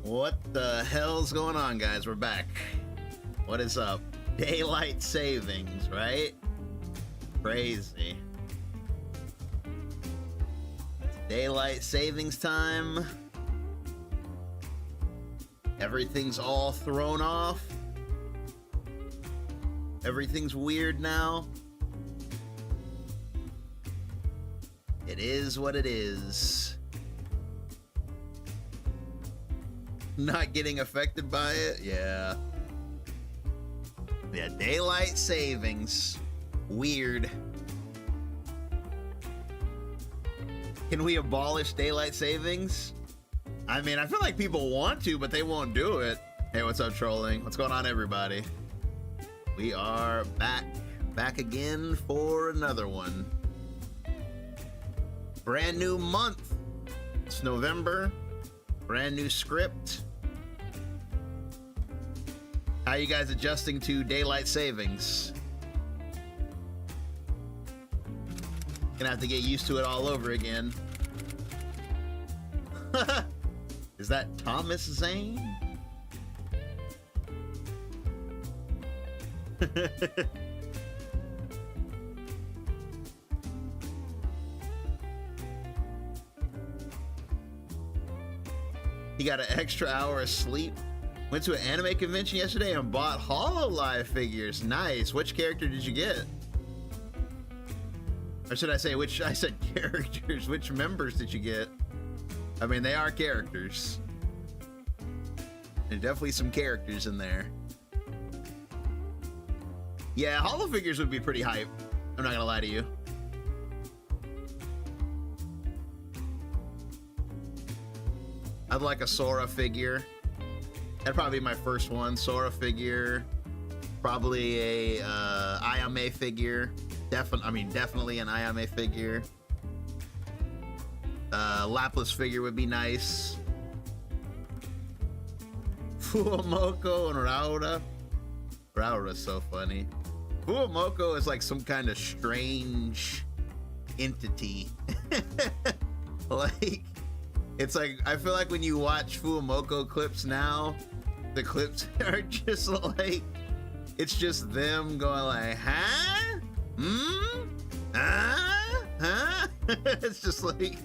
What the hell's going on, guys? We're back. What is up? Daylight savings, right? Crazy. Daylight savings time. Everything's all thrown off. Everything's weird now. It is what it is. Not getting affected by it? Yeah. Yeah, daylight savings. Weird. Can we abolish daylight savings? I mean, I feel like people want to, but they won't do it. Hey, what's up, trolling? What's going on, everybody? We are back again for another one. Brand new month. It's November. Brand new script. How you guys adjusting to daylight savings? Gonna have to get used to it all over again. Is that Thomas Zane? He got an extra hour of sleep. Went to an anime convention yesterday and bought HoloLive figures. Nice. Which character did you get? Or should I say which? I said characters. Which members did you get? I mean, they are characters. There's definitely some characters in there. Yeah, holo figures would be pretty hype. I'm not gonna lie to you. I'd like a Sora figure. That'd probably be my first one. Sora figure. Probably a Ayame figure. Definitely an Ayame figure. Lapis figure would be nice. Fuamoko and Raura. Raura's so funny. Fuamoko is like some kind of strange entity. Like, it's like, I feel like when you watch Fuamoko clips now, the clips are just like, it's just them going like, huh? Huh? It's just like,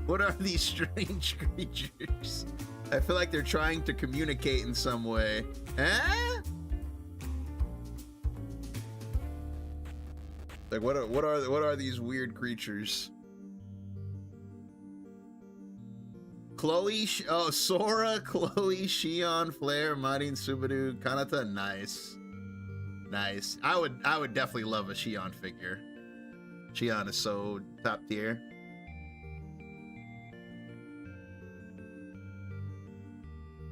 what are these strange creatures? I feel like they're trying to communicate in some way. Huh? Like, what are these weird creatures? Chloe, Sora, Chloe, Shion, Flare, Marin, Subaru, Kanata. Nice. Nice. I would definitely love a Shion figure. Shion is so top tier.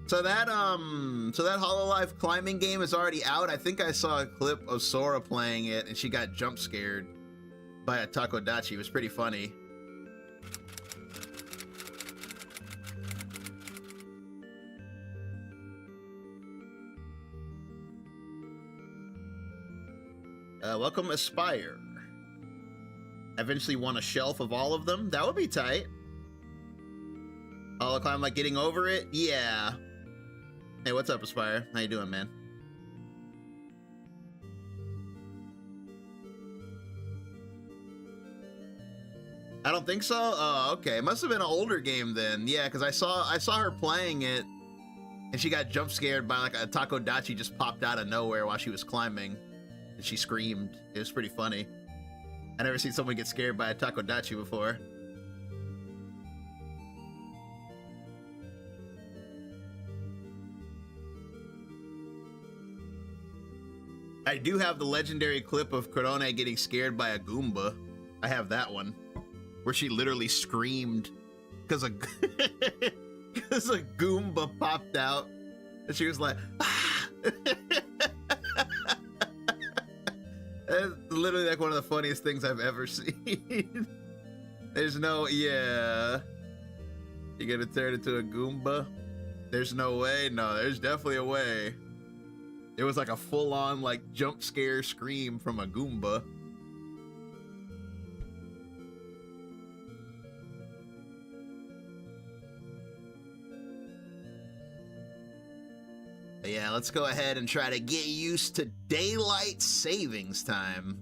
So that HoloLive climbing game is already out. I think I saw a clip of Sora playing it and she got jump scared by a Takodachi. It was pretty funny. Welcome Aspire. Eventually want a shelf of all of them. That would be tight. Holoclimb, like getting over it? Yeah. Hey, what's up, Aspire? How you doing, man? I don't think so. Oh, okay. It must have been an older game then. Yeah, because I saw her playing it, and she got jump scared by like a Takodachi just popped out of nowhere while she was climbing, and she screamed. It was pretty funny. I never seen someone get scared by a Takodachi before. I do have the legendary clip of Korone getting scared by a Goomba. I have that one, where she literally screamed because a Goomba popped out, and she was like, ah! That's literally like one of the funniest things I've ever seen. There's no, yeah. You gonna turn it into a Goomba? There's no way. No, there's definitely a way. It was like a full-on like jump scare scream from a Goomba. yeah, let's go ahead and try to get used to daylight savings time.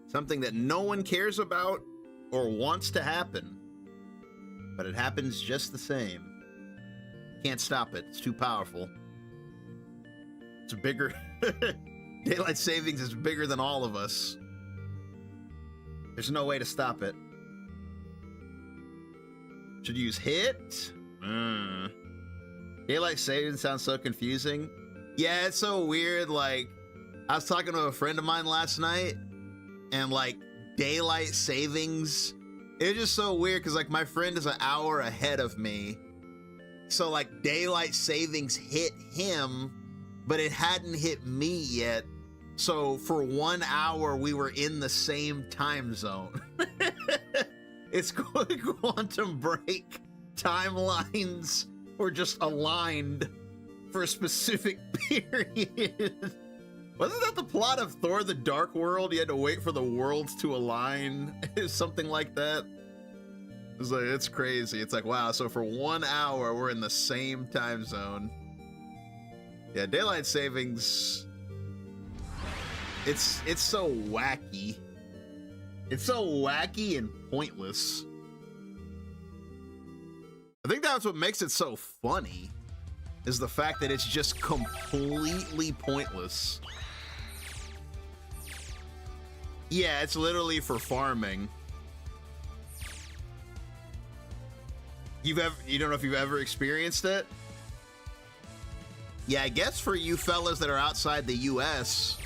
Something that no one cares about or wants to happen, but it happens just the same. Can't stop it. It's too powerful. It's bigger. Daylight savings is bigger than all of us. There's no way to stop it. Should use hit? Daylight savings sounds so confusing. Yeah, it's so weird. Like, I was talking to a friend of mine last night, and like daylight savings, it's just so weird because like my friend is an hour ahead of me. So like daylight savings hit him, but it hadn't hit me yet. So for 1 hour, we were in the same time zone. It's quantum break. Timelines were just aligned for a specific period. Wasn't that the plot of Thor: The Dark World? You had to wait for the worlds to align. Something like that. It's like, it's crazy. It's like, wow, so for 1 hour, we're in the same time zone. Yeah, daylight savings, it's so wacky. It's so wacky and pointless. I think that's what makes it so funny, is the fact that it's just completely pointless. Yeah, it's literally for farming. You don't know if you've ever experienced it? Yeah, I guess for you fellas that are outside the US,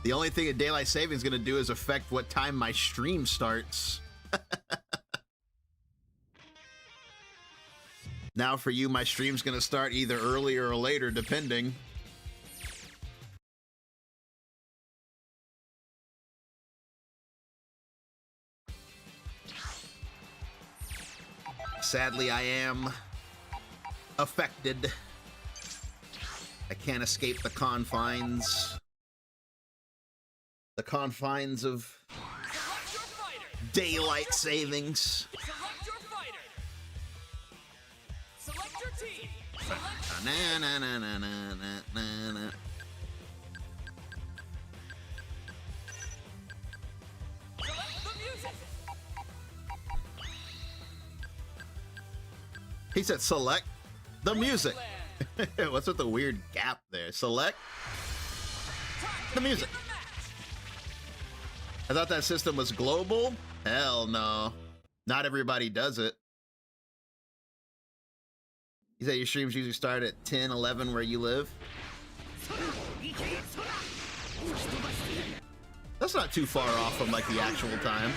the only thing a daylight saving is gonna do is affect what time my stream starts. Now for you, my stream's gonna start either earlier or later, depending. Sadly, I am affected. I can't escape the confines. The confines of daylight savings. Select your fighter. Select your team. Select Na na na na na na na. the music. He said select the music. What's with the weird gap there? Select the music. I thought that system was global. Hell no. Not everybody does it. You said your streams usually start at 10, 11 where you live? That's not too far off from like the actual time.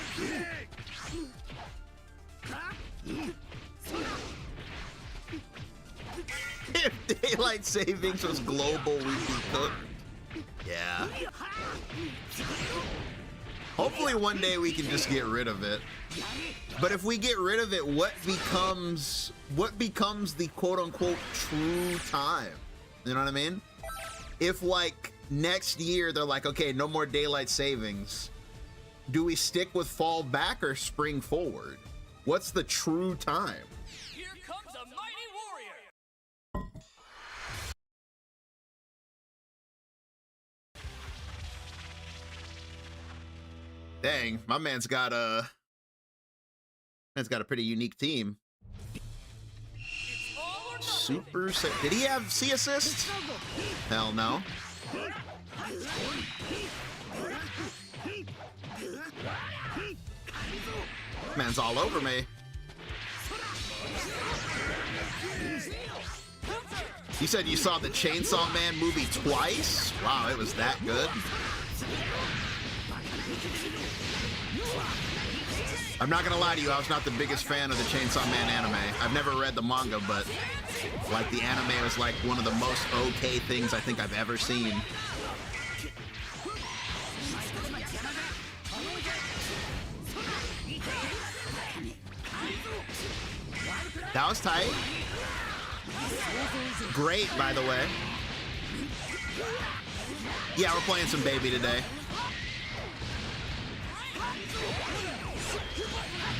If daylight savings was global, we'd be cooked. Yeah. Hopefully one day we can just get rid of it. But if we get rid of it, what becomes the quote-unquote true time? You know what I mean? If like next year they're like, okay, no more daylight savings, do we stick with fall back or spring forward? What's the true time? Here comes a mighty warrior. Dang, my man's got a pretty unique team. It's all or nothing. Super sick. Did he have C assist? Hell no. Man's all over me. You said you saw the Chainsaw Man movie twice? Wow, it was that good. I'm not gonna lie to you, I was not the biggest fan of the Chainsaw Man anime. I've never read the manga, but like the anime was like one of the most okay things I think I've ever seen. That was tight. Great, by the way. Yeah, we're playing some baby today.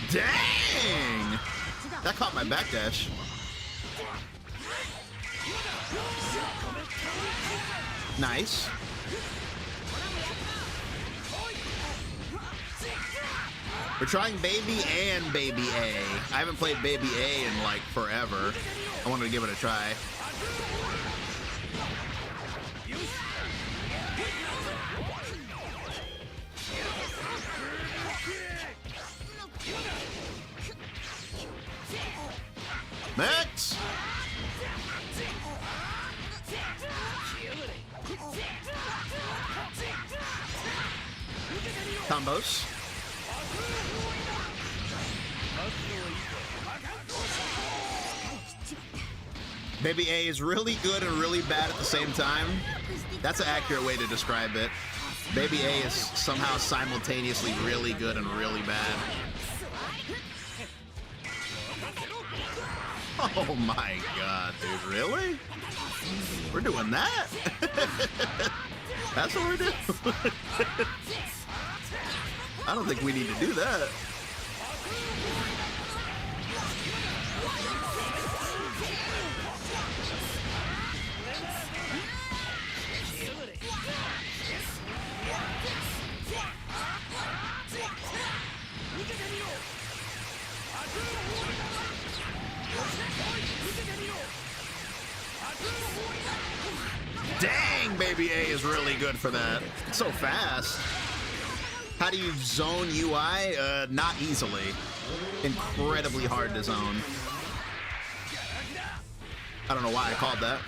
Dang! That caught my backdash. Nice. We're trying Baby and Baby A. I haven't played Baby A in like forever. I wanted to give it a try. Max! Combos. Baby A is really good and really bad at the same time. That's an accurate way to describe it. Baby A is somehow simultaneously really good and really bad. Oh my god, dude, really? We're doing that? That's what we're doing? I don't think we need to do that. Dang, Baby A is really good for that. It's so fast. How do you zone UI? Not easily. Incredibly hard to zone. I don't know why I called that.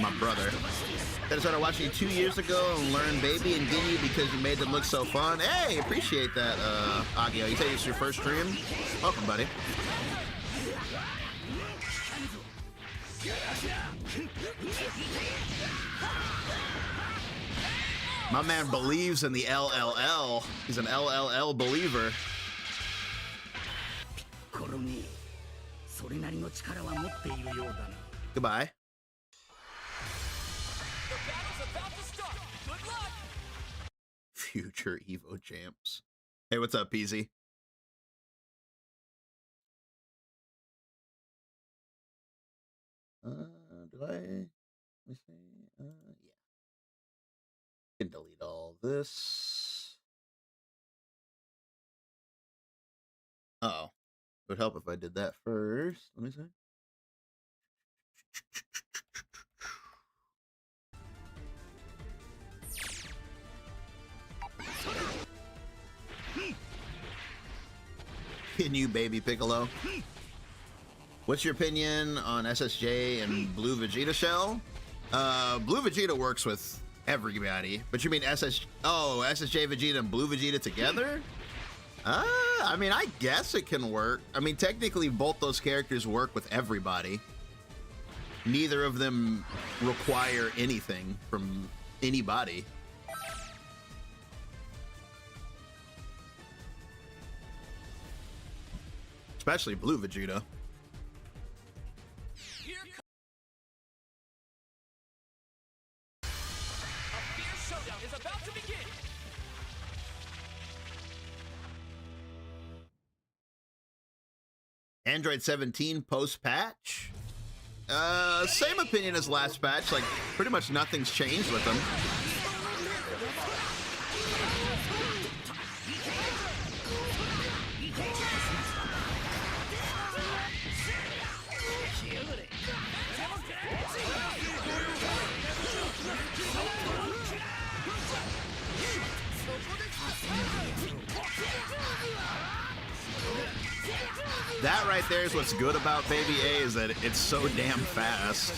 My brother. I started watching you 2 years ago and learned Baby and Ginyu because you made them look so fun. Hey, appreciate that, Agio. You say it's your first stream? Welcome, buddy. My man believes in the LLL. He's an LLL believer. Goodbye. The battle's about to start. Good luck. Future Evo champs. Hey, what's up, Peasy? Do I? Let me see. Yeah. Can delete all this. Uh-oh. It would help if I did that first. Let me see. Can you, baby Piccolo? What's your opinion on SSJ and Blue Vegeta Shell? Blue Vegeta works with everybody, but you mean SSJ Vegeta and Blue Vegeta together? I mean, I guess it can work. I mean, technically both those characters work with everybody. Neither of them require anything from anybody. Especially Blue Vegeta. A fierce showdown is about to begin. Android 17 post-patch? Same opinion as last patch. Like, pretty much nothing's changed with them. That right there is what's good about Baby A, is that it's so damn fast.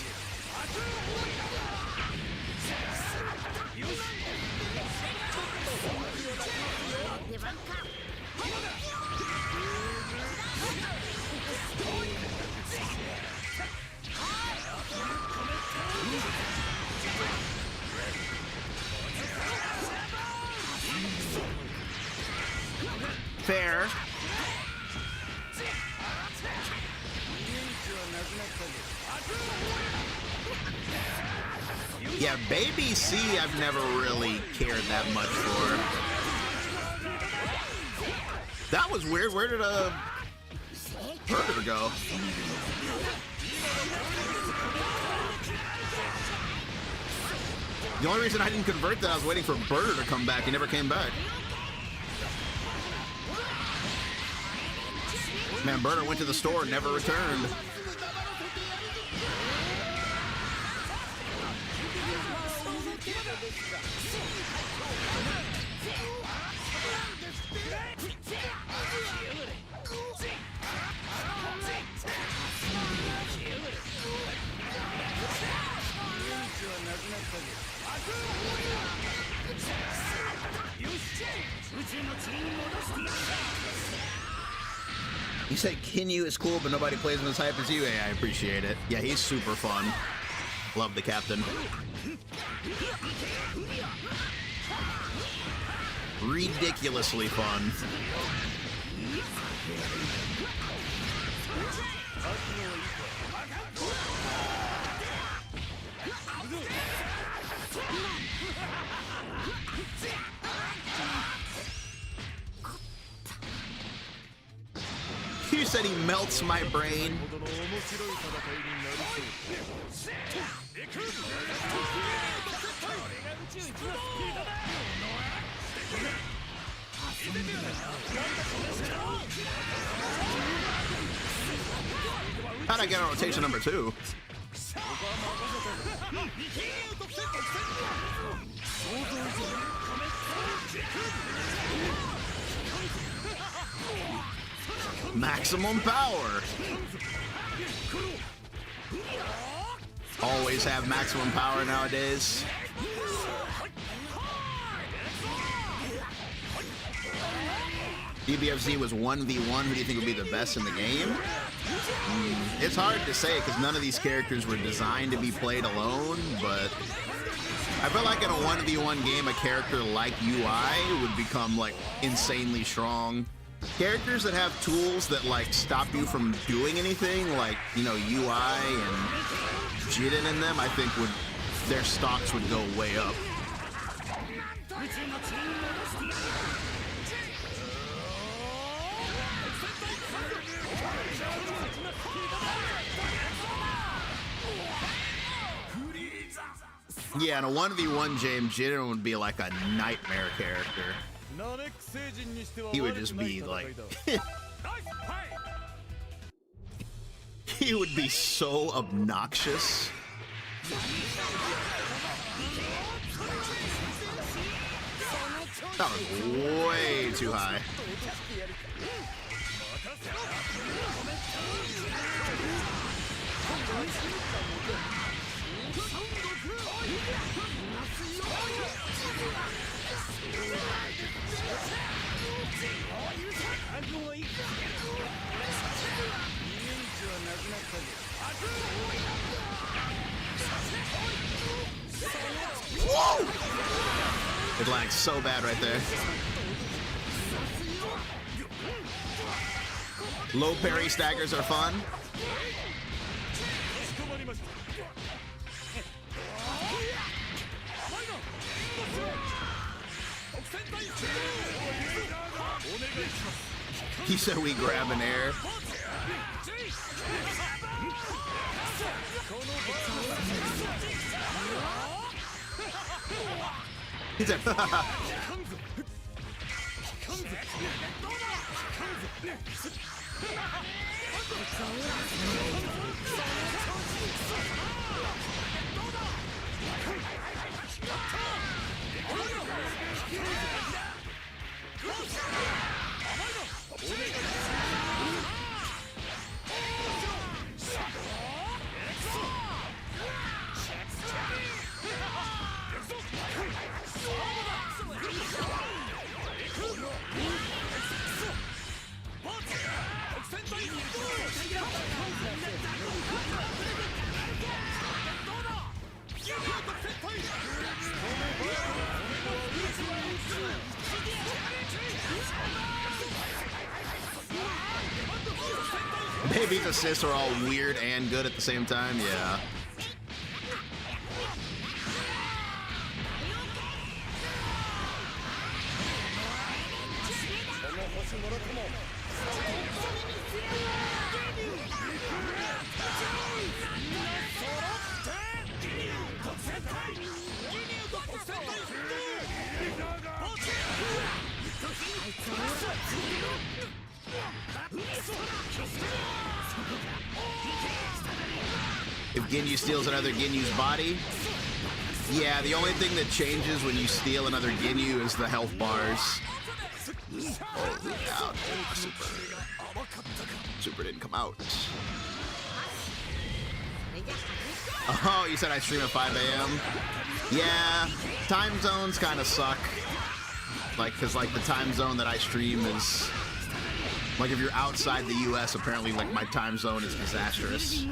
Fair. Yeah, Baby C I've never really cared that much for. That was weird. Where did Burger go? The only reason I didn't convert that, I was waiting for Burter to come back. He never came back. Man, Burter went to the store and never returned. You said Kinyu is cool, but nobody plays him as hype as you. Yeah, I appreciate it. Yeah, he's super fun. Love the captain. Ridiculously fun. You said he melts my brain. How'd I get on rotation number 2? Maximum power. Always have maximum power nowadays. DBFZ was 1v1. Who do you think would be the best in the game? It's hard to say because none of these characters were designed to be played alone, but I feel like in a 1v1 game, a character like UI would become like insanely strong. Characters that have tools that like stop you from doing anything, like, you know, UI and Jiden in them, I think their stocks would go way up. Yeah, in a 1v1 game, Jiden would be like a nightmare character. He would just be like... he would be so obnoxious. That was way too high. Whoa! It lags so bad right there. Low parry staggers are fun. He said we grab an air. He said, Baby's assists are all weird and good at the same time, yeah. If Ginyu steals another Ginyu's body, yeah, the only thing that changes when you steal another Ginyu is the health bars. Holy cow. Super didn't come out. Oh, you said I stream at 5 a.m.? Yeah, time zones kind of suck. Like, cause like the time zone that I stream is, like if you're outside the US, apparently like my time zone is disastrous.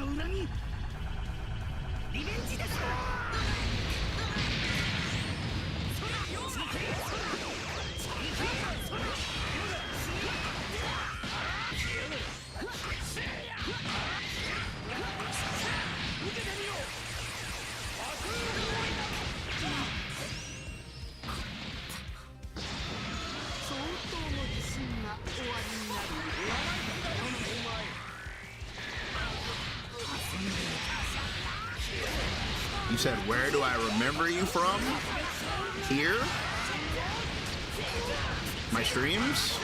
You said, where do I remember you from? Here? My streams?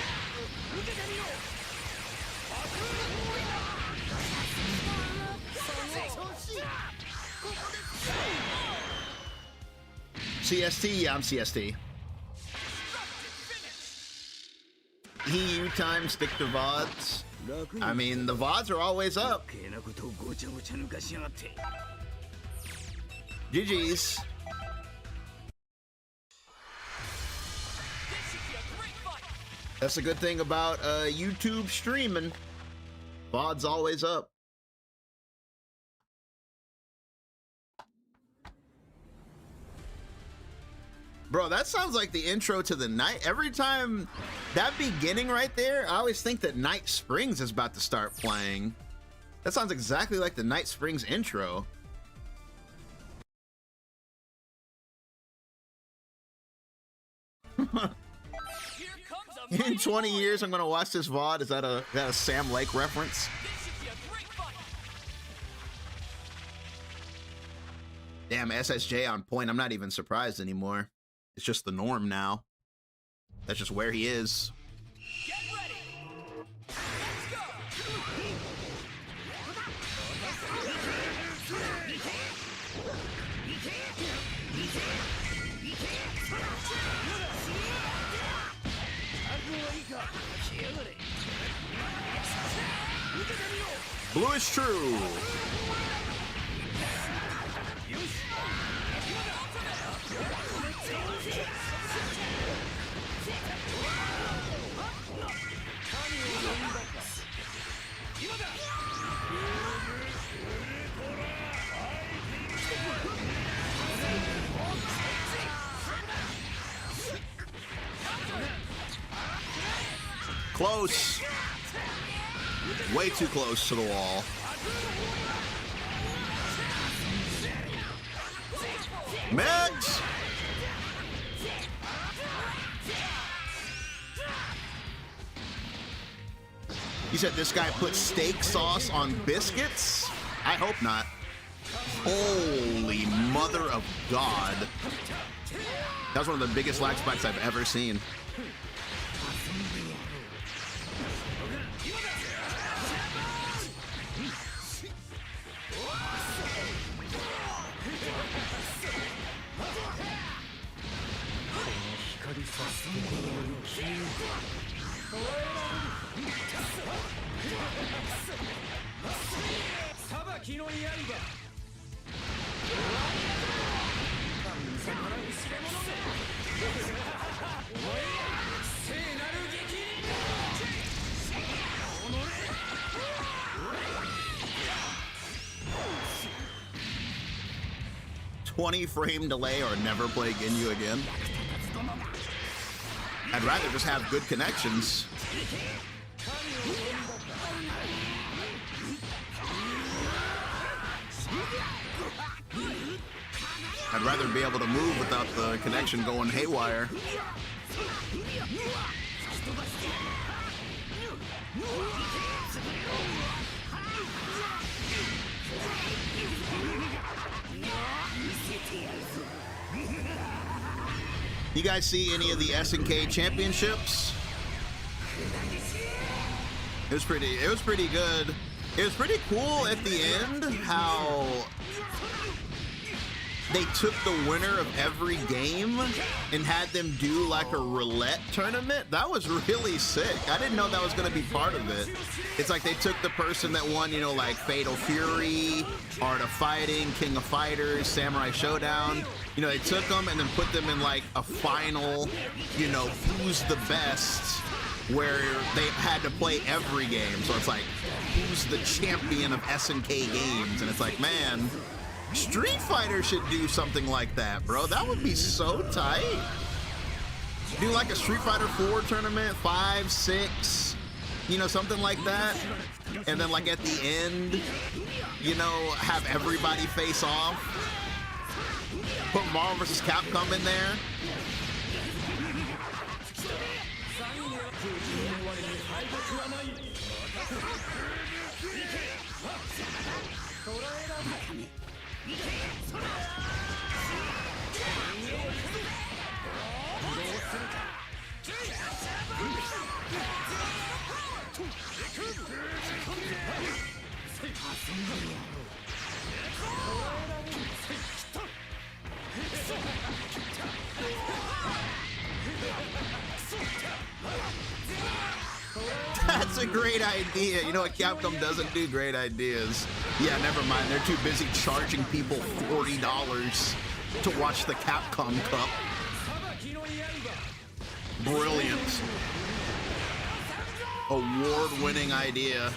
CST? Yeah, I'm CST. EU time, stick to VODs. I mean, the VODs are always up. GG's. That's the good thing about YouTube streaming. VOD's always up. Bro, that sounds like the intro to the night. Every time that beginning right there, I always think that Night Springs is about to start playing. That sounds exactly like the Night Springs intro. In 20 years, I'm gonna watch this VOD. Is that a Sam Lake reference? Damn, SSJ on point. I'm not even surprised anymore. It's just the norm now. That's just where he is. Get ready. Let's go. Blue is true. Close. Way too close to the wall. Megs! You said this guy put steak sauce on biscuits? I hope not. Holy mother of God. That was one of the biggest lag spikes I've ever seen. $20-frame delay or never play Ginyu again. I'd rather just have good connections. I'd rather be able to move without the connection going haywire. You guys see any of the SNK championships? It was pretty good. It was pretty cool at the end how they took the winner of every game and had them do like a roulette tournament. That was really sick. I didn't know that was gonna be part of it. It's like they took the person that won, you know, like Fatal Fury, Art of Fighting, King of Fighters, Samurai Showdown. You know, they took them and then put them in like a final, you know, who's the best, where they had to play every game. So it's like, who's the champion of SNK games? And it's like, man, Street Fighter should do something like that, bro. That would be so tight. Do like a Street Fighter 4 tournament, 5, 6, you know, something like that. And then like at the end, you know, have everybody face off. Put Marvel vs. Capcom in there. That's a great idea. You know what? Capcom doesn't do great ideas. Yeah, never mind. They're too busy charging people $40 to watch the Capcom Cup. Brilliant. Award-winning idea.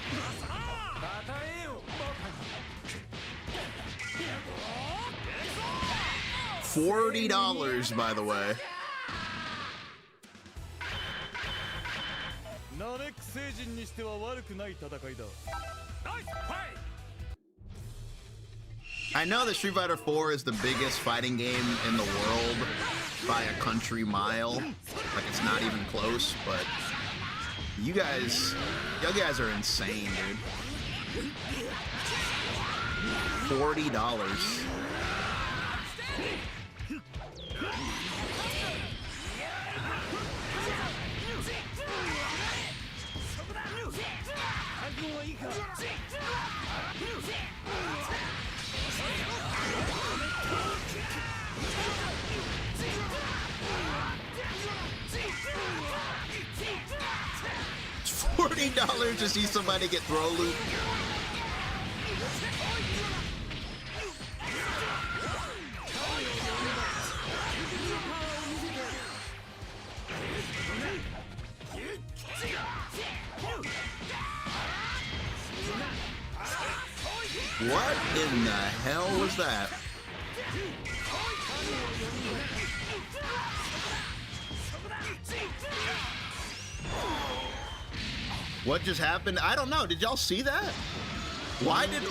$40, by the way. I know that Street Fighter 4 is the biggest fighting game in the world by a country mile. Like, it's not even close, but you guys are insane, dude. $40. $40 to see somebody get throw loop. What in the hell was that? What just happened? I don't know. Did y'all see that? Why did...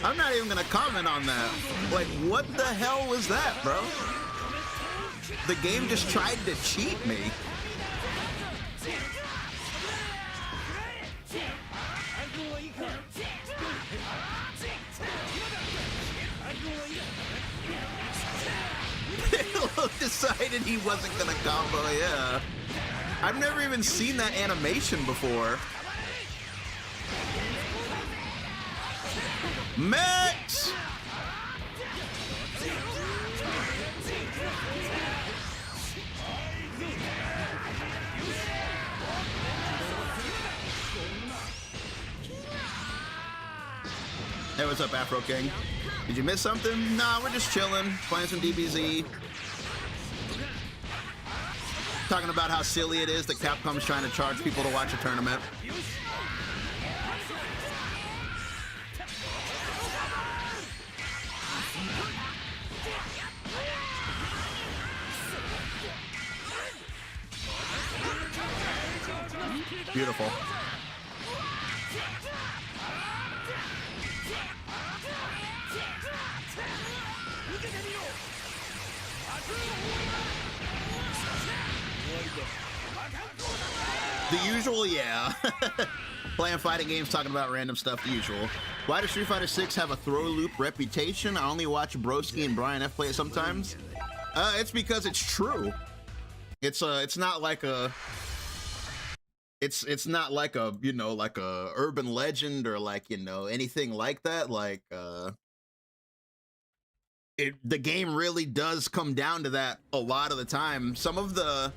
I'm not even gonna comment on that. Like, what the hell was that, bro? The game just tried to cheat me. Piccolo decided he wasn't gonna combo, yeah. I've never even seen that animation before. Max! Hey, what's up, Afro King? Did you miss something? Nah, we're just chilling, playing some DBZ. Talking about how silly it is that Capcom's trying to charge people to watch a tournament. Beautiful. The usual, yeah. Playing fighting games, talking about random stuff, the usual. Why does Street Fighter 6 have a throw loop reputation? I only watch Broski and Brian F play it sometimes. It's because it's true. It's not like a, it's not like a, you know, like a urban legend or like, you know, anything like that. Like, the game really does come down to that a lot of the time. Some of the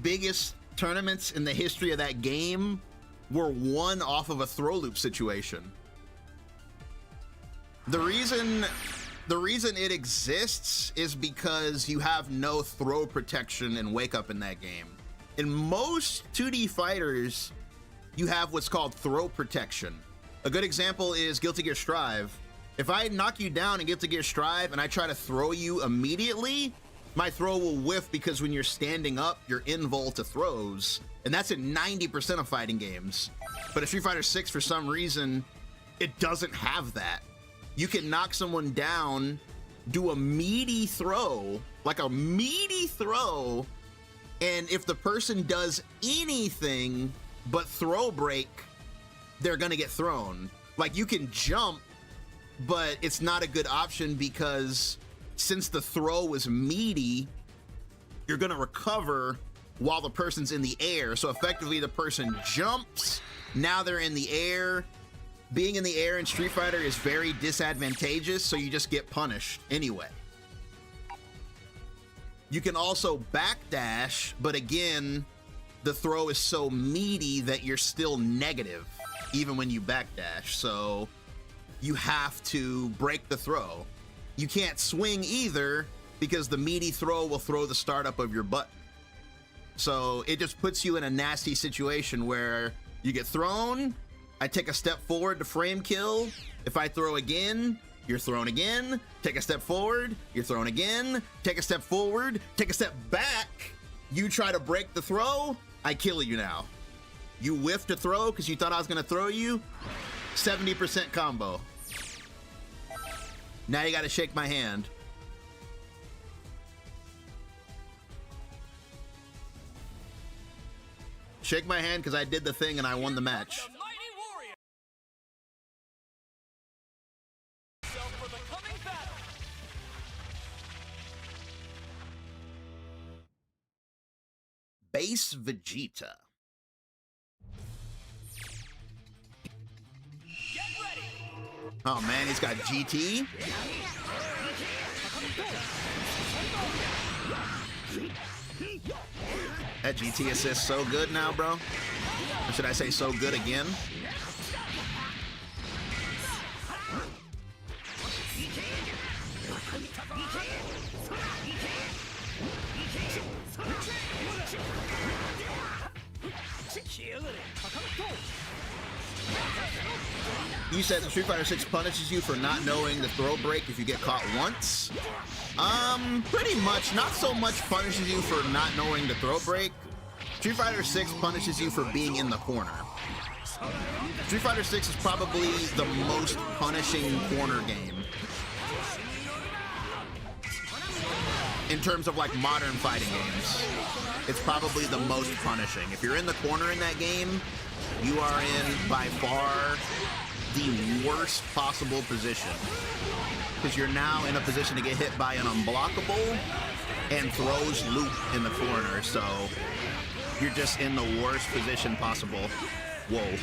biggest tournaments in the history of that game were won off of a throw loop situation. The reason it exists is because you have no throw protection and wake up in that game. In most 2D fighters, you have what's called throw protection. A good example is Guilty Gear Strive. If I knock you down in Guilty Gear Strive and I try to throw you immediately, my throw will whiff because when you're standing up, you're invul to throws. And that's in 90% of fighting games. But in Street Fighter 6, for some reason, it doesn't have that. You can knock someone down, do a meaty throw, like a meaty throw, and if the person does anything but throw break, they're gonna get thrown. Like, you can jump, but it's not a good option because since the throw was meaty, you're gonna recover while the person's in the air. So effectively the person jumps, now they're in the air. Being in the air in Street Fighter is very disadvantageous, so you just get punished anyway. You can also backdash, but again, the throw is so meaty that you're still negative even when you backdash. So you have to break the throw. You can't swing either because the meaty throw will throw the startup of your button. So it just puts you in a nasty situation where you get thrown, I take a step forward to frame kill. If I throw again, you're thrown again. Take a step forward, you're thrown again. Take a step forward, take a step back. You try to break the throw, I kill you now. You whiffed a throw because you thought I was gonna throw you. 70% combo. Now you gotta shake my hand. Shake my hand because I did the thing and I won the match. The mighty warrior. For the coming battle. Base Vegeta. Get ready. Oh man, he's got GT. That GT assist so good now, bro. Or should I say so good again? You said that Street Fighter 6 punishes you for not knowing the throw break if you get caught once. Pretty much. Not so much punishes you for not knowing the throw break. Street Fighter 6 punishes you for being in the corner. Street Fighter 6 is probably the most punishing corner game in terms of like modern fighting games. It's probably the most punishing. If you're in the corner in that game, you are in by far the worst possible position, because you're now in a position to get hit by an unblockable and throws loop in the corner, so you're just in the worst position possible. Whoa.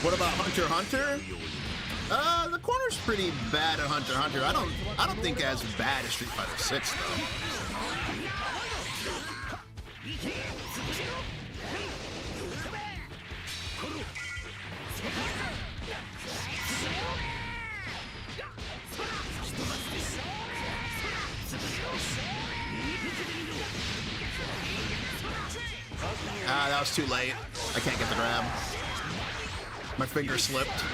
What about Hunter x Hunter? The corner's pretty bad at Hunter x Hunter. I don't think as bad as Street Fighter 6 though. Ah, that was too late. I can't get the grab. My finger slipped.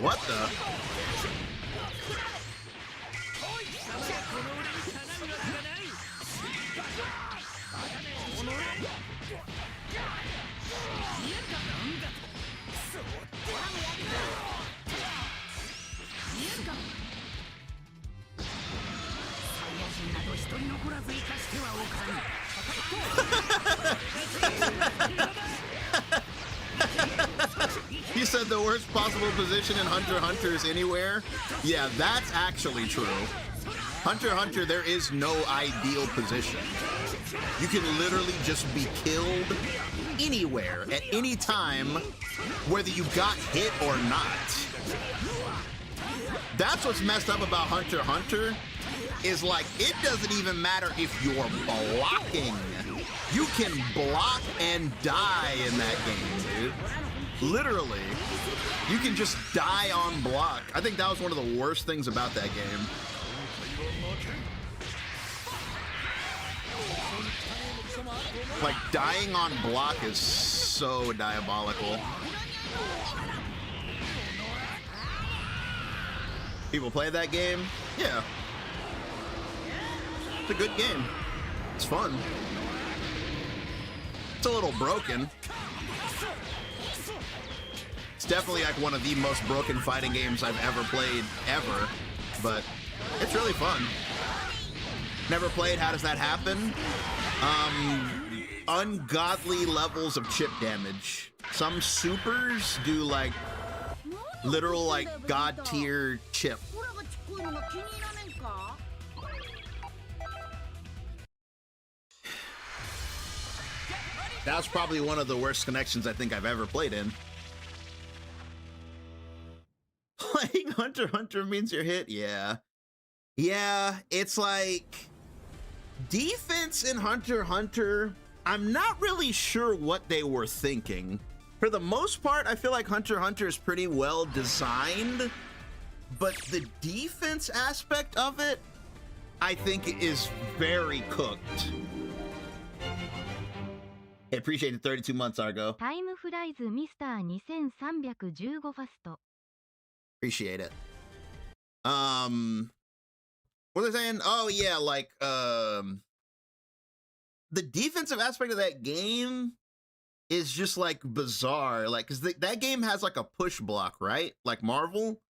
What the? You said the worst possible position in Hunter x Hunter is anywhere? Yeah, that's actually true. Hunter x Hunter, there is no ideal position. You can literally just be killed anywhere, at any time, whether you got hit or not. That's what's messed up about Hunter x Hunter, is like, it doesn't even matter if you're blocking. You can block and die in that game, dude. Literally. You can just die on block. I think that was one of the worst things about that game. Like, dying on block is so diabolical. People play that game? Yeah. It's a good game. It's fun. It's a little broken. It's definitely like one of the most broken fighting games I've ever played, ever. But it's really fun. Never played How Does That Happen? Ungodly levels of chip damage. Some supers do like literal like god tier chip. That was probably one of the worst connections I think I've ever played in. Playing Hunter x Hunter means you're hit? Yeah. Yeah, it's like defense in Hunter x Hunter, I'm not really sure what they were thinking. For the most part, I feel like Hunter x Hunter is pretty well designed, but the defense aspect of it, I think is very cooked. I appreciate the 32 months, Argo. Time flies, Mr. 2315 fast. Appreciate it. What was I saying? Oh yeah, like the defensive aspect of that game is just like bizarre. Like, cause that game has like a push block, right? Like Marvel,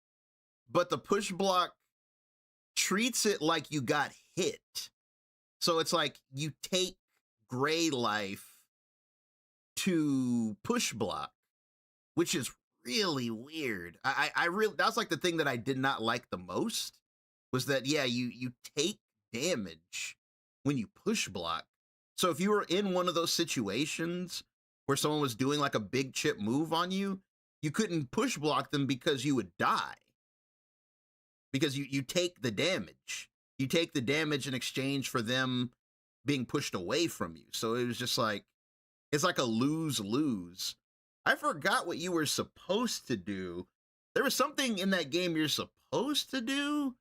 but the push block treats it like you got hit. So it's like you take gray life to push block, which is really weird. I really, that's like the thing that I did not like the most, was that, yeah, you take damage when you push block. So if you were in one of those situations where someone was doing like a big chip move on you, you couldn't push block them because you would die. Because you take the damage. You take the damage in exchange for them being pushed away from you. So it was just like, it's like a lose-lose. I forgot what you were supposed to do. There was something in that game you're supposed to do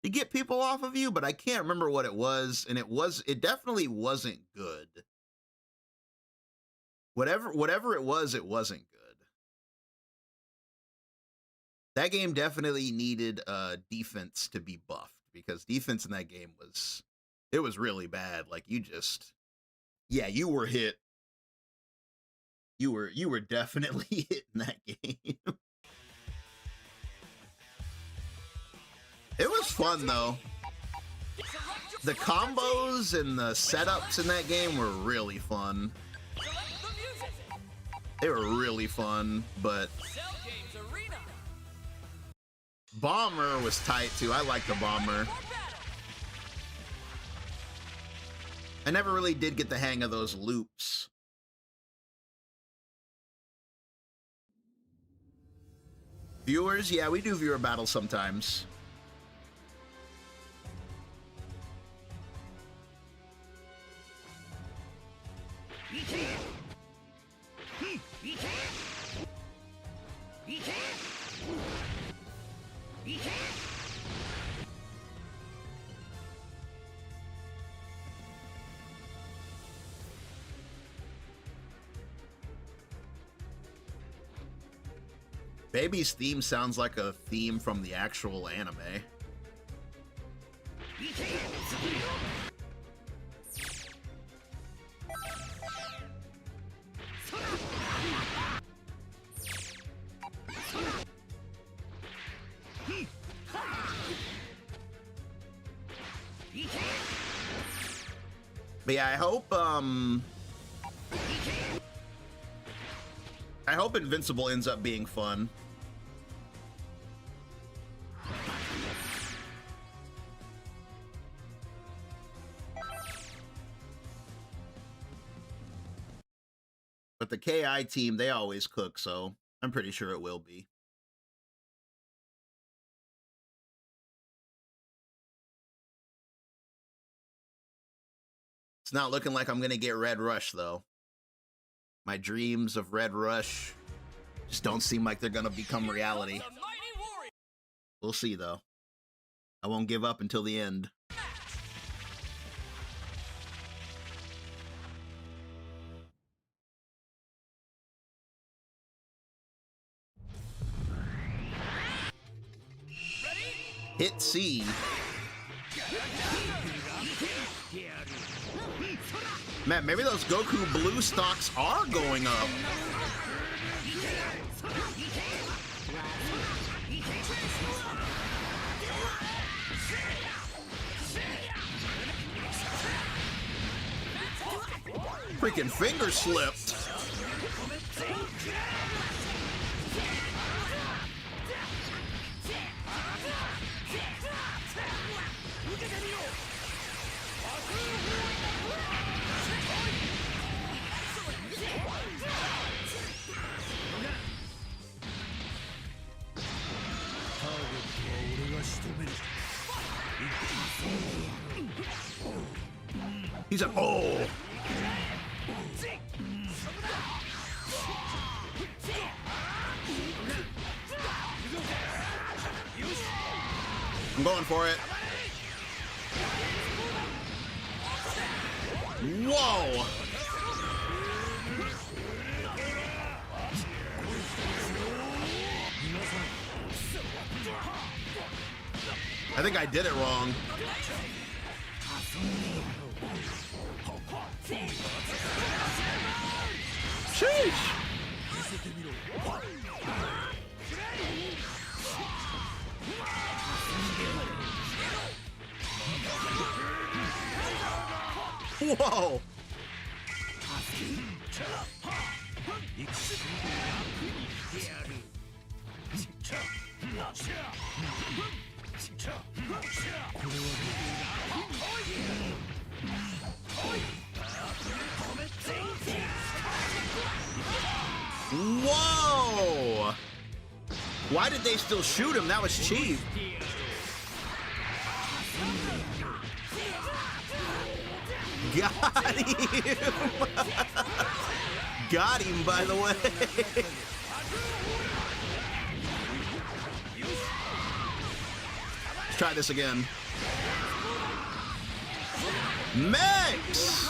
to get people off of you, but I can't remember what it was, and it definitely wasn't good. Whatever it wasn't good. That game definitely needed defense to be buffed, because defense in that game was really bad. Like, you were hit. You were definitely hit in that game. It was fun though. The combos and the setups in that game were really fun. They were really fun, but Bomber was tight too. I like the Bomber. I never really did get the hang of those loops. Viewers, yeah, we do viewer battles sometimes. Baby's theme sounds like a theme from the actual anime. But yeah, I hope Invincible ends up being fun. But the KI team, they always cook, so I'm pretty sure it will be. It's not looking like I'm gonna get Red Rush, though. My dreams of Red Rush just don't seem like they're gonna become reality. We'll see, though. I won't give up until the end. Hit C. Man, maybe those Goku blue stocks are going up. Freaking finger slipped. He's a oh. I'm going for it. Whoa. I think I did it wrong. Sheesh. Whoa. Whoa! Why did they still shoot him? That was cheap. Got him! Got him, by the way. Let's try this again. Max!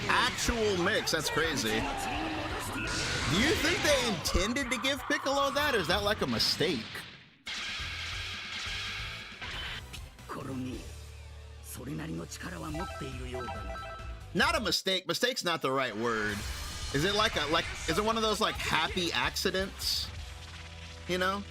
Actual mix, that's crazy. Do you think they intended to give Piccolo that, or is that like a mistake? Not a mistake. Mistake's not the right word. Is it like is it one of those like happy accidents? You know?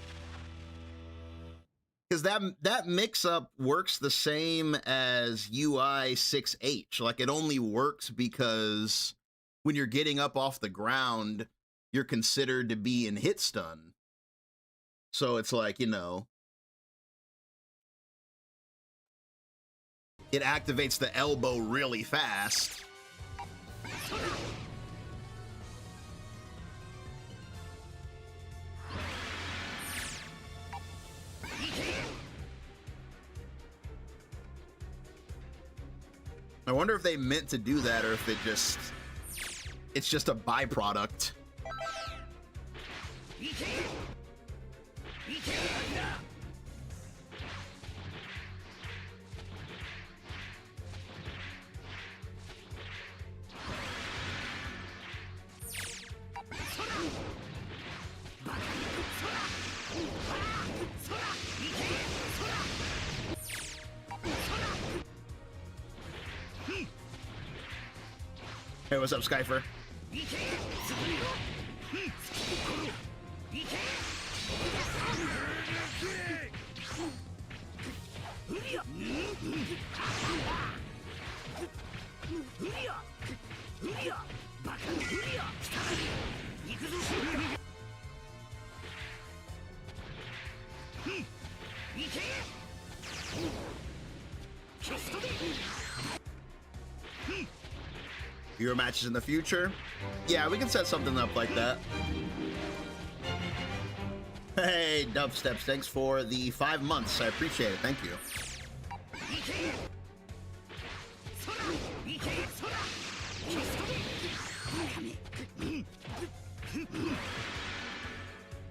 Because that mix-up works the same as UI 6H. Like, it only works because when you're getting up off the ground, you're considered to be in hit stun. So it's like, you know, it activates the elbow really fast. I wonder if they meant to do that or if it's just a byproduct. Hey, what's up, Skyfer? Your matches in the future? Yeah, we can set something up like that. Hey, Dubsteps, thanks for the 5 months. I appreciate it. Thank you.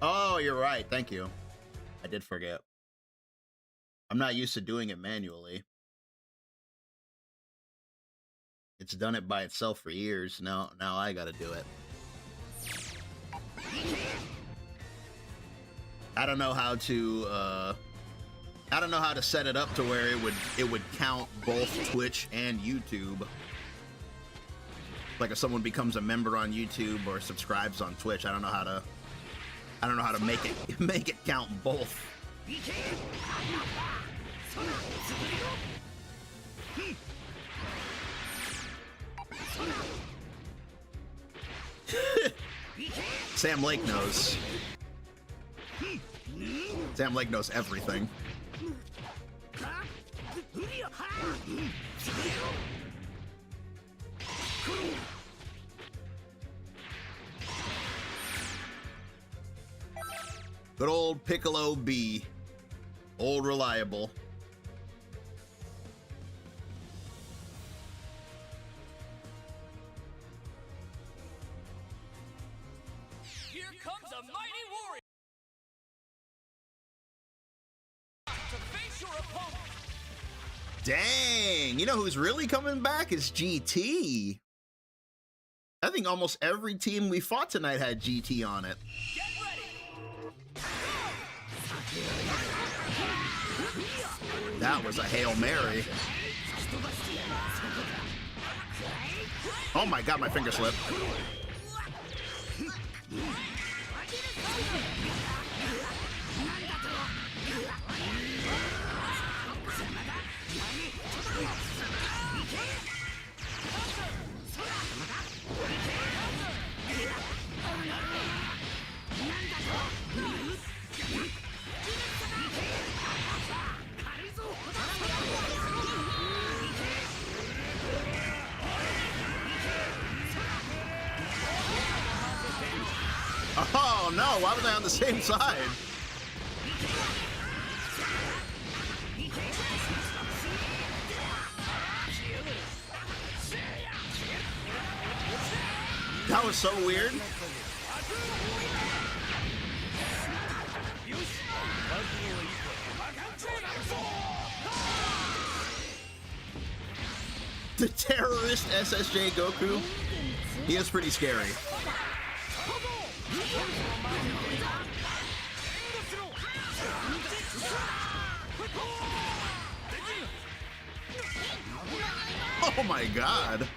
Oh, you're right. Thank you. I did forget. I'm not used to doing it manually. It's done it by itself for years. Now I gotta do it. I don't know how to set it up to where it would count both Twitch and YouTube. Like if someone becomes a member on YouTube or subscribes on Twitch, I don't know how to make it count both. Sam Lake knows. Sam Lake knows everything. Good old Piccolo B. Old reliable. Here comes a mighty warrior to face your opponent. Dang, you know who's really coming back is GT. I think almost every team we fought tonight had GT on it. Get ready. That was a Hail Mary. Oh my god, my finger slipped. Oh no, why was I on the same side? That was so weird. The terrorist SSJ Goku, he is pretty scary. Oh my god.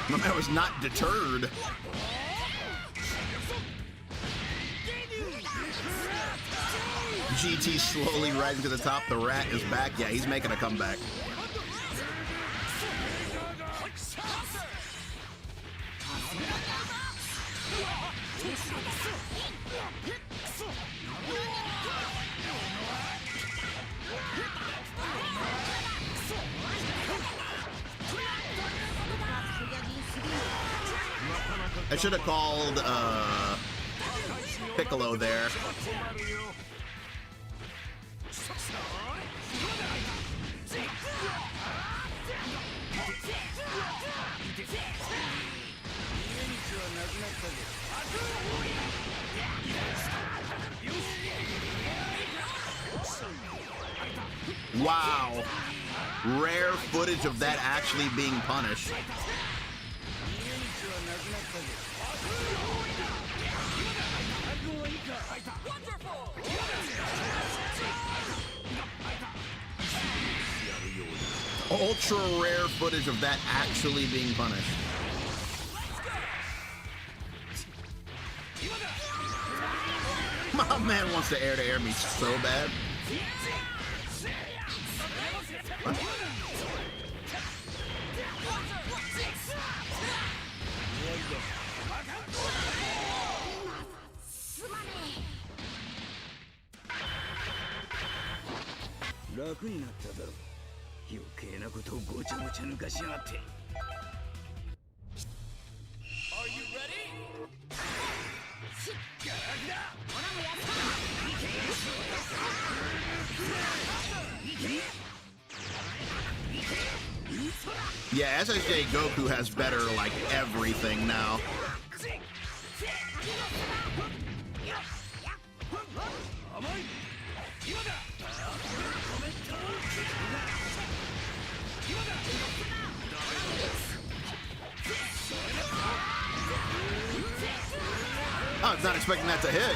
My man was not deterred. GT slowly rising to the top. The rat is back. Yeah, he's making a comeback. I should have called Piccolo there. Wow. Rare footage of that actually being punished. ultra rare footage of that actually being punished. My man wants to air me so bad. What? Are you ready? Yeah, SSJ Goku has better, like, everything now. I was not expecting that to hit.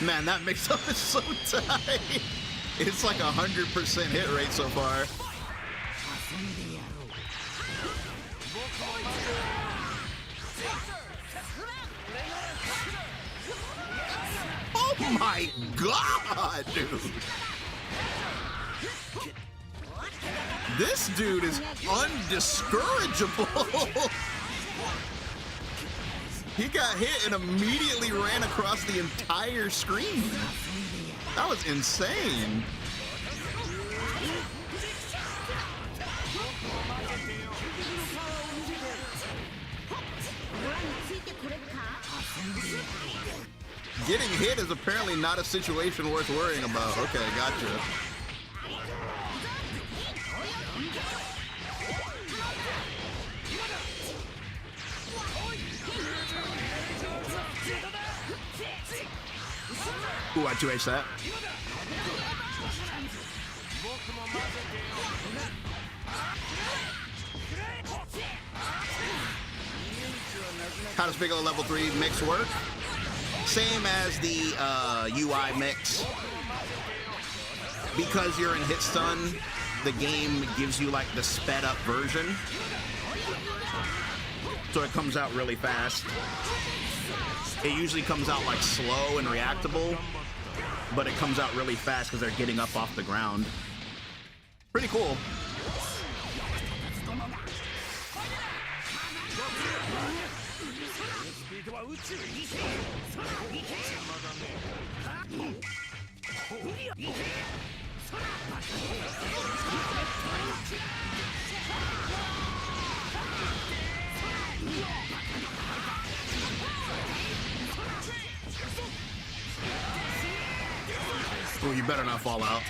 Man, that mix-up is so tight. It's like 100% hit rate so far. Oh my god, dude. This dude is undiscourageable. He got hit and immediately ran across the entire screen. That was insane. Getting hit is apparently not a situation worth worrying about. Okay, gotcha. Ooh, I 2H that. How does Piccolo level 3 mix work? Same as the UI mix. Because you're in hit stun, the game gives you like the sped up version. So it comes out really fast. It usually comes out like slow and reactable, but it comes out really fast because they're getting up off the ground. Pretty cool. Oh, you better not fall out.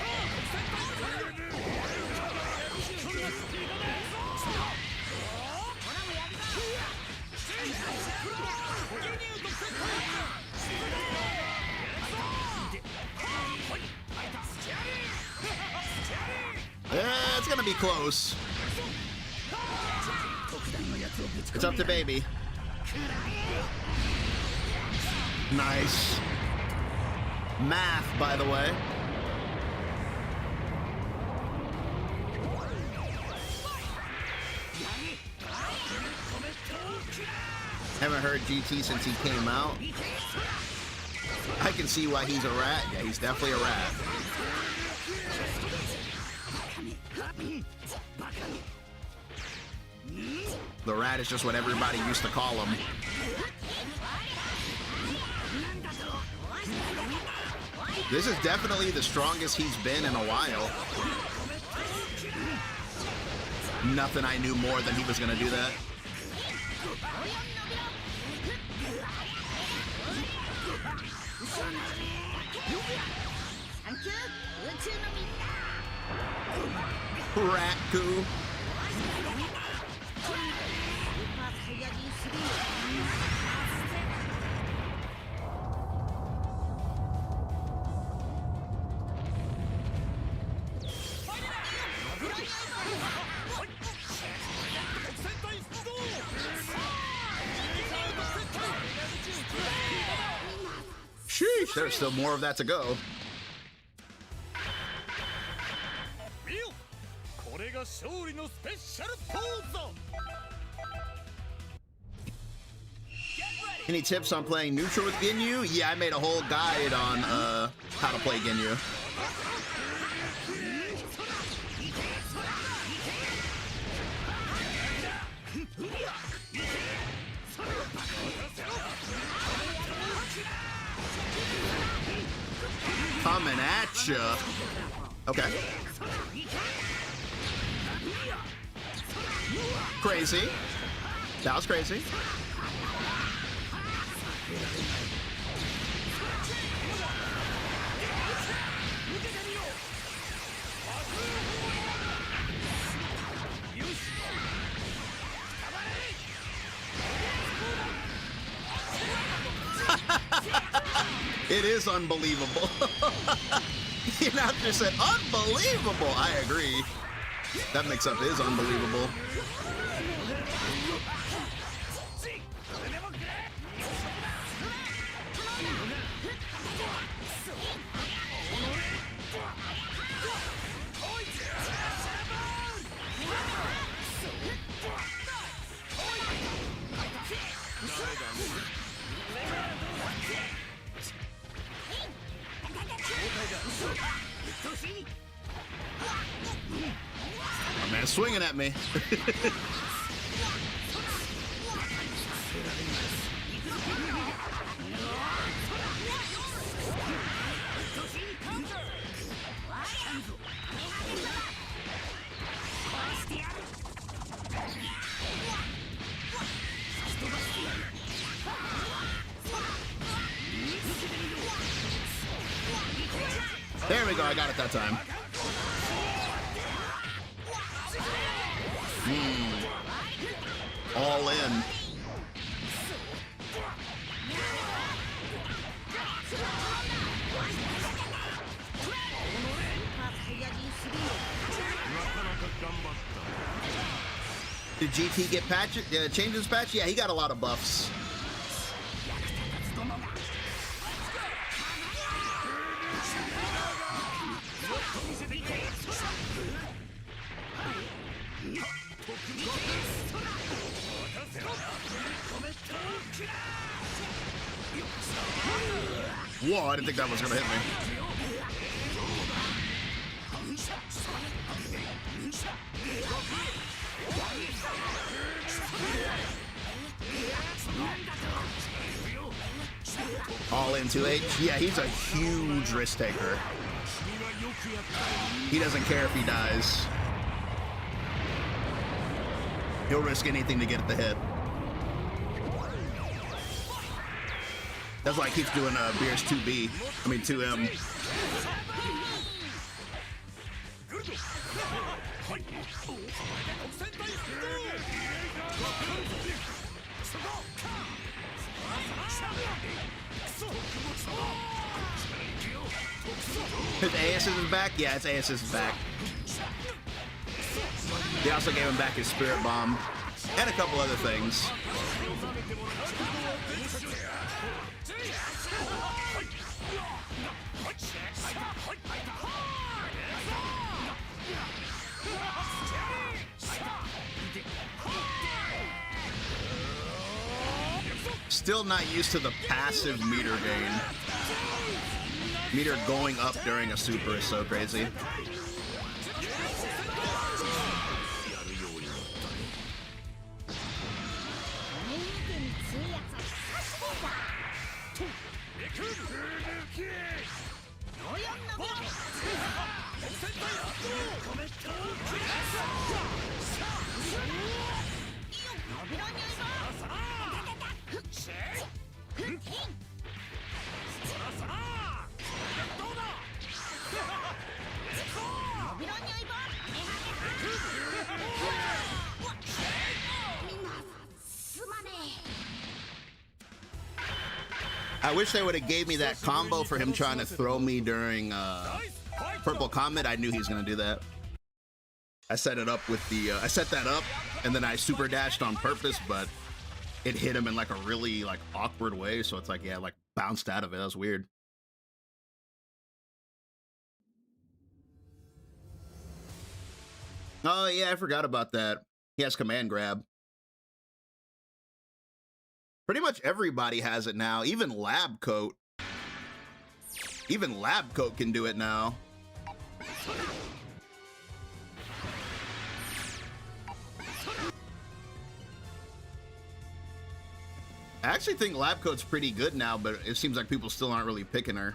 Yeah, it's gonna be close. It's up to baby. Nice. Math, by the way. Haven't heard GT since he came out. I can see why he's a rat. Yeah, he's definitely a rat. The rat is just what everybody used to call him. This is definitely the strongest he's been in a while. Nothing I knew more than he was gonna do that. Rat goo. Sheesh, there's still more of that to go. Any tips on playing neutral with Ginyu? Yeah, I made a whole guide on how to play Ginyu. Coming at ya. Okay. Crazy. That was crazy. It is unbelievable. You know, just said unbelievable. I agree. That mix-up is unbelievable. Oh man, swinging at me. There we go, I got it that time. All in. Did GT get change his patch? Yeah, he got a lot of buffs. Whoa, I didn't think that was gonna hit me. All in 2H. Yeah, he's a huge risk taker. He doesn't care if he dies. He'll risk anything to get at the hit. That's why he keeps doing Beer's 2B. I mean 2M. His AS is back? Yeah, his AS is back. They also gave him back his Spirit Bomb and a couple other things. Still not used to the passive meter gain. Meter going up during a super is so crazy. I wish they would have gave me that combo for him trying to throw me during Purple Comet. I knew he was going to do that. I set it up with the, I set that up and then I super dashed on purpose, but it hit him in like a really like awkward way. So it's like, yeah, like bounced out of it. That was weird. Oh yeah, I forgot about that. He has command grab. Pretty much everybody has it now. Even Lab Coat. Even Lab Coat can do it now. I actually think Lab Coat's pretty good now, but it seems like people still aren't really picking her.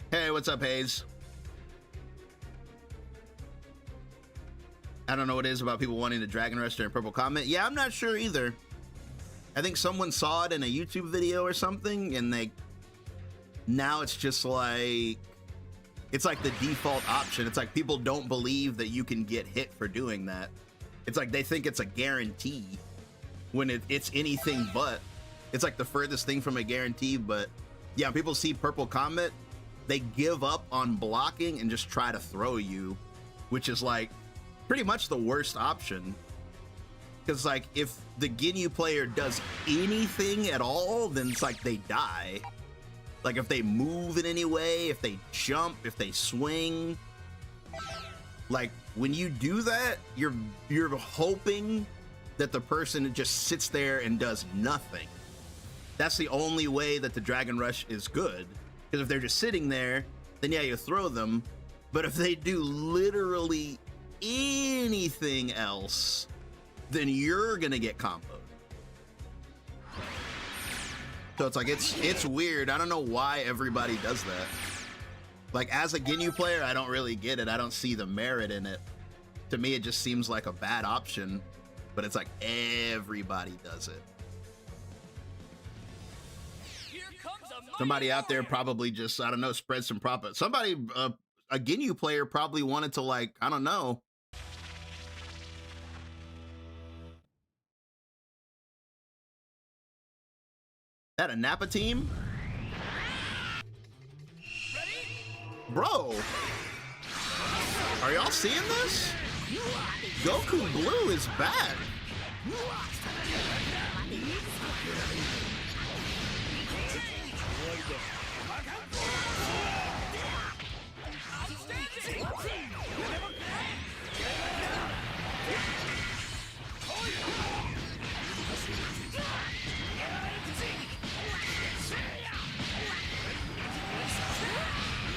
Hey, what's up, Hayes? I don't know what it is about people wanting to Dragon Rush during Purple Comet. Yeah, I'm not sure either. I think someone saw it in a YouTube video or something, and now it's just like, it's like the default option. It's like people don't believe that you can get hit for doing that. It's like they think it's a guarantee when it's anything but. It's like the furthest thing from a guarantee, but yeah, when people see Purple Comet, they give up on blocking and just try to throw you, which is like pretty much the worst option. Because like if the Ginyu player does anything at all, then it's like they die. Like if they move in any way, if they jump, if they swing, like when you do that, you're hoping that the person just sits there and does nothing. That's the only way that the Dragon Rush is good. Because if they're just sitting there, then yeah, you throw them. But if they do literally anything else, then you're gonna get comboed. So it's like it's weird. I don't know why everybody does that. Like as a Ginyu player, I don't really get it. I don't see the merit in it. To me, it just seems like a bad option. But it's like everybody does it. Somebody out there probably just, I don't know, spread some profit. Somebody, a Ginyu player probably wanted to like, I don't know. That a Nappa team? Bro, are y'all seeing this? Goku Blue is back.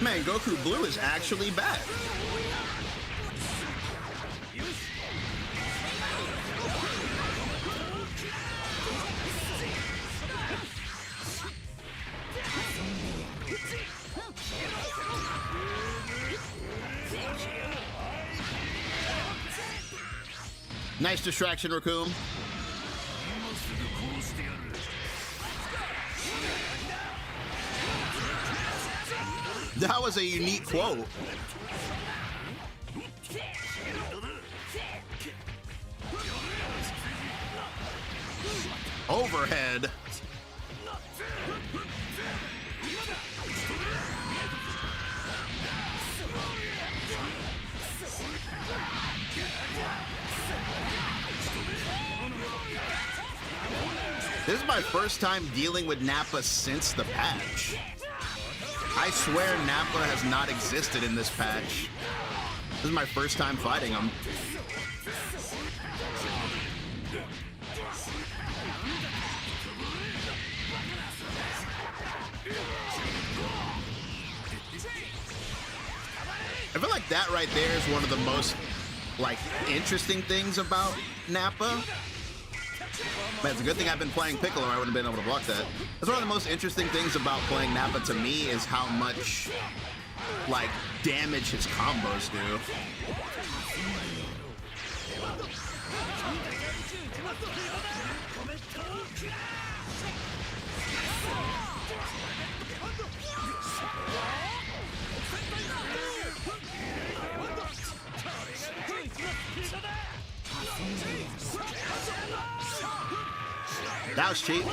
Man, Goku Blue is actually back. Nice distraction, Raccoon. That was a unique quote. Overhead. This is my first time dealing with Nappa since the patch. I swear Nappa has not existed in this patch. This is my first time fighting him. I feel like that right there is one of the most like interesting things about Nappa. Man, it's a good thing I've been playing Piccolo, or I wouldn't have been able to block that. That's one of the most interesting things about playing Nappa to me is how much, like, damage his combos do. That was cheap.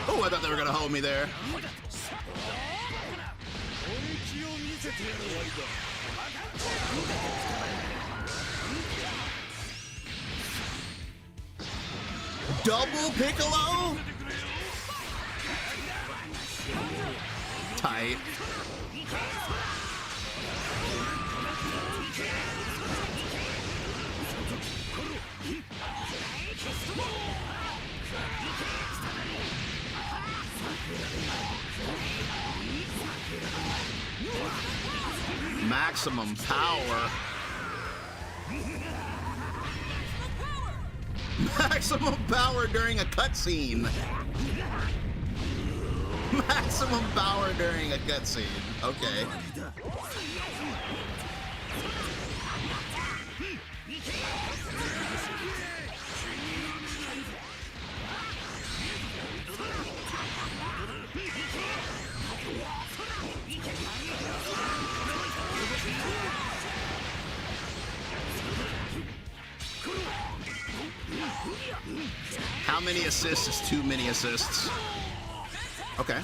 Oh, I thought they were gonna hold me there. Double Piccolo? Tight. Maximum power. Maximum power during a cutscene. Maximum power during a cutscene. Okay. How many assists is too many assists? Okay.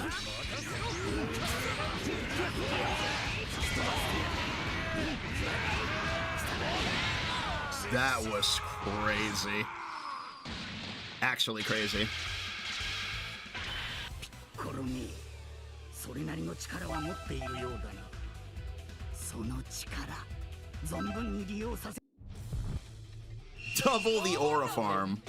That was crazy. Actually crazy. コロにそれなりの力は持っているようだな。その力存分に利用させ Double the aura farm.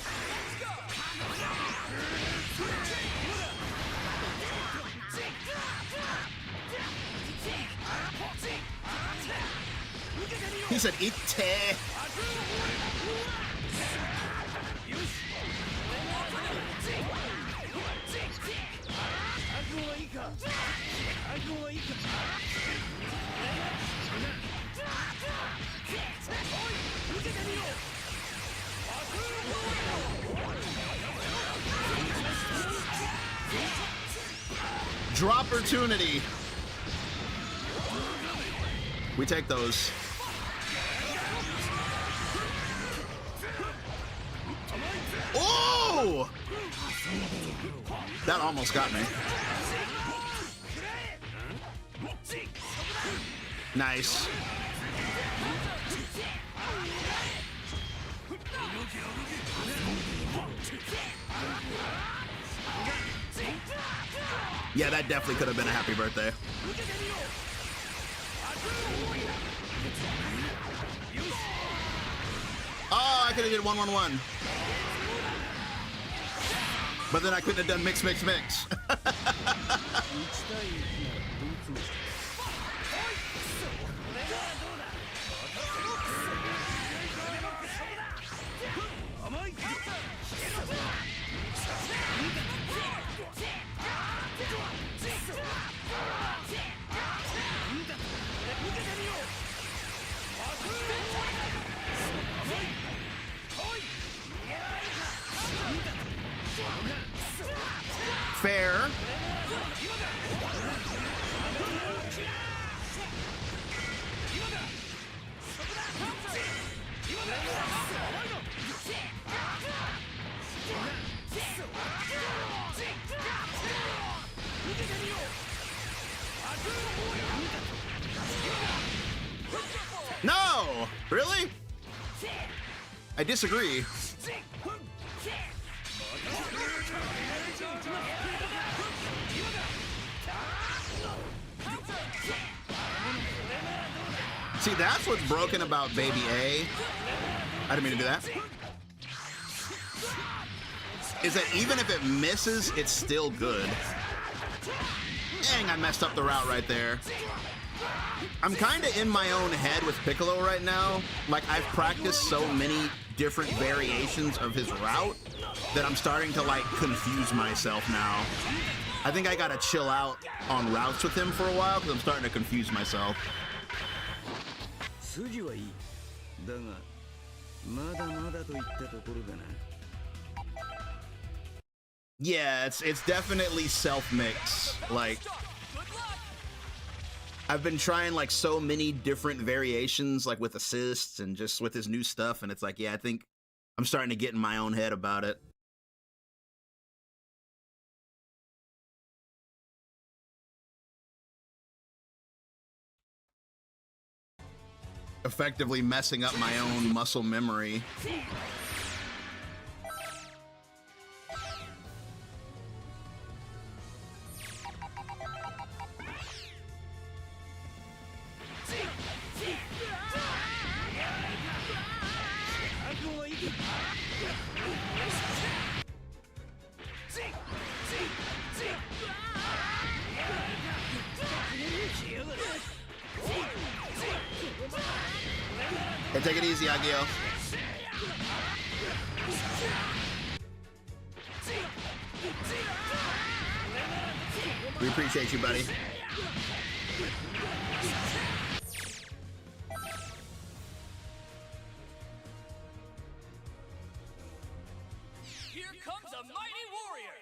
He said, "Itte." Drop opportunity. We take those. Oh! That almost got me. Nice. Yeah, that definitely could have been a happy birthday. Oh, I could have did 1-1-1. But then I couldn't have done mix, mix, mix. Fair. No! Really? I disagree. See, that's what's broken about Baby A. I didn't mean to do that. Is that even if it misses, it's still good. Dang, I messed up the route right there. I'm kind of in my own head with Piccolo right now. Like, I've practiced so many different variations of his route that I'm starting to, like, confuse myself now. I think I gotta chill out on routes with him for a while because I'm starting to confuse myself. Yeah, it's definitely self-mix. Like, I've been trying like so many different variations, like with assists and just with his new stuff, and it's like, yeah, I think I'm starting to get in my own head about it. effectively messing up my own muscle memory. Hey, take it easy, Agio. We appreciate you, buddy. Here comes a mighty warrior.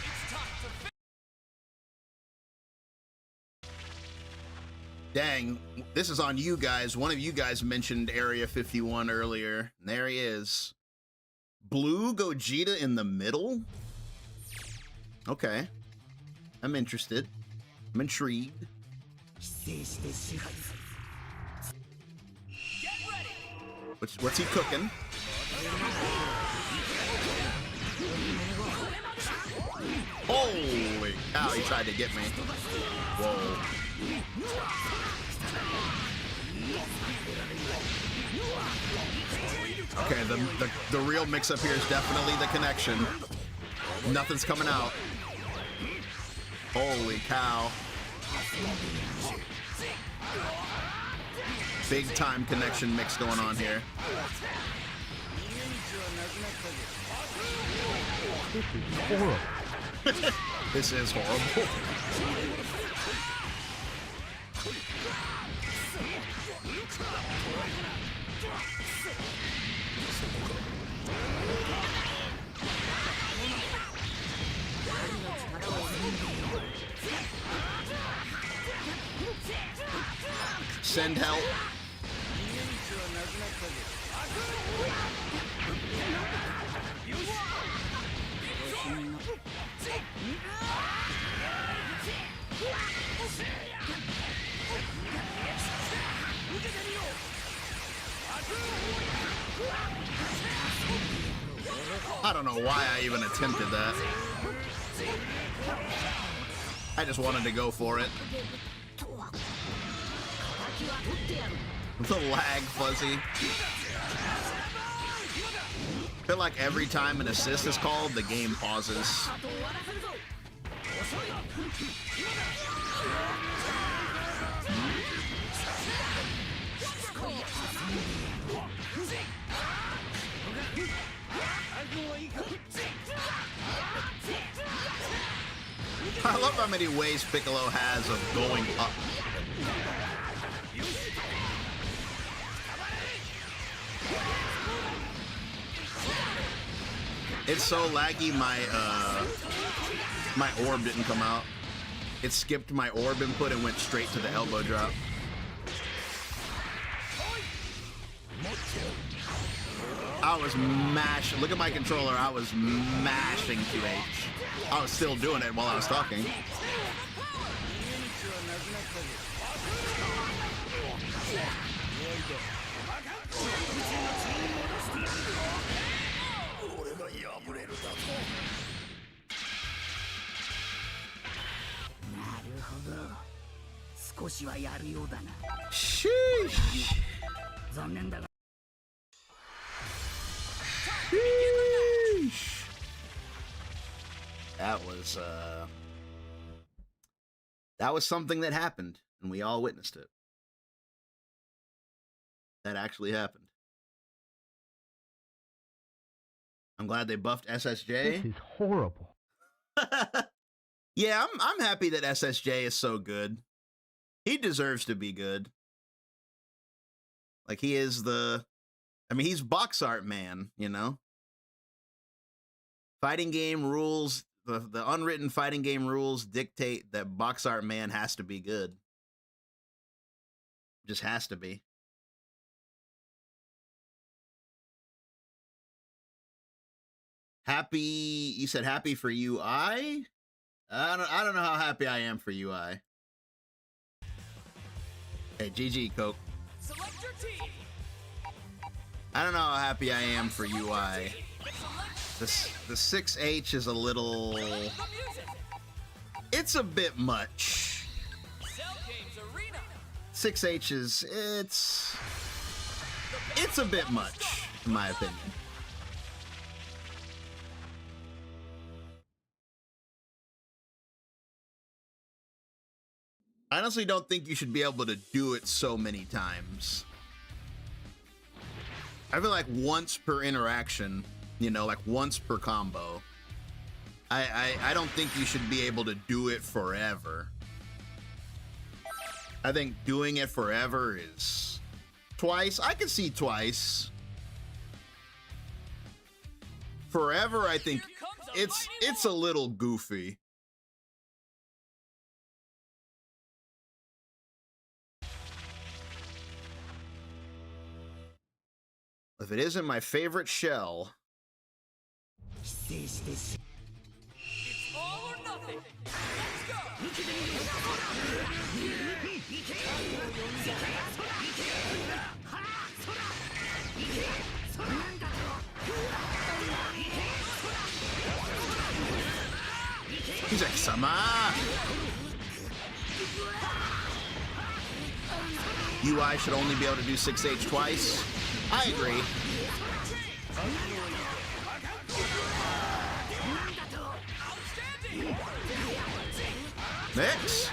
It's time to Dang, this is on you guys. One of you guys mentioned Area 51 earlier. And there he is. Blue Gogeta in the middle? Okay. I'm interested. I'm intrigued. get ready. What's he cooking? Holy cow, he tried to get me. Whoa. Okay, the real mix-up here is definitely the connection. Nothing's coming out. Holy cow. Big time connection mix going on here. This is horrible. Send help. I don't know why I even attempted that. I just wanted to go for it. The lag, Fuzzy. I feel like every time an assist is called, the game pauses. I love how many ways Piccolo has of going up. It's so laggy, my orb didn't come out. It skipped my orb input and went straight to the elbow drop. I was mashing. Look at my controller. I was mashing QH. I was still doing it while I was talking. Sheesh. That was something that happened, and we all witnessed it. That actually happened. I'm glad they buffed SSJ. This is horrible. Yeah, I'm happy that SSJ is so good. He deserves to be good. Like, he is he's box art man, you know? Fighting game rules, the unwritten fighting game rules dictate that box art man has to be good. Just has to be. Happy, you said happy for UI? I don't know how happy I am for UI. Hey, GG, Coke. Select your team. I don't know how happy I am for UI. The 6H is a little... The music. It's a bit much. Cell Games Arena. 6H is... It's a bit much, in my opinion. I honestly don't think you should be able to do it so many times. I feel like once per interaction, you know, like once per combo. I don't think you should be able to do it forever. I think doing it forever is twice. I can see twice. Forever, I think it's a little goofy. If it isn't my favorite shell. It's all or nothing. Let's go. He's like, Sama! UI should only be able to do 6H twice. I agree. Next.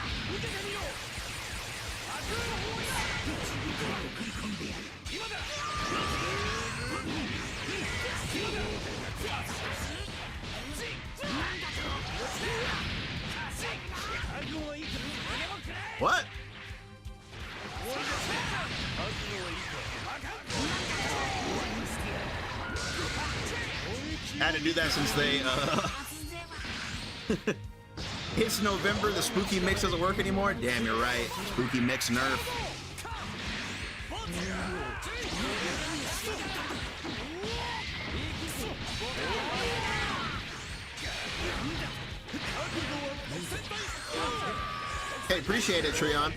What? I had to do that since they, it's November, the spooky mix doesn't work anymore? Damn, you're right. Spooky mix nerf. Hey, appreciate it, Treon.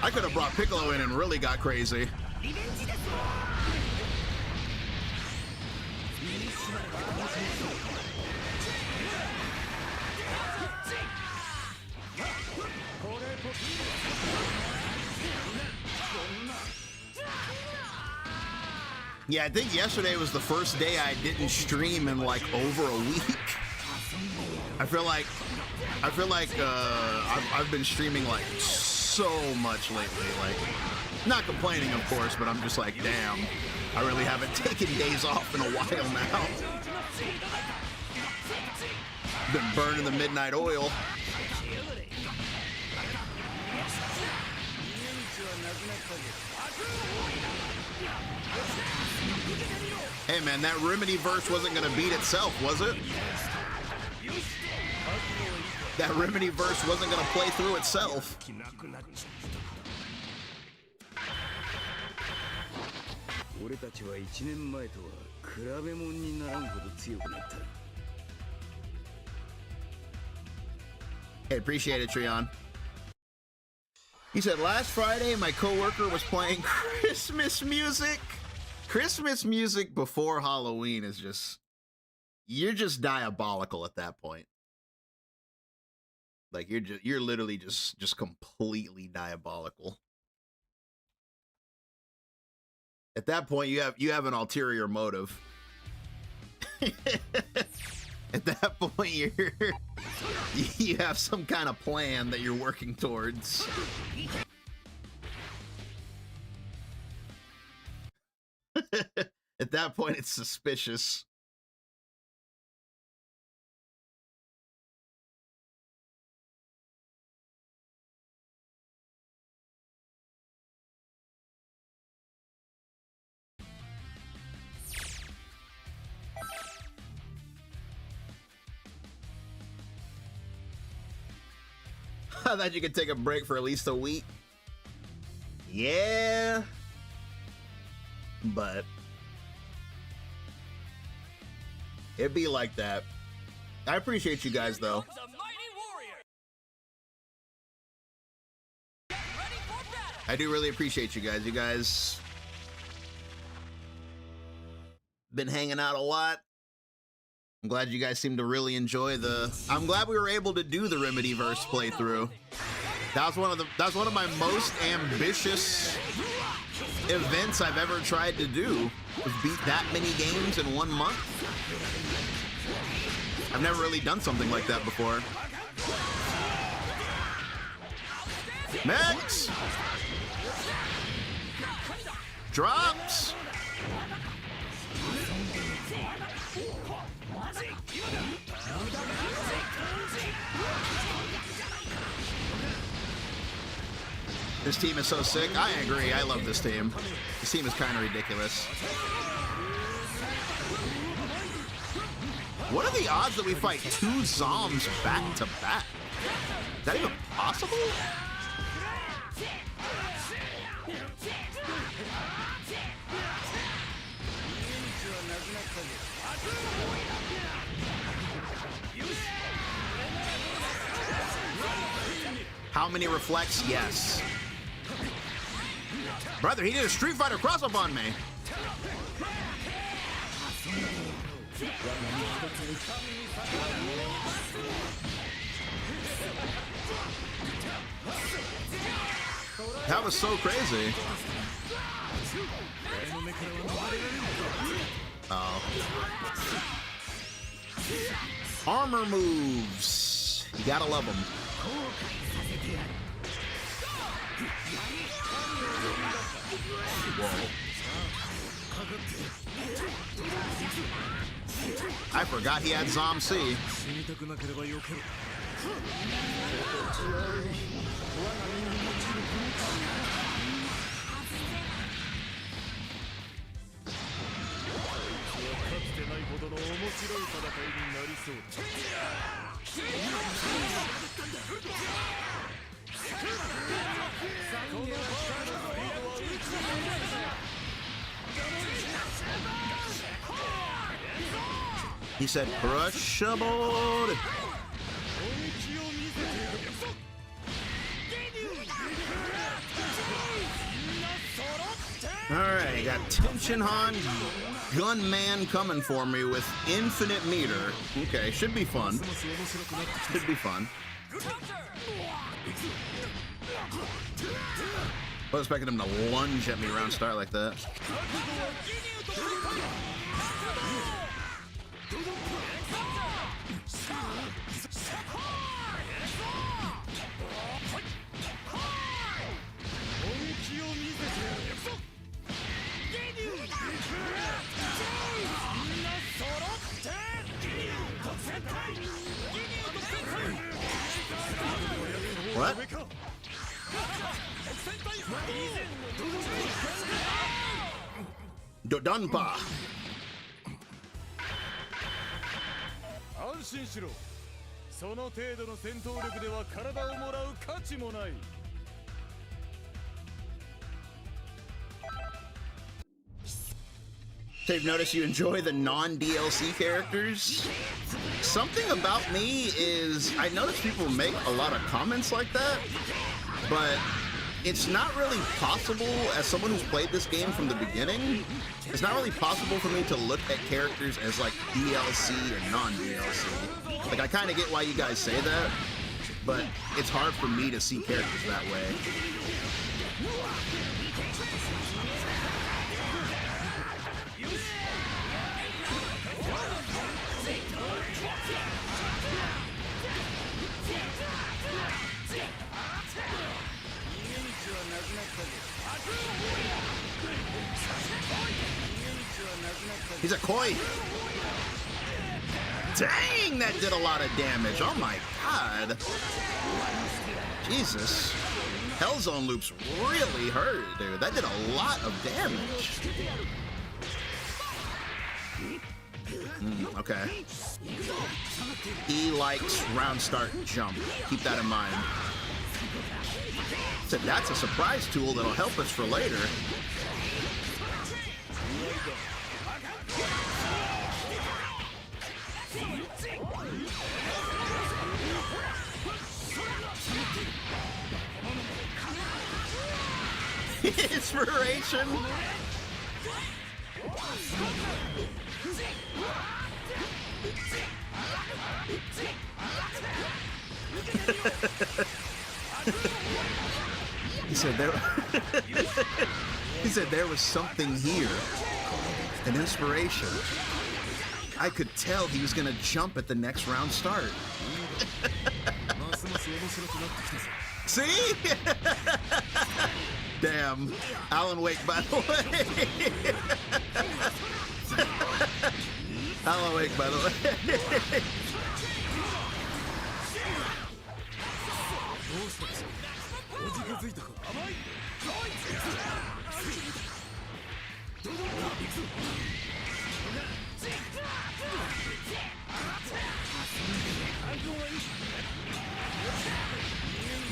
I could have brought Piccolo in and really got crazy. Yeah, I think yesterday was the first day I didn't stream in like over a week. I feel like I've been streaming like so much lately. Like, not complaining, of course, but I'm just like, damn, I really haven't taken days off in a while now. Been burning the midnight oil. Hey man, that Remedy verse wasn't gonna beat itself, was it? That Remedy verse wasn't gonna play through itself. Hey, appreciate it, Treon. He said, last Friday, my coworker was playing Christmas music. Christmas music before Halloween is just, you're just diabolical at that point. Like, you're literally just completely diabolical. At that point, you have an ulterior motive. At that point, you have some kind of plan that you're working towards. At that point, it's suspicious. I thought you could take a break for at least a week. Yeah. But it'd be like that. I appreciate you guys, though. The mighty warrior. Get ready for battle. I do really appreciate you guys. You guys been hanging out a lot. I'm glad you guys seem to really enjoy the... I'm glad we were able to do the Remedyverse playthrough. That's one of my most ambitious events I've ever tried to do. Was beat that many games in 1 month. I've never really done something like that before. Next! Drops! This team is so sick. I agree. I love this team. This team is kind of ridiculous. What are the odds that we fight 2 Zoms back to back? Is that even possible? How many reflects? Yes. Brother, he did a Street Fighter cross-up on me. That was so crazy. Oh. Armor moves. You gotta love them. Whoa. I forgot he had Zom C. He said, crushable. Alright, got Tenshinhan Gunman coming for me with infinite meter. Okay, should be fun. Should be fun. I was expecting him to lunge at me around start like that. What? Dodonpa. 安心しろ。その程度の戦闘力では体をもらう価値もない。So you've noticed you enjoy the non-DLC characters? Something about me is, I notice people make a lot of comments like that, but it's not really possible, as someone who's played this game from the beginning, it's not really possible for me to look at characters as like DLC and non-DLC. Like, I kind of get why you guys say that, but it's hard for me to see characters that way. He's a koi. Dang, that did a lot of damage. Oh my god. Jesus. Hellzone loops really hurt, dude. That did a lot of damage. Okay. He likes round start jump. Keep that in mind. So that's a surprise tool that'll help us for later. Inspiration. He said there. He said there was something here, an inspiration. I could tell he was gonna jump at the next round start. See? Damn. Alan Wake, by the way. Alan Wake, by the way.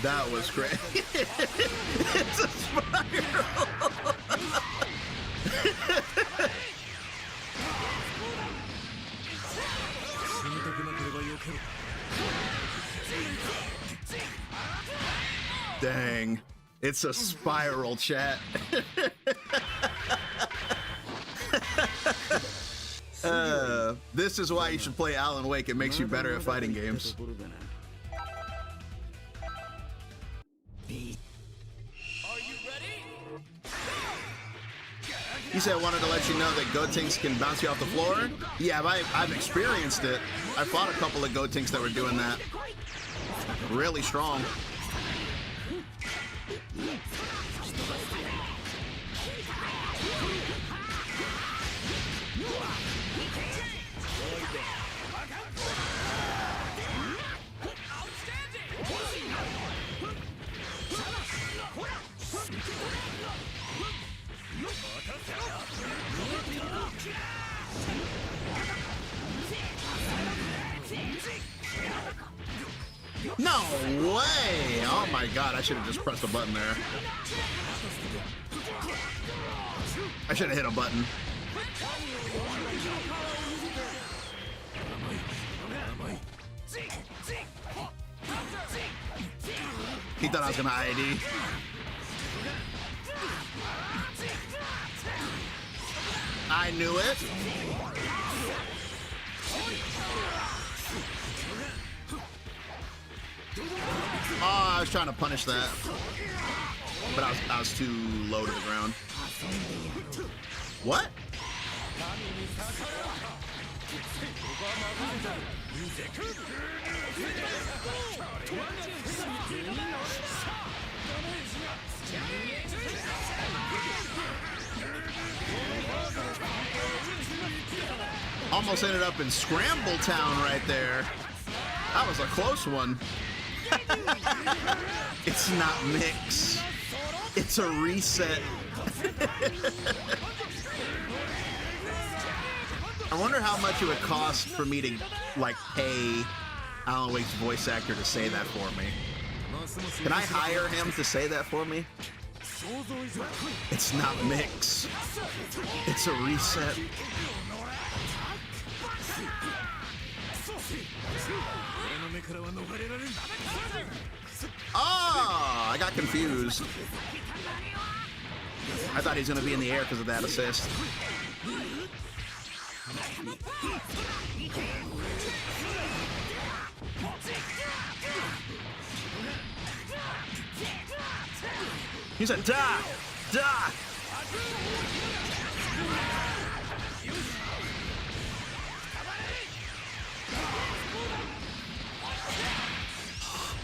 That was great. It's a spiral. Dang. It's a spiral, chat. This is why you should play Alan Wake. It makes you better at fighting games. He said, I wanted to let you know that Gotenks can bounce you off the floor. Yeah, I've experienced it. I fought a couple of Gotenks that were doing that. Really strong. No way! Oh my god, I should have just pressed a button there. I should have hit a button. He thought I was gonna ID. I knew it. Oh, I was trying to punish that, but I was too low to the ground. What? Almost ended up in Scramble Town right there. That was a close one. It's not mix. It's a reset. I wonder how much it would cost for me to, like, pay Alan Wake's voice actor to say that for me. Can I hire him to say that for me? It's not mix. It's a reset. Oh, I got confused. I thought he was going to be in the air because of that assist. He said, "Da, da."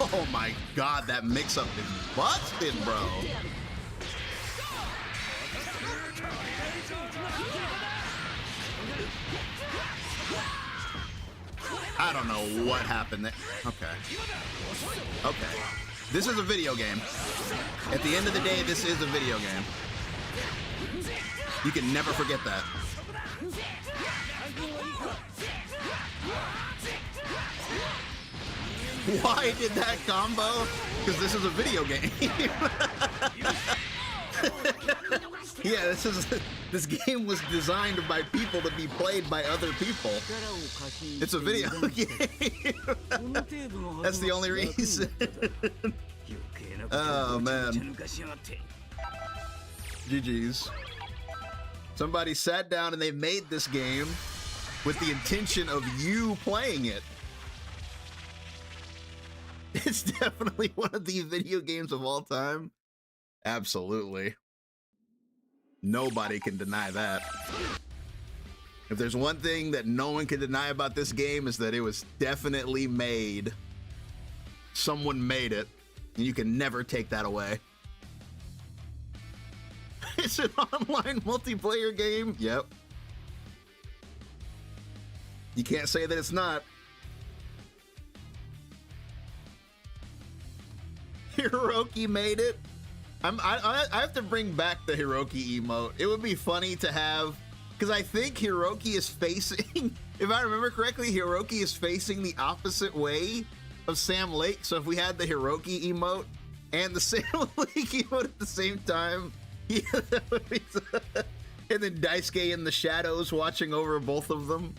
Oh my god, that mix-up is busted, bro. I don't know what happened there. Okay. Okay. This is a video game. At the end of the day, this is a video game. You can never forget that. Why did that combo? Because this is a video game. Yeah, this game was designed by people to be played by other people. It's a video game. That's the only reason. Oh man. GG's. Somebody sat down and they made this game with the intention of you playing it. It's definitely one of the video games of all time. Absolutely. Nobody can deny that. If there's one thing that no one can deny about this game is that it was definitely made. Someone made it, and you can never take that away. It's an online multiplayer game. Yep. You can't say that it's not. Hiroki made it. I have to bring back the Hiroki emote. It would be funny to have, because I think Hiroki is facing, if I remember correctly, Hiroki is facing the opposite way of Sam Lake. So if we had the Hiroki emote and the Sam Lake emote at the same time, yeah, that would be, and then Daisuke in the shadows watching over both of them.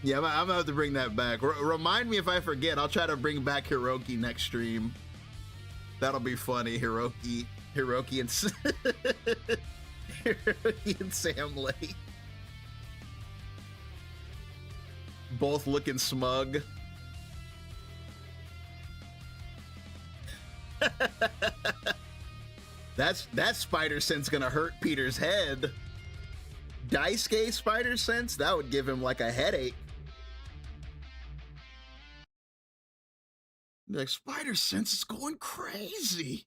Yeah, I'm gonna have to bring that back. Remind me if I forget. I'll try to bring back Hiroki next stream. That'll be funny. Hiroki and Hiroki and Sam Lake, both looking smug. That spider sense gonna hurt Peter's head. Daisuke spider sense, that would give him like a headache. Like, spider sense is going crazy.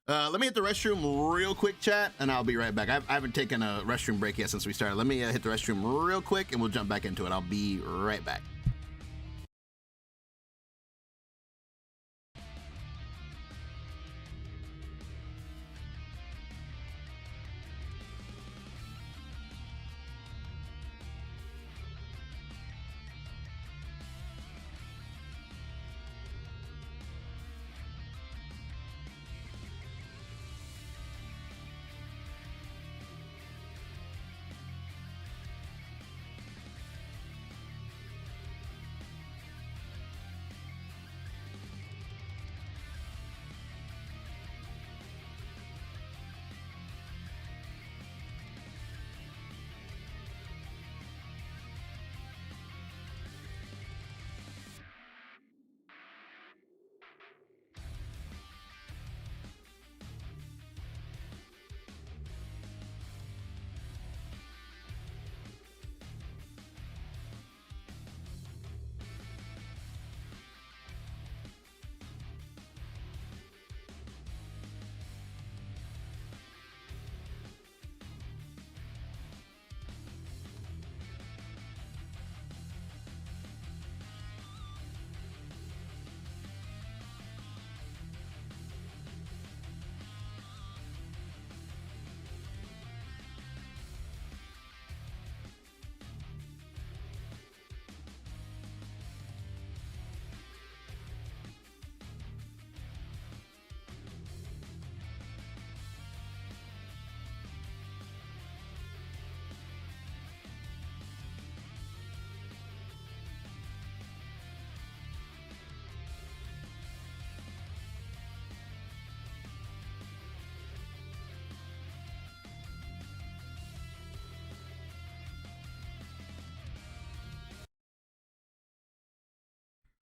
Let me hit the restroom real quick, chat, and I'll be right back. I haven't taken a restroom break yet since we started. Let me hit the restroom real quick, and we'll jump back into it. I'll be right back.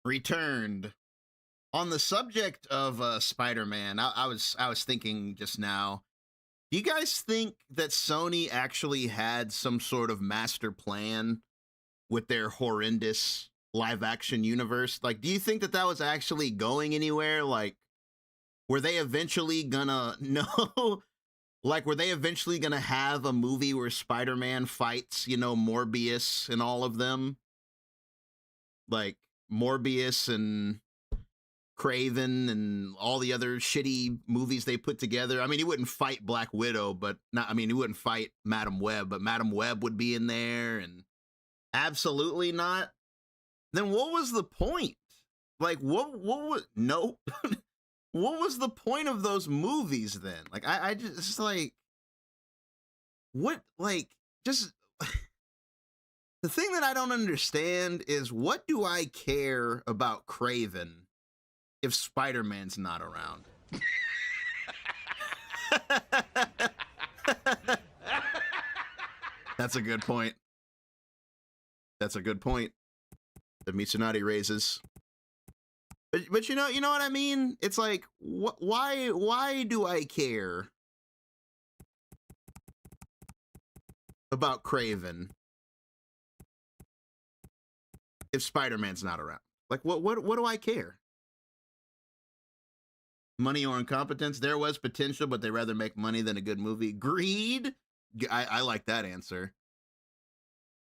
Returned. On the subject of Spider-Man, I was thinking just now, do you guys think that Sony actually had some sort of master plan with their horrendous live action universe? Like, do you think that that was actually going anywhere? Like, were they eventually gonna no like, were they eventually gonna have a movie where Spider-Man fights, you know, Morbius and all of them? Like, Morbius and Craven and all the other shitty movies they put together. I mean, he wouldn't fight Black Widow, but not, I mean, he wouldn't fight Madam Web, but Madam Web would be in there, and absolutely not. Then what was the point? Like, what was, no, what was the point of those movies then? Like, I just like, what, like, just, the thing that I don't understand is, what do I care about Craven if Spider-Man's not around? That's a good point. That's a good point that Mitsunari raises. But you know what I mean? It's like, why do I care about Craven if Spider-Man's not around? Like, what do I care? Money or incompetence? There was potential, but they rather make money than a good movie. Greed? I like that answer.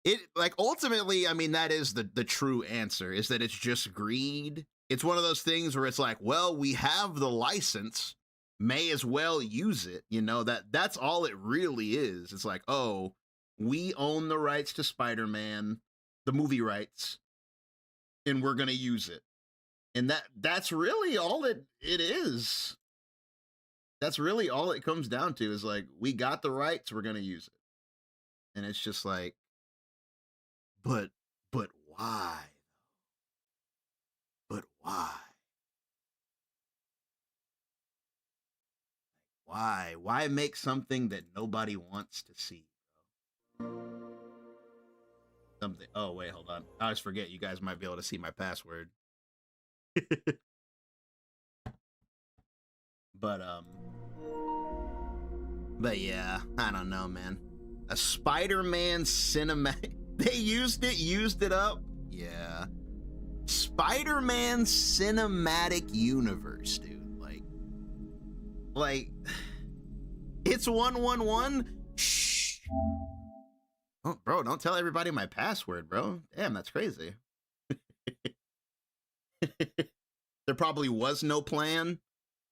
It, like, ultimately, I mean, that is the true answer, is that it's just greed. It's one of those things where it's like, well, we have the license, may as well use it. You know, that's all it really is. It's like, oh, we own the rights to Spider-Man, the movie rights, and we're going to use it. And that's really all it is. That's really all it comes down to, is like, we got the rights, we're going to use it. And it's just like, but why? But why? Why make something that nobody wants to see? Something. Oh, wait, hold on. I always forget you guys might be able to see my password. But yeah, I don't know, man. A Spider-Man cinematic. They used it up. Yeah. Spider-Man cinematic universe, dude. Like, it's 111. Shh. Oh, bro, don't tell everybody my password, bro. Damn, that's crazy. There probably was no plan.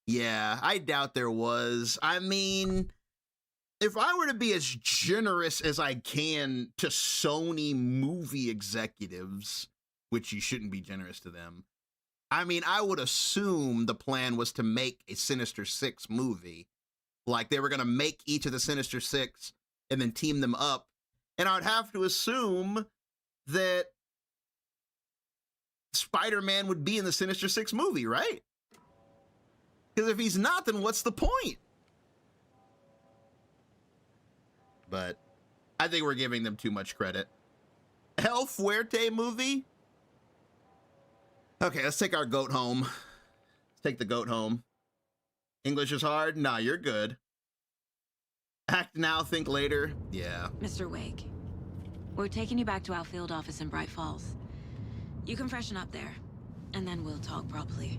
Yeah, I doubt there was. I mean, if I were to be as generous as I can to Sony movie executives, which you shouldn't be generous to them, I mean, I would assume the plan was to make a Sinister Six movie. Like, they were going to make each of the Sinister Six and then team them up. And I would have to assume that Spider-Man would be in the Sinister Six movie, right? Because if he's not, then what's the point? But I think we're giving them too much credit. El Fuerte movie? Okay, let's take our goat home. Let's take the goat home. English is hard? Nah, you're good. Act now, think later? Yeah. Mr. Wake, we're taking you back to our field office in Bright Falls. You can freshen up there, and then we'll talk properly.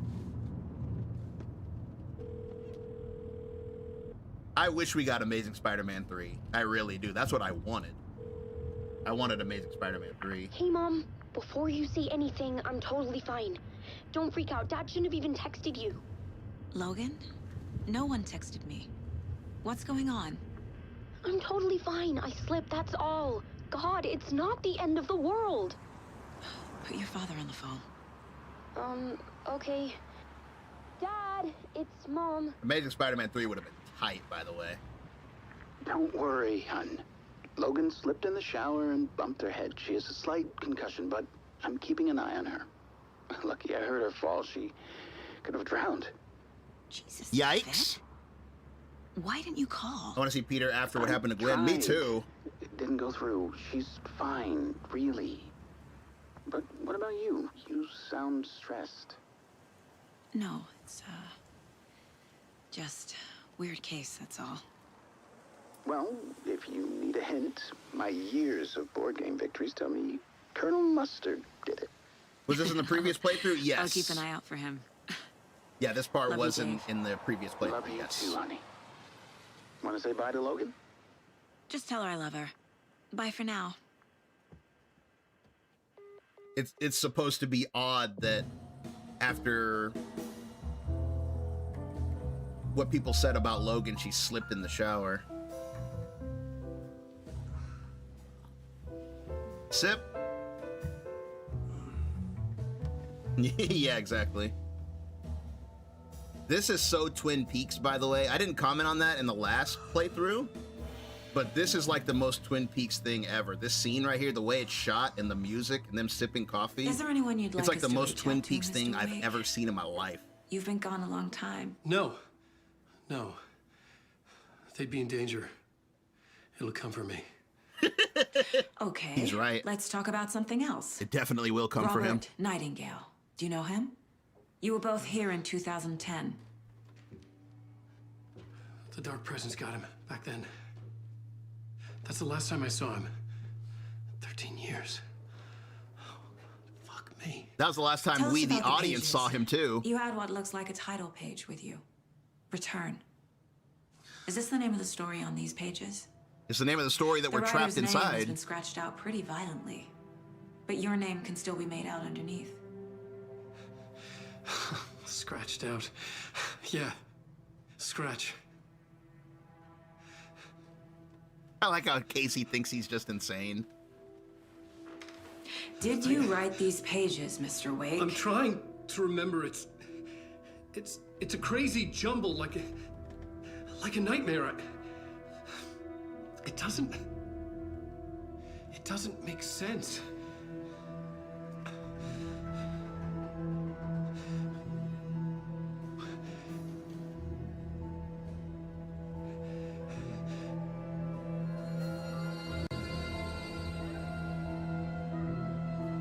I wish we got Amazing Spider-Man 3. I really do. That's what I wanted. I wanted Amazing Spider-Man 3. Hey, Mom. Before you say anything, I'm totally fine. Don't freak out. Dad shouldn't have even texted you. Logan? No one texted me. What's going on? I'm totally fine. I slipped, that's all. God, it's not the end of the world. Put your father on the phone. Okay. Dad, it's Mom. Amazing Spider-Man 3 would have been tight, by the way. Don't worry, hun. Logan slipped in the shower and bumped her head. She has a slight concussion, but I'm keeping an eye on her. Lucky I heard her fall. She could have drowned. Jesus. Yikes. Vet? Why didn't you call? I want to see Peter after what happened to Gwen. Me too. It didn't go through. She's fine, really. But what about you? You sound stressed. No, it's, just weird case, that's all. Well, if you need a hint, my years of board game victories tell me Colonel Mustard did it. Was this in the previous playthrough? Yes. I'll keep an eye out for him. Yeah, this part Love was you, in Dave. the previous playthrough. Love you Yes. too, honey. Want to say bye to Logan? Just tell her I love her. Bye for now. It's supposed to be odd that after what people said about Logan. She slipped in the shower. Sip. Yeah, exactly. This is so Twin Peaks, by the way. I didn't comment on that in the last playthrough, but this is like the most Twin Peaks thing ever. This scene right here, the way it's shot and the music and them sipping coffee. Is there anyone you'd like It's like us the to most reach Twin out to, Peaks thing Mr. I've Wake? ever seen in my life. You've been gone a long time. No. No. They'd be in danger. It'll come for me. Okay. He's right. Let's talk about something else. It definitely will come for him. Robert Nightingale. Do you know him? You were both here in 2010. The Dark Presence got him back then. That's the last time I saw him. 13 years. Oh, fuck me. That was the last time Tell us we, the about the audience, pages. saw him too. You had what looks like a title page with you. Return. Is this the name of the story on these pages? It's the name of the story that we're trapped The writer's name has inside. been scratched out pretty violently, but your name can still be made out underneath. Scratched out. Yeah. Scratch. I like how Casey thinks he's just insane. Did you write these pages, Mr. Wake? I'm trying to remember. It's a crazy jumble, like a nightmare. It doesn't make sense.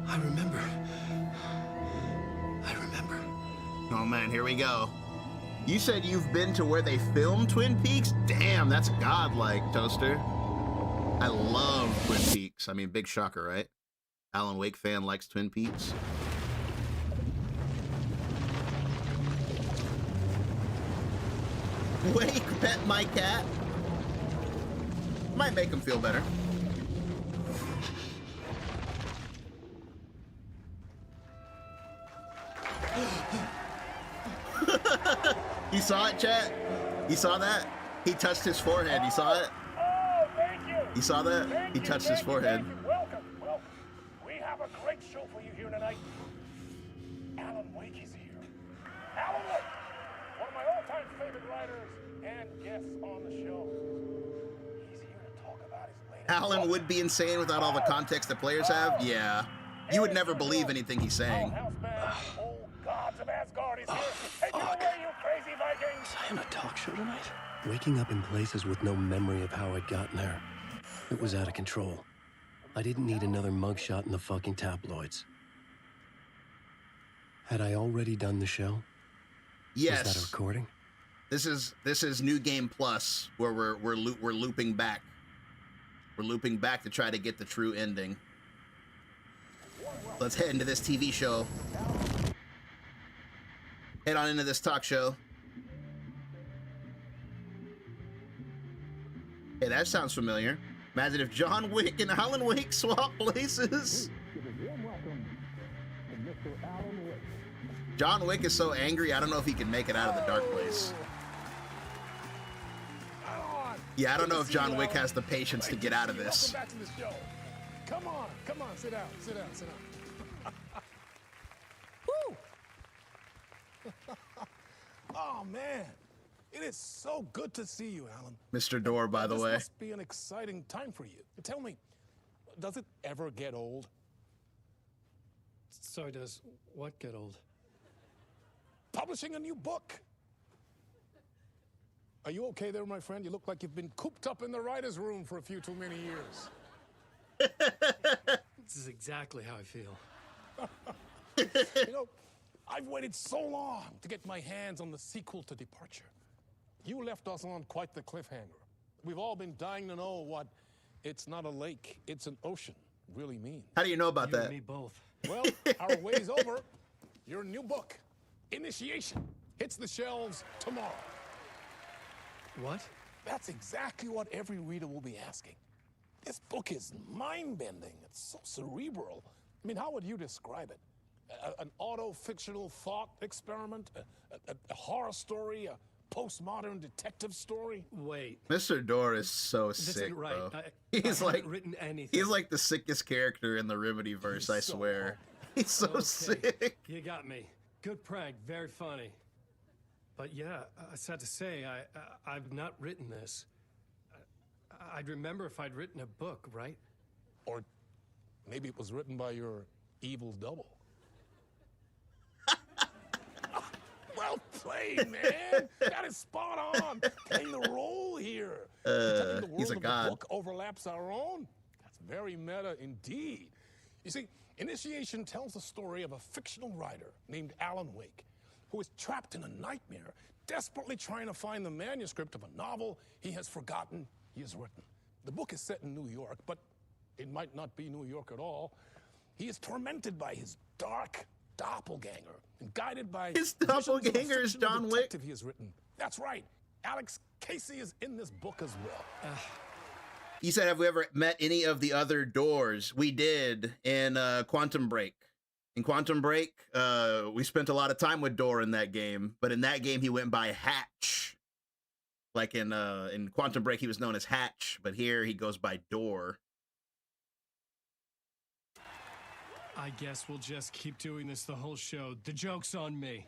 I remember. Oh man, here we go. You said you've been to where they filmed Twin Peaks? Damn, that's godlike, Toaster. I love Twin Peaks. I mean, big shocker, right? Alan Wake fan likes Twin Peaks. Wake, pet my cat. Might make him feel better. You saw it, chat? You saw that? He touched his forehead. You saw it? Oh, thank you. You saw that? He touched his forehead. Welcome. We have a great show for you here tonight. Alan Wake is here. Alan Wake, one of my all-time favorite writers and guests on the show. He's here to talk about his latest Alan book. would be insane without all the context that players have? Yeah. You would never believe anything he's saying. Old gods of Asgard is here. Take it away, you crazy Vikings. Was I on a talk show tonight? Waking up in places with no memory of how I'd gotten there. It was out of control. I didn't need another mugshot in the fucking tabloids. Had I already done the show? Yes. Was that a recording? This is New Game Plus, where we're looping back. We're looping back to try to get the true ending. Let's head into this TV show. Head on into this talk show. Hey, that sounds familiar. Imagine if John Wick and Alan Wake swap places. John Wick is so angry, I don't know if he can make it out of the dark place. Yeah, I don't know if John Wick has the patience to get out of this. Welcome back to the show. Come on, sit down. Woo! Oh man, it is so good to see you, Alan. Mr. Door, by the This way. must be an exciting time for you. Tell me, does it ever get old? So does what get old? Publishing a new book. Are you okay there, my friend? You look like you've been cooped up in the writer's room for a few too many years. This is exactly how I feel. You know, I've waited so long to get my hands on the sequel to Departure. You left us on quite the cliffhanger. We've all been dying to know what "it's not a lake, it's an ocean" really means. How do you know about You that? and me both. Well, our way's over. Your new book, Initiation, hits the shelves tomorrow. What? That's exactly what every reader will be asking. This book is mind-bending. It's so cerebral. I mean, how would you describe it? An auto-fictional thought experiment? A horror story? postmodern detective story? Wait, Mr. Door is so this sick, isn't right. bro. I He's haven't like written anything. he's like the sickest character in the Remedyverse, I so swear. He's so Okay, sick. You got me. Good prank, very funny. But yeah, sad to say, I've not written this. I'd remember if I'd written a book, right? Or maybe it was written by your evil double. Well played, man. That is spot on. Playing the role here. Pretending the world he's a of god. the book overlaps our own. That's very meta indeed. You see, Initiation tells the story of a fictional writer named Alan Wake, who is trapped in a nightmare, desperately trying to find the manuscript of a novel he has forgotten he has written. The book is set in New York, but it might not be New York at all. He is tormented by his dark doppelganger and guided by His visions of a doppelganger is fictional John Wick. detective he has written. That's right. Alex Casey is in this book as well. He said, have we ever met any of the other Doors? We did in Quantum Break. In Quantum Break, we spent a lot of time with Door in that game, but in that game he went by Hatch. Like in Quantum Break he was known as Hatch, but here he goes by Door. I guess we'll just keep doing this the whole show. The joke's on me.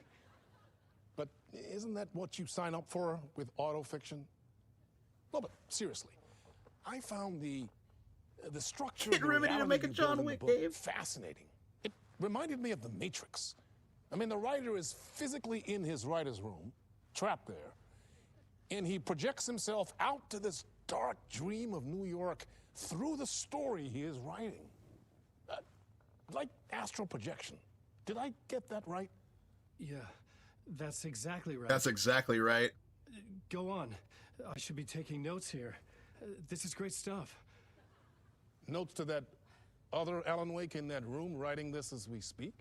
But isn't that what you sign up for with autofiction? No, but seriously, I found the structure Get of the Remedy to reality make a you John build in the Wick book game. fascinating. It reminded me of The Matrix. I mean, the writer is physically in his writer's room, trapped there, and he projects himself out to this dark dream of New York through the story he is writing. Like astral projection. Did I get that right? Yeah, that's exactly right. That's exactly right. Go on. I should be taking notes here. This is great stuff. Notes to that other Alan Wake in that room writing this as we speak?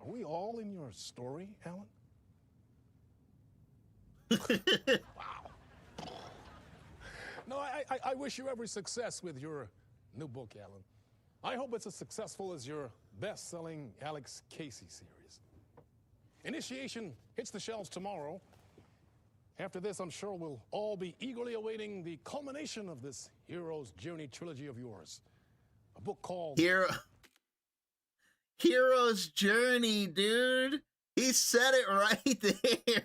Are we all in your story, Alan? Wow. No, I wish you every success with your new book, Alan. I hope it's as successful as your best-selling Alex Casey series. Initiation hits the shelves tomorrow. After this, I'm sure we'll all be eagerly awaiting the culmination of this Hero's Journey trilogy of yours. A book called... Hero's Journey, dude. He said it right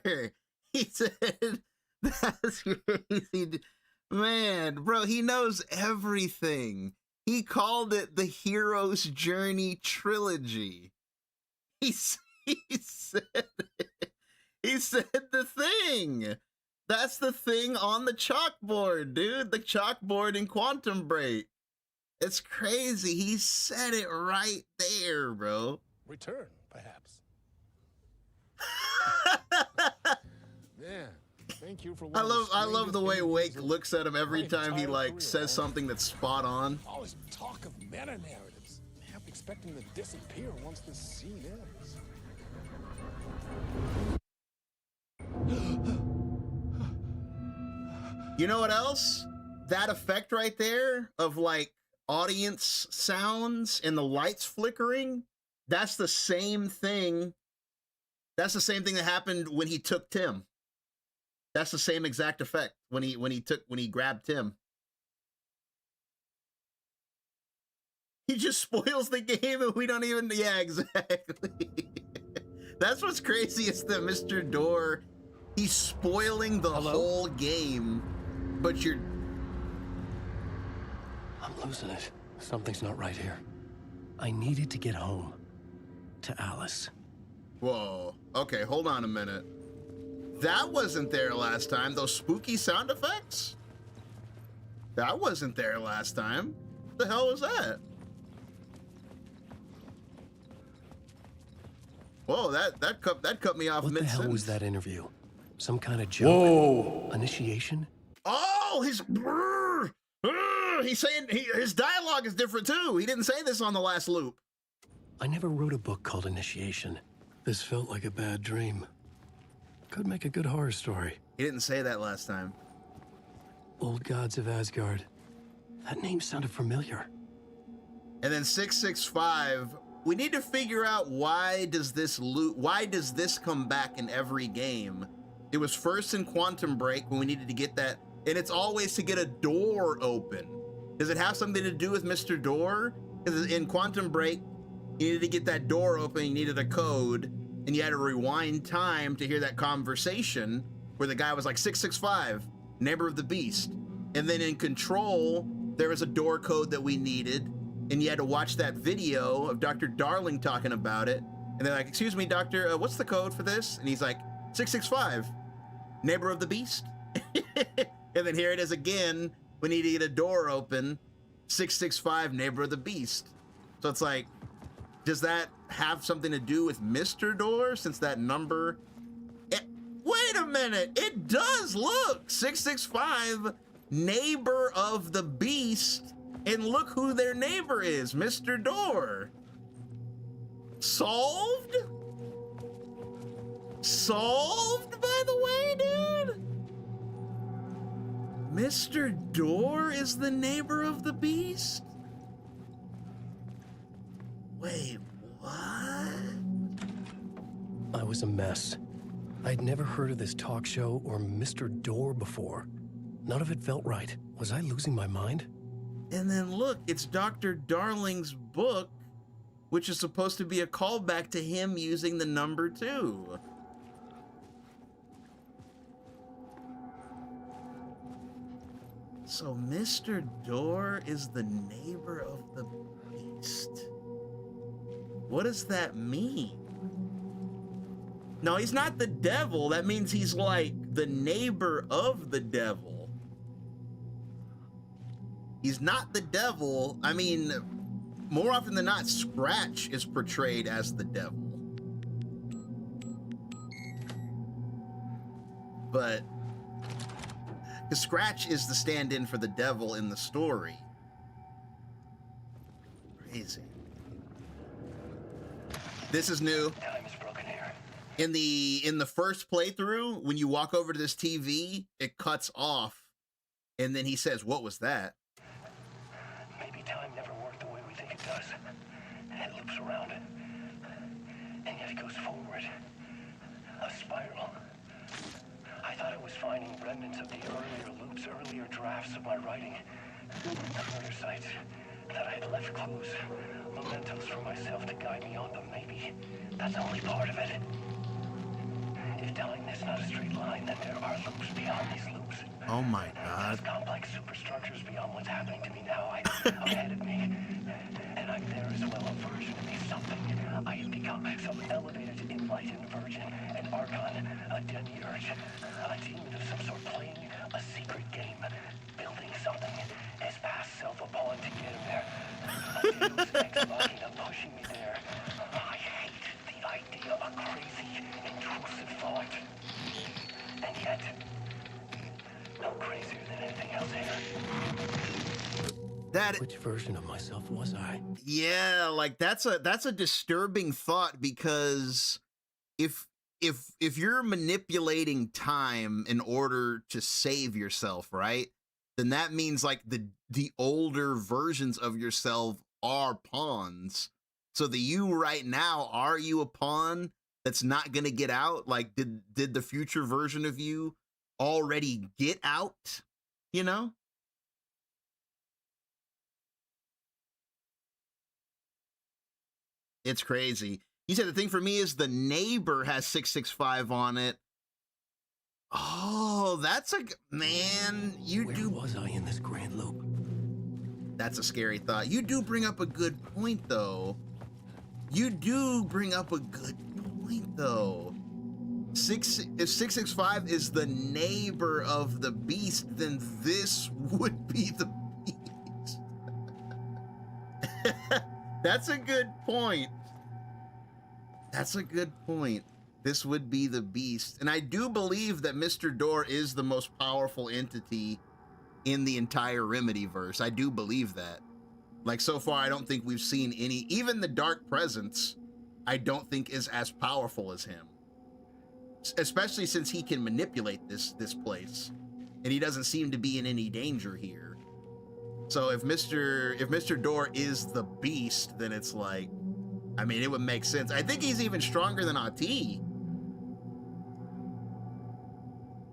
there. He said, that's crazy. Man, bro, he knows everything. He called it the Hero's Journey trilogy. He said it. He said the thing. That's the thing on the chalkboard, dude. The chalkboard in Quantum Break. It's crazy. He said it right there, bro. Return, perhaps. Yeah. Thank you for I love the way Wake looks at him every time he like says something that's spot on. All this talk of meta narratives. I'm expecting to disappear once this scene ends. You know what else? That effect right there of like audience sounds and the lights flickering, that's the same thing. That's the same thing that happened when he took Tim. That's the same exact effect when he grabbed Tim. He just spoils the game and we don't even, yeah, exactly. That's what's crazy is that Mr. Door, he's spoiling the whole game, but you're... I'm losing it. Something's not right here. I needed to get home. To Alice. Whoa, okay, hold on a minute. That wasn't there last time, those spooky sound effects? That wasn't there last time. What the hell was that? Whoa, that cut me off What the mid-sentence. hell was that interview? Some kind of joke? Whoa! Initiation? Oh, he's saying his dialogue is different too. He didn't say this on the last loop. I never wrote a book called Initiation. This felt like a bad dream. Could make a good horror story. He didn't say that last time. Old Gods of Asgard. That name sounded familiar. And then 665 We need to figure out why does this come back in every game? It was first in Quantum Break when we needed to get that, and it's always to get a door open. Does it have something to do with Mr. Door? Because in Quantum Break, you needed to get that door open, you needed a code, and you had to rewind time to hear that conversation where the guy was like 665, neighbor of the beast. And then in Control, there was a door code that we needed, and you had to watch that video of Dr. Darling talking about it. And they're like, excuse me, doctor, what's the code for this? And he's like, 665, neighbor of the beast. And then here it is again, we need to get a door open, 665, neighbor of the beast. So it's like, does that have something to do with Mr. Door, since that number? Wait a minute, it does look 665, neighbor of the beast, and look who their neighbor is, Mr. Door. Solved? Solved, by the way, dude? Mr. Door is the neighbor of the beast? Wait, what? I was a mess. I'd never heard of this talk show or Mr. Door before. None of it felt right. Was I losing my mind? And then look, it's Dr. Darling's book, which is supposed to be a callback to him using the number 2. So Mr. Door is the neighbor of the beast. What does that mean? No, he's not the devil. That means he's like the neighbor of the devil. He's not the devil. I mean, more often than not, Scratch is portrayed as the devil. But the Scratch is the stand-in for the devil in the story. Crazy. This is new. Time is broken here. In the first playthrough, when you walk over to this TV, it cuts off, and then he says, "What was that?" Maybe time never worked the way we think it does. It loops around, and yet it goes forward. A spiral. I thought I was finding remnants of the earlier loops, earlier drafts of my writing. Murder sites that I had left clues, mementos for myself to guide me on, but maybe that's only part of it. If telling is not a straight line, then there are loops beyond these loops. Oh my God. There's complex superstructures beyond what's happening to me now, ahead of me. And I'm there as well, a version of me, something. I have become some elevated, enlightened virgin, an archon, a demiurge, a demon of some sort, playing a secret game, building something, as past self upon to get him there. A deus ex machina pushing me there. I hate the idea of crazy, intrusive thought. And yet, no crazier than anything else here. Which version of myself was I? Yeah, like that's a disturbing thought, because if you're manipulating time in order to save yourself, right? Then that means like the older versions of yourself are pawns. So the you right now, are you a pawn that's not gonna get out? Like did the future version of you already get out? You know? It's crazy. You said the thing for me is the neighbor has 665 on it. Oh, that's a man. Where was I in this grand loop? That's a scary thought. You do bring up a good point, though. You do bring up a good point, though. If 665 is the neighbor of the beast, then this would be the beast. That's a good point. That's a good point. This would be the beast. And I do believe that Mr. Door is the most powerful entity in the entire Remedyverse. I do believe that. Like, so far, I don't think we've seen any, even the Dark Presence, I don't think is as powerful as him. Especially since he can manipulate this place. And he doesn't seem to be in any danger here. So if Mr. Door is the beast, then it's like, I mean, it would make sense. I think he's even stronger than Ati.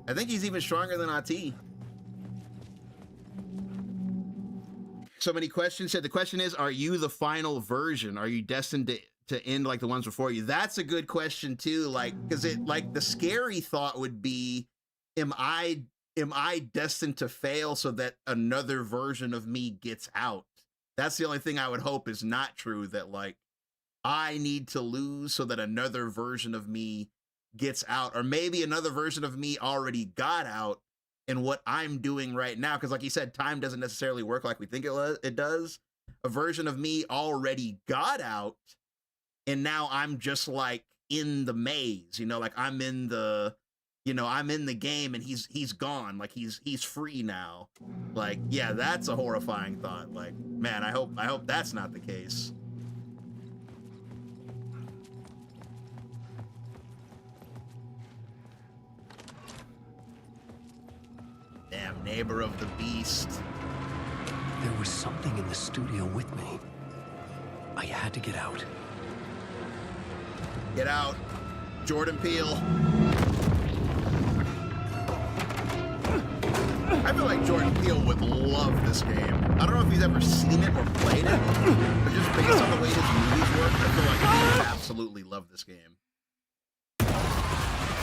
I think he's even stronger than Ati. So many questions. Said the question is, are you the final version? Are you destined to end like the ones before you? That's a good question too. Like, because it, like, the scary thought would be, am I destined to fail so that another version of me gets out? That's the only thing I would hope is not true, that like I need to lose so that another version of me gets out, or maybe another version of me already got out, and what I'm doing right now, because like you said, time doesn't necessarily work like we think it does. A version of me already got out, and now I'm just like in the maze, you know, like I'm in the, you know, I'm in the game and he's gone, like he's free now. Like, yeah, that's a horrifying thought. Like, man, I hope that's not the case. Damn, neighbor of the beast. There was something in the studio with me. I had to get out. Get out, Jordan Peele. I feel like Jordan Peele would love this game. I don't know if he's ever seen it or played it, but just based on the way his movies work, I feel like he would absolutely love this game.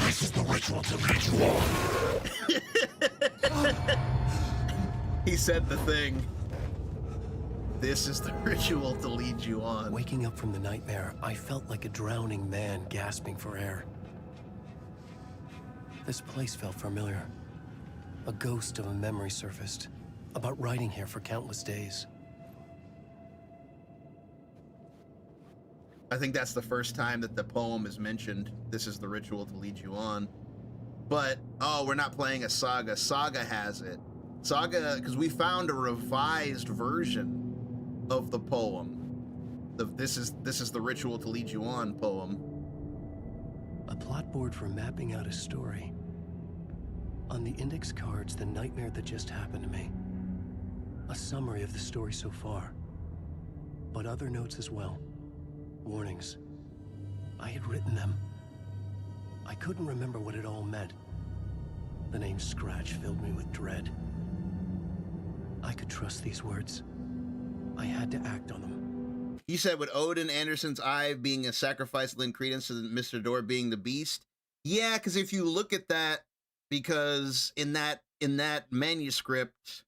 This is the ritual to lead you on. He said the thing. This is the ritual to lead you on. Waking up from the nightmare, I felt like a drowning man gasping for air. This place felt familiar. A ghost of a memory surfaced, about riding here for countless days. I think that's the first time that the poem is mentioned. This is the ritual to lead you on. But, oh, we're not playing a Saga. Saga has it. Saga, because we found a revised version of the poem. This is the ritual to lead you on poem. A plot board for mapping out a story. On the index cards, the nightmare that just happened to me. A summary of the story so far. But other notes as well. Warnings. I had written them. I couldn't remember what it all meant. The name Scratch filled me with dread. I could trust these words. I had to act on them. You said with Odin Anderson's eye being a sacrifice lend credence to Mr. Door being the beast. Yeah, because if you look at that, because in that manuscript,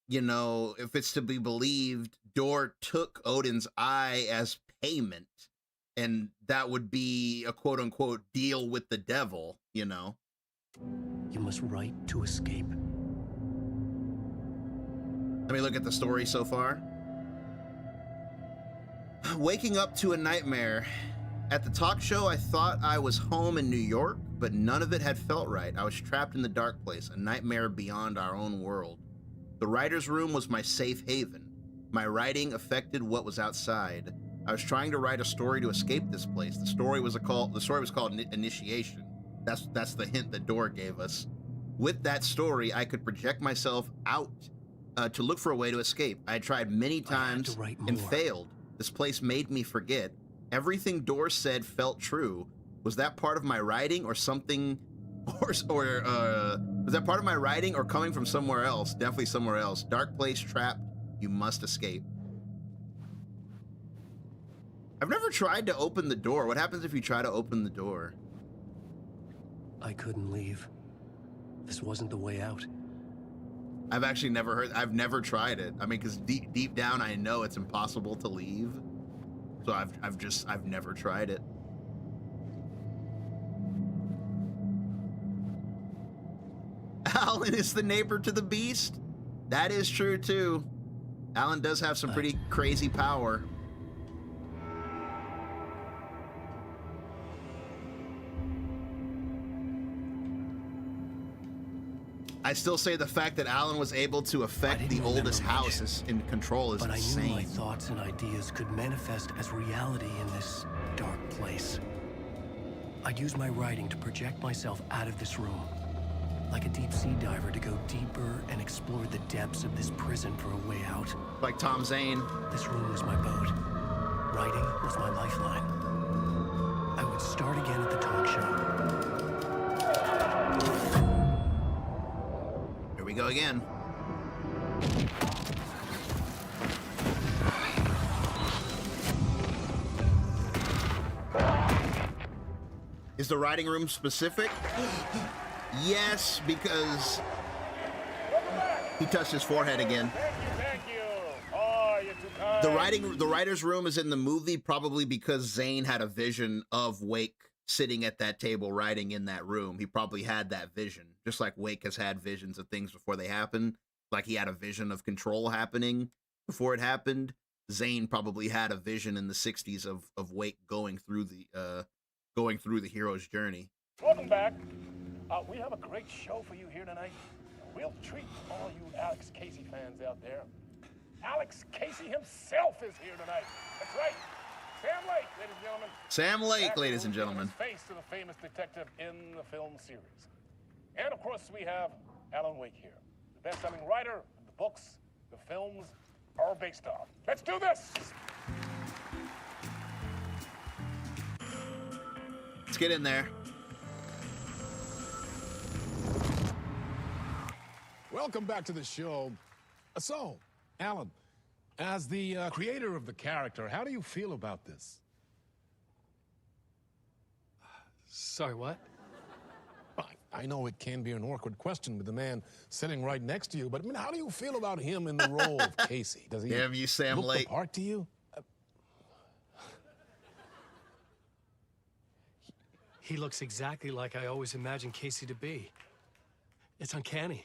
you know, if it's to be believed, Door took Odin's eye as payment, and that would be a quote unquote deal with the devil, you know. You must write to escape. Let me look at the story so far. Waking up to a nightmare. At the talk show, I thought I was home in New York, but none of it had felt right. I was trapped in the dark place, a nightmare beyond our own world. The writer's room was my safe haven. My writing affected what was outside. I was trying to write a story to escape this place. The story was called Initiation. That's the hint that Door gave us. With that story, I could project myself out to look for a way to escape. I had tried many times and failed. This place made me forget. Everything Door said felt true. Was that part of my writing or something, was that part of my writing or coming from somewhere else? Definitely somewhere else. Dark place, trapped. You must escape. I've never tried to open the door. What happens if you try to open the door? I couldn't leave. This wasn't the way out. I've actually I've never tried it. I mean, because deep down I know it's impossible to leave. So I've never tried it. Alan is the neighbor to the beast. That is true too. Alan does have some pretty crazy power. I still say the fact that Alan was able to affect the oldest house in control is insane. But I knew my thoughts and ideas could manifest as reality in this dark place. I'd use my writing to project myself out of this room, like a deep sea diver to go deeper and explore the depths of this prison for a way out. Like Tom Zane. This room was my boat. Writing was my lifeline. I would start again at the talk show. Here we go again. Is the writing room specific? Yes, because he touched his forehead again. Thank you. Oh, you're too kind. The writer's room is in the movie probably because Zane had a vision of Wake sitting at that table writing in that room. He probably had that vision, just like Wake has had visions of things before they happen. Like he had a vision of Control happening before it happened. Zane probably had a vision in the 60s of Wake going through the hero's journey. Welcome back. We have a great show for you here tonight. We'll treat all you Alex Casey fans out there. Alex Casey himself is here tonight. That's right. Sam Lake, ladies and gentlemen. Sam Lake, ladies and gentlemen. Face to the famous detective in the film series. And of course, we have Alan Wake here, the best-selling writer of the books the films are based on. Let's do this. Let's get in there. Welcome back to the show. So, Alan, as the creator of the character, how do you feel about this? Sorry, what? I know it can be an awkward question with the man sitting right next to you, but I mean, how do you feel about him in the role of Casey? Does he Damn you, Sam look Lake. the part to you? He looks exactly like I always imagined Casey to be. It's uncanny.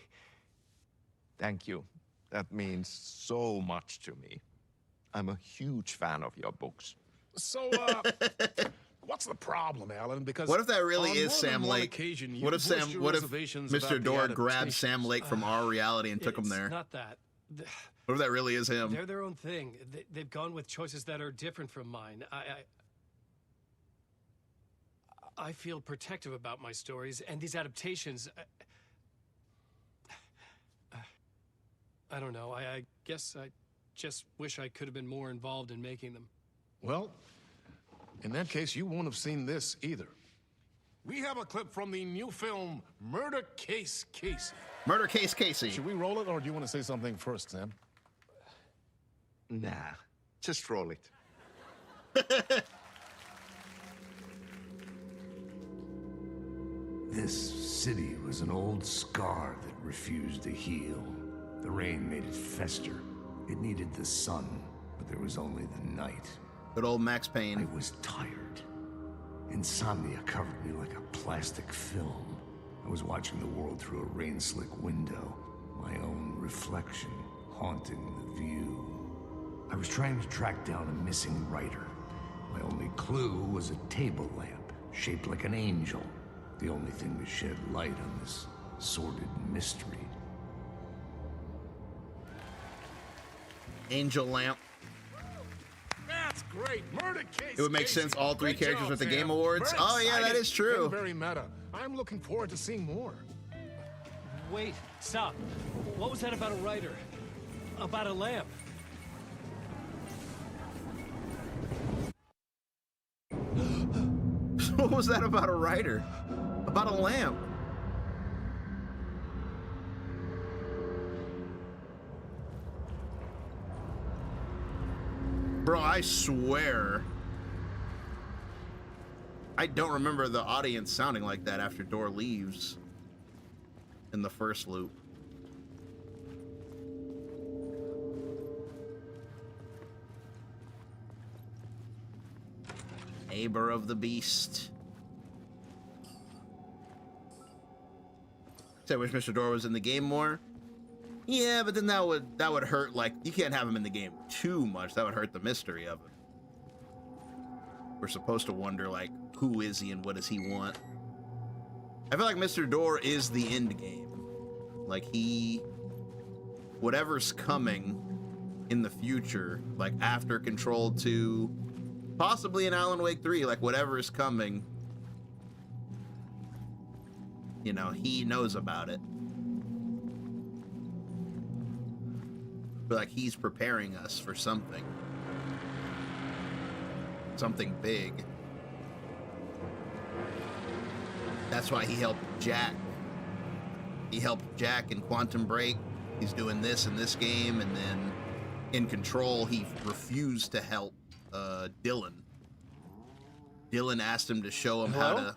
Thank you. That means so much to me. I'm a huge fan of your books. So, what's the problem, Alan? Because What if that really on is more Sam than one Lake? occasion, you What if voiced your Mr. reservations about the Door grabbed adaptation. Sam Lake from our reality and took him It's there? not that. What if that really is him? They're their own thing. They've gone with choices that are different from mine. I feel protective about my stories, and these adaptations... I don't know. I guess I just wish I could have been more involved in making them. Well, in that case, you won't have seen this either. We have a clip from the new film, Murder Case Casey. Murder Case Casey. Should we roll it, or do you want to say something first, Sam? Nah, just roll it. This city was an old scar that refused to heal. The rain made it fester. It needed the sun, but there was only the night. Good old Max Payne. I was tired. Insomnia covered me like a plastic film. I was watching the world through a rain-slick window, my own reflection haunting the view. I was trying to track down a missing writer. My only clue was a table lamp, shaped like an angel. The only thing to shed light on this sordid mystery. Angel lamp. That's great. Murder Case It would make Casey. sense all three Great characters job, with the Sam. Game Awards. Very Oh, yeah, that exciting is true. and very meta. I'm looking forward to seeing more. Wait, stop. What was that about a writer? About a lamp? What was that about a writer? About a lamp? Bro, I swear I don't remember the audience sounding like that after Door leaves in the first loop. Neighbor of the Beast. So I wish Mr. Door was in the game more. Yeah, but then that would hurt. Like, you can't have him in the game too much. That would hurt the mystery of it. We're supposed to wonder, like, who is he and what does he want? I feel like Mr. Door is the end game. Like, whatever's coming in the future, like after Control 2, possibly in Alan Wake 3, like whatever is coming, you know, he knows about it. But like he's preparing us for something. something big. That's why he helped Jack. He helped Jack in Quantum Break. He's doing this in this game, and then in Control, he refused to help Dylan. Dylan asked him to show him how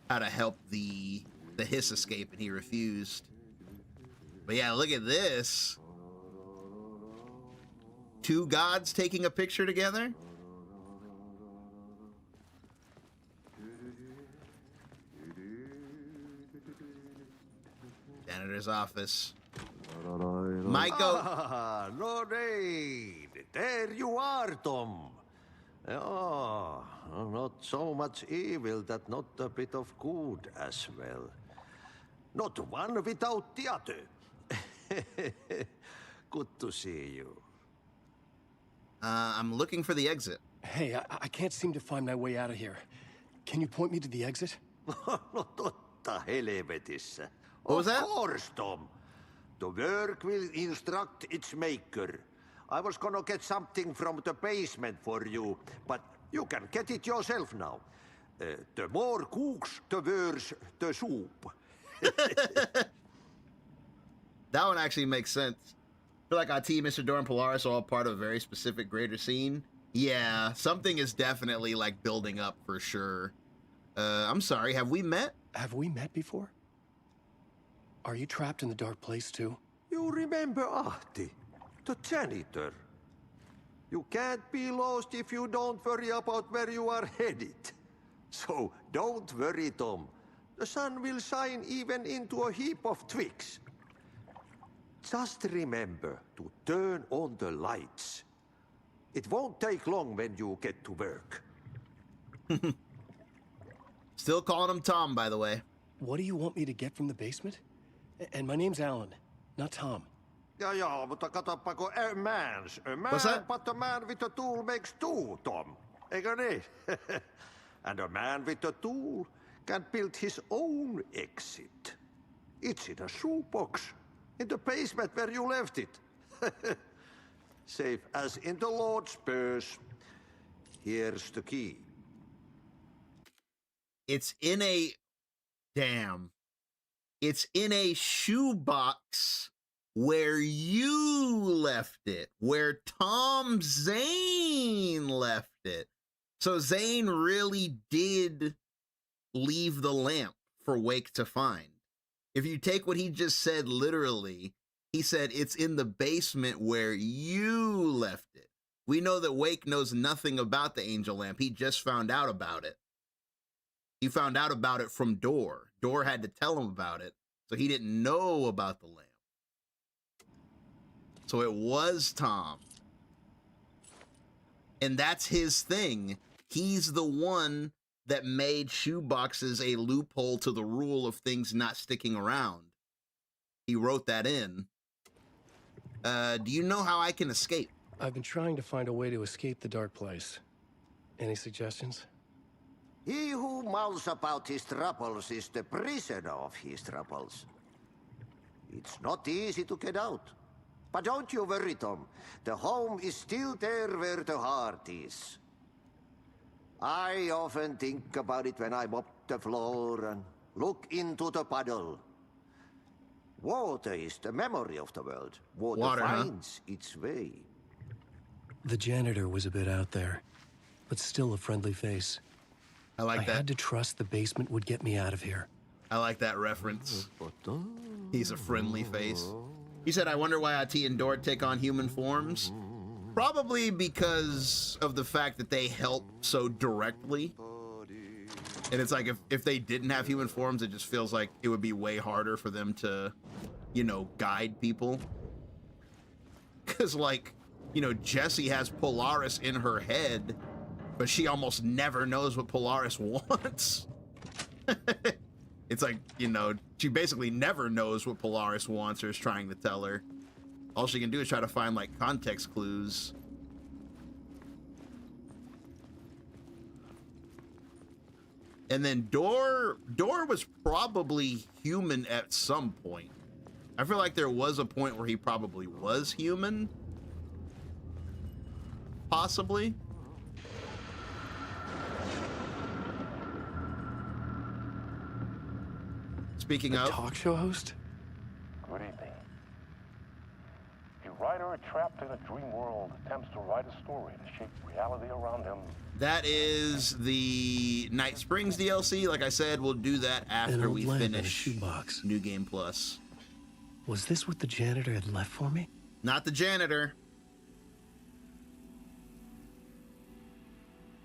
to help the hiss escape, and he refused. But yeah, look at this. Two gods taking a picture together. Janitor's office. Michael. Ah, Lorraine, there you are, Tom. Oh, not so much evil that not a bit of good as well. Not one without the other. Good to see you. I'm looking for the exit. Hey, I can't seem to find my way out of here. Can you point me to the exit? Totta helvetissä. What was that? Of course, Tom. The work will instruct its maker. I was gonna get something from the basement for you, but you can get it yourself now. The more cooks, the worse the soup. That one actually makes sense. I feel like IT, Mr. Door, and Polaris are all part of a very specific greater scene. Yeah, something is definitely like building up for sure. I'm sorry, have we met? Have we met before? Are you trapped in the dark place too? You remember Ahti, the janitor. You can't be lost if you don't worry about where you are headed. So don't worry, Tom. The sun will shine even into a heap of twigs. Just remember to turn on the lights. It won't take long when you get to work. Still calling him Tom, by the way. What do you want me to get from the basement? And my name's Alan, not Tom. Ja, mutta katsoppa, a man, What's that? but a man with a tool makes two, Tom. Eikö niin? And a man with a tool can build his own exit. It's in a shoebox, in the basement where you left it. Safe as in the Lord's purse. Here's the key. It's in a... Damn. It's in a shoebox where you left it, where Tom Zane left it. So Zane really did leave the lamp for Wake to find. If you take what he just said literally, he said it's in the basement where you left it. We know that Wake knows nothing about the angel lamp. He just found out about it. He found out about it from Door. Door had to tell him about it, so he didn't know about the lamp. So it was Tom. And that's his thing. He's the one that made shoeboxes a loophole to the rule of things not sticking around. He wrote that in. Do you know how I can escape? I've been trying to find a way to escape the dark place. Any suggestions? He who mouths about his troubles is the prisoner of his troubles. It's not easy to get out. But don't you worry, Tom. The home is still there where the heart is. I often think about it when I mop the floor and look into the puddle. Water is the memory of the world. Water finds its way. The janitor was a bit out there, but still a friendly face. I like that. I had to trust the basement would get me out of here. I like that reference. He's a friendly face. He said, I wonder why IT and Dort take on human forms. Probably because of the fact that they help so directly. And it's like, if they didn't have human forms, it just feels like it would be way harder for them to, you know, guide people. Because, like, you know, Jessie has Polaris in her head, but she almost never knows what Polaris wants. It's like, you know, she basically never knows what Polaris wants or is trying to tell her. All she can do is try to find, like, context clues. And then Door was probably human at some point. I feel like there was a point where he probably was human. Possibly. Speaking a of talk show host? Good evening. A writer trapped in a dream world attempts to write a story to shape reality around him. that is the Night Springs DLC. Like I said, we'll do that after we finish shoebox. New Game Plus. Was this what the janitor had left for me? Not the janitor.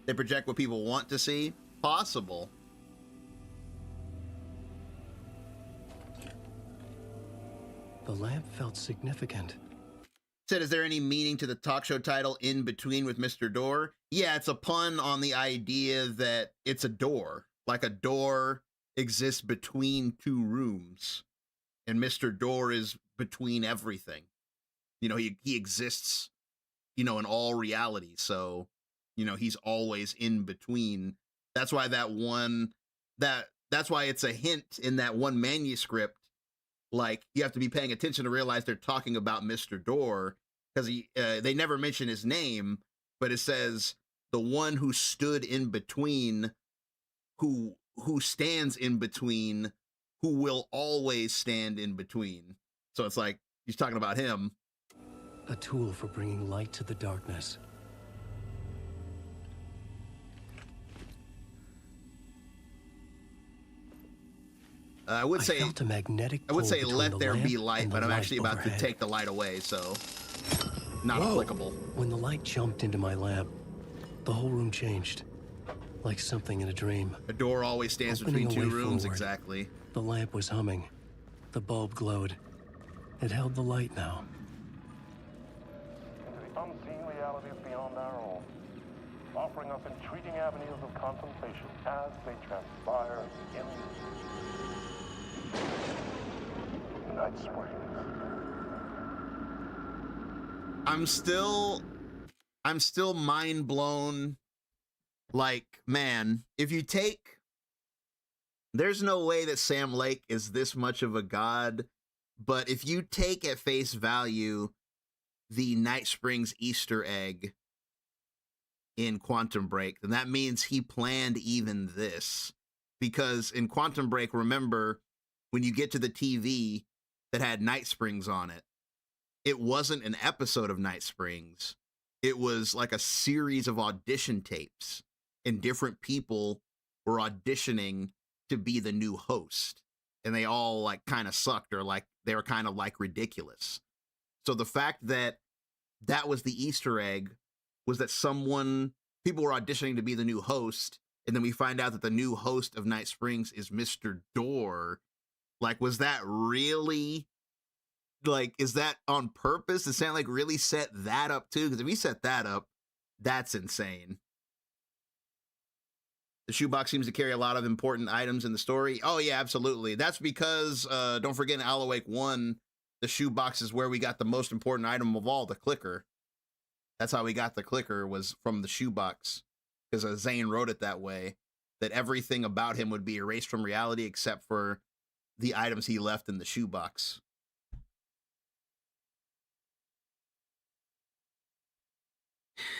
They project what people want to see. Possible. The lamp felt significant. Said, is there any meaning to the talk show title In Between with Mr. Door? Yeah, it's a pun on the idea that it's a door. Like a door exists between two rooms. And Mr. Door is between everything. You know, he exists, you know, in all reality. So, you know, he's always in between. That's why that's why it's a hint in that one manuscript. Like, you have to be paying attention to realize they're talking about Mr. Door, because they never mention his name, but it says the one who stood in between, who stands in between, who will always stand in between. So it's like he's talking about him. A tool for bringing light to the darkness. I would say felt a magnetic I would say pull let between there the be lamp light, and but the I'm light actually about to overhead. take the light away, so not Whoa. applicable. When the light jumped into my lamp, the whole room changed. Like something in a dream. A door always stands Opening between two away rooms, forward, exactly. The lamp was humming. The bulb glowed. It held the light now. Into the unseen realities beyond our own, offering us intriguing avenues of contemplation as they transpire in Night Springs. I'm still mind blown. Like, man, if you take, there's no way that Sam Lake is this much of a god, but if you take at face value the Night Springs Easter egg in Quantum Break, then that means he planned even this. Because in Quantum Break, remember, when you get to the TV that had Night Springs on it, it wasn't an episode of Night Springs. It was like a series of audition tapes, and different people were auditioning to be the new host. And they all like kind of sucked, or like they were kind of like ridiculous. So the fact that that was the Easter egg was that people were auditioning to be the new host, and then we find out that the new host of Night Springs is Mr. Door. Like, was that really, like, is that on purpose? Does Sam like really set that up too? Because if he set that up, that's insane. The shoebox seems to carry a lot of important items in the story. Oh yeah, absolutely. That's because, don't forget in Alan Wake 1, the shoebox is where we got the most important item of all, the clicker. That's how we got the clicker, was from the shoebox. Because Zane wrote it that way, that everything about him would be erased from reality except for the items he left in the shoebox.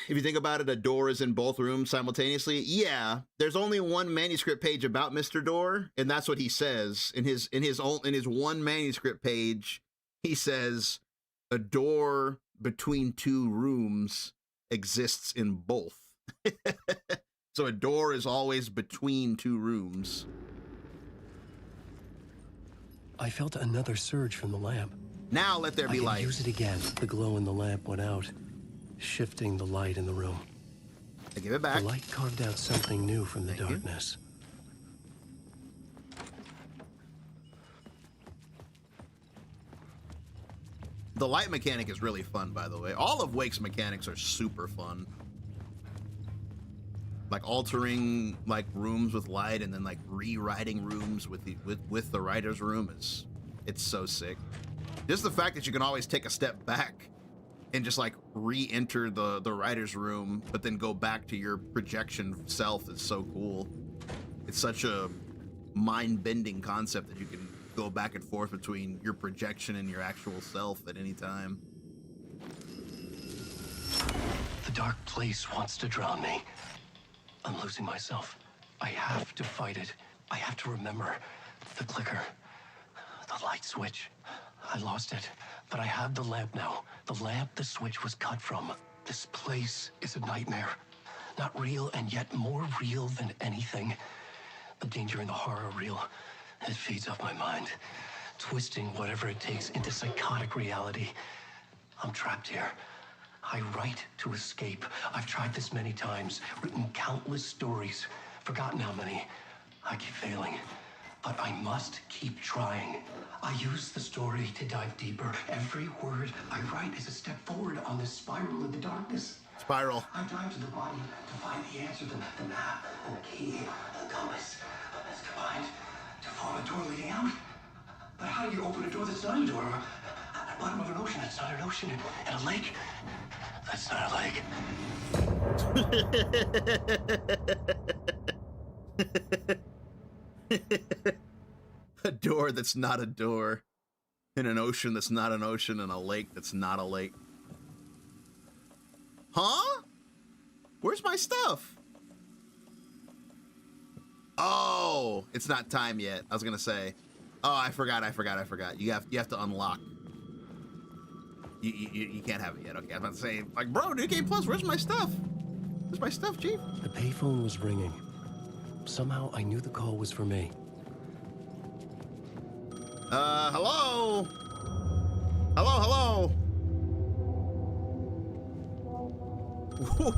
If you think about it, a door is in both rooms simultaneously. Yeah, there's only one manuscript page about Mr. Door, and that's what he says in his one manuscript page. He says a door between two rooms exists in both. So a door is always between two rooms. I felt another surge from the lamp. Now let there be light. I use it again. The glow in the lamp went out, shifting the light in the room. I give it back. The light carved out something new from the darkness. The light mechanic is really fun, by the way. All of Wake's mechanics are super fun. Like altering like rooms with light, and then like rewriting rooms with the writer's room it's so sick. Just the fact that you can always take a step back and just like re-enter the writer's room, but then go back to your projection self is so cool. It's such a mind-bending concept that you can go back and forth between your projection and your actual self at any time. The dark place wants to drown me. I'm losing myself. I have to fight it. I have to remember the clicker. light switch. I lost it, but I have the lamp now. The lamp the switch was cut from. This place is a nightmare. Not real, and yet more real than anything. The danger and the horror real. It feeds off my mind, twisting whatever it takes into psychotic reality. I'm trapped here. I write to escape. I've tried this many times, written countless stories, forgotten how many. I keep failing, but I must keep trying. I use the story to dive deeper. Every word I write is a step forward on this spiral in the darkness. Spiral. I dive to the body to find the answer, the map, and the key, and the compass. It's combined to form a door leading out. But how do you open a door that's not a door? At the bottom of an ocean that's not an ocean, and a lake that's not a lake. A door that's not a door, in an ocean that's not an ocean, and a lake that's not a lake. Huh? Where's my stuff? Oh, it's not time yet. I was gonna say. Oh, I forgot. You have to unlock. You can't have it yet. Okay, I was about to say, like, bro, New Game Plus, where's my stuff? Where's my stuff, Chief? The payphone was ringing. Somehow I knew the call was for me. Hello? Hello?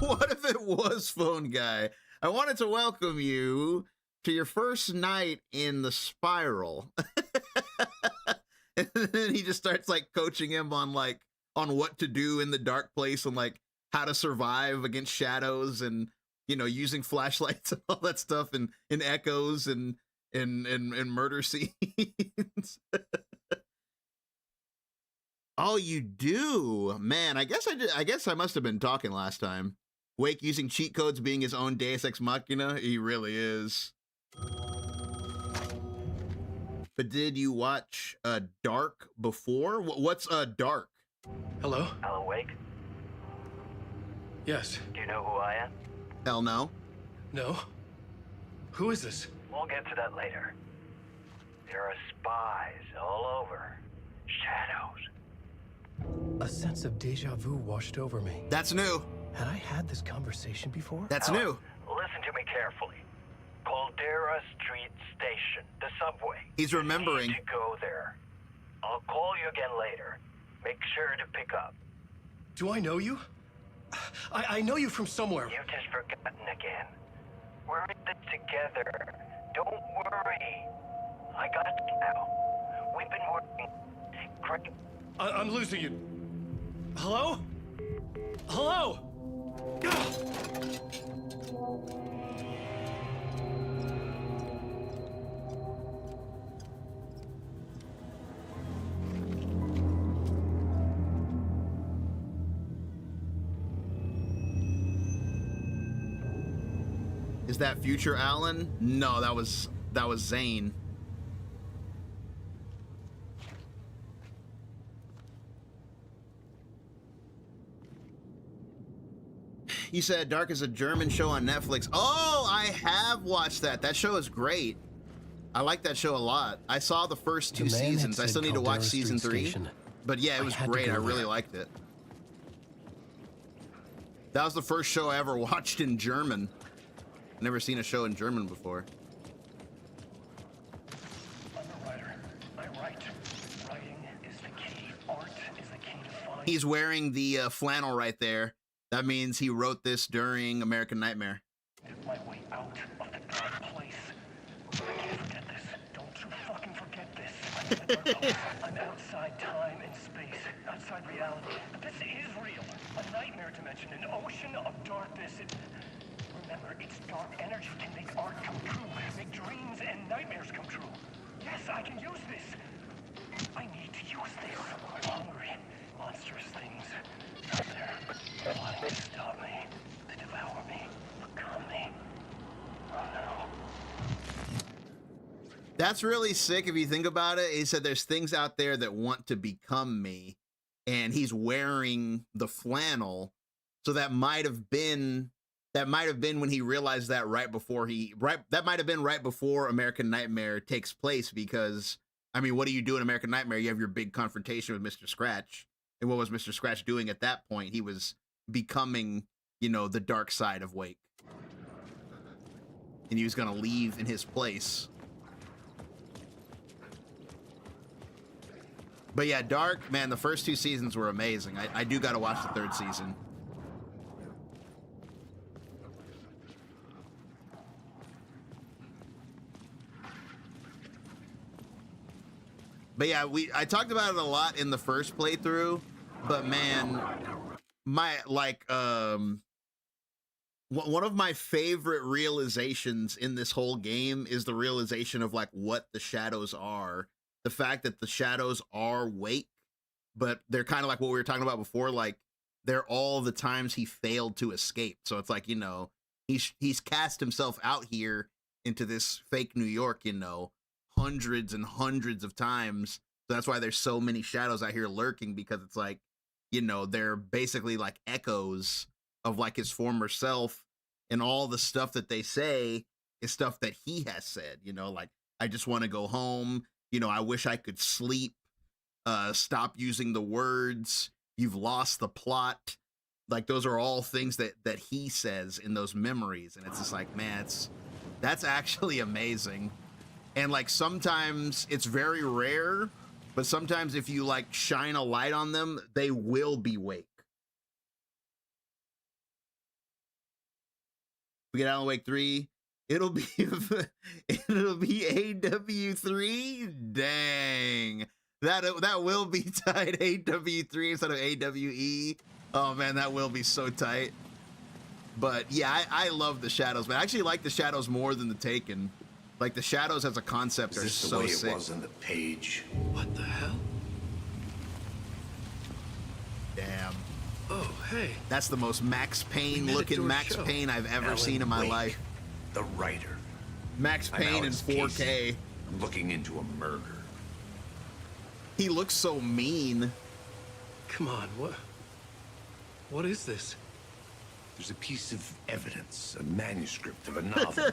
What if it was Phone Guy? I wanted to welcome you to your first night in the Spiral. And then he just starts, like, coaching him on what to do in the dark place and, like, how to survive against shadows and, you know, using flashlights and all that stuff and echoes and murder scenes. Oh, you do? Man, I guess I must have been talking last time. Wake using cheat codes being his own Deus Ex Machina? He really is. But did you watch Dark before? What's Dark? Hello? Alan Wake? Yes. Do you know who I am? Hell no. No? Who is this? We'll get to that later. There are spies all over. Shadows. A sense of deja vu washed over me. That's new. Had I had this conversation before? That's new. Listen to me carefully. Caldera Street Station, the subway. He's remembering. You need to go there. I'll call you again later. Make sure to pick up. Do I know you? I know you from somewhere. You've just forgotten again. We're in this together. Don't worry. I got you now. We've been working. Great. I'm losing you. Hello? Hello? Is that future Alan? No, that was Zane. You said Dark is a German show on Netflix. Oh, I have watched that. That show is great. I like that show a lot. I saw the first 2 seasons. I still need to watch season 3. But yeah, it was great. I really liked it. That was the first show I ever watched in German. Never seen a show in German before. I'm a writer. I write. Writing is the key. Art is the key to find. He's wearing the flannel right there. That means he wrote this during American Nightmare. My way out of the dark place. I can't forget this. Don't you fucking forget this. I'm outside time and space, outside reality. But this is real. A nightmare dimension, an ocean of darkness. Remember, its dark energy can make art come true, make dreams and nightmares come true. Yes, I can use this. I need to use this. Hungry, monstrous things out there, wanting to stop me, to devour me, become me. Oh no. That's really sick if you think about it. He said there's things out there that want to become me, and he's wearing the flannel. So that might have been when he realized that that might have been right before American Nightmare takes place, because I mean, what do you do in American Nightmare? You have your big confrontation with Mr. Scratch. And what was Mr. Scratch doing at that point? He was becoming, you know, the dark side of Wake. And he was going to leave in his place. But yeah, Dark, man, the first 2 seasons were amazing. I do got to watch the 3rd season. But yeah, I talked about it a lot in the first playthrough, but man, one of my favorite realizations in this whole game is the realization of like what the shadows are. The fact that the shadows are Wake, but they're kind of like what we were talking about before, like they're all the times he failed to escape. So it's like, you know, he's cast himself out here into this fake New York, you know, hundreds and hundreds of times. So that's why there's so many shadows out here lurking, because it's like, you know, they're basically like echoes of like his former self, and all the stuff that they say is stuff that he has said, you know, like, I just want to go home. You know, I wish I could sleep. Stop using the words. You've lost the plot. Like, those are all things that he says in those memories. And it's just like, man, that's actually amazing. And like, sometimes it's very rare, but sometimes if you like shine a light on them, they will be Wake. We get Alan Wake 3. It'll be AW3. Dang, that will be tight. AW3 instead of AWE. Oh man, that will be so tight. But yeah, I love the shadows, man. I actually like the shadows more than the Taken. Like, the shadows as a concept are so sick. Is this the way it was on the page? What the hell? Damn. Oh, hey. That's the most Max Payne looking Max Payne I've ever seen in my life. The writer. Max Payne in 4K. Casey. I'm looking into a murder. He looks so mean. Come on, what is this? There's a piece of evidence, a manuscript of a novel.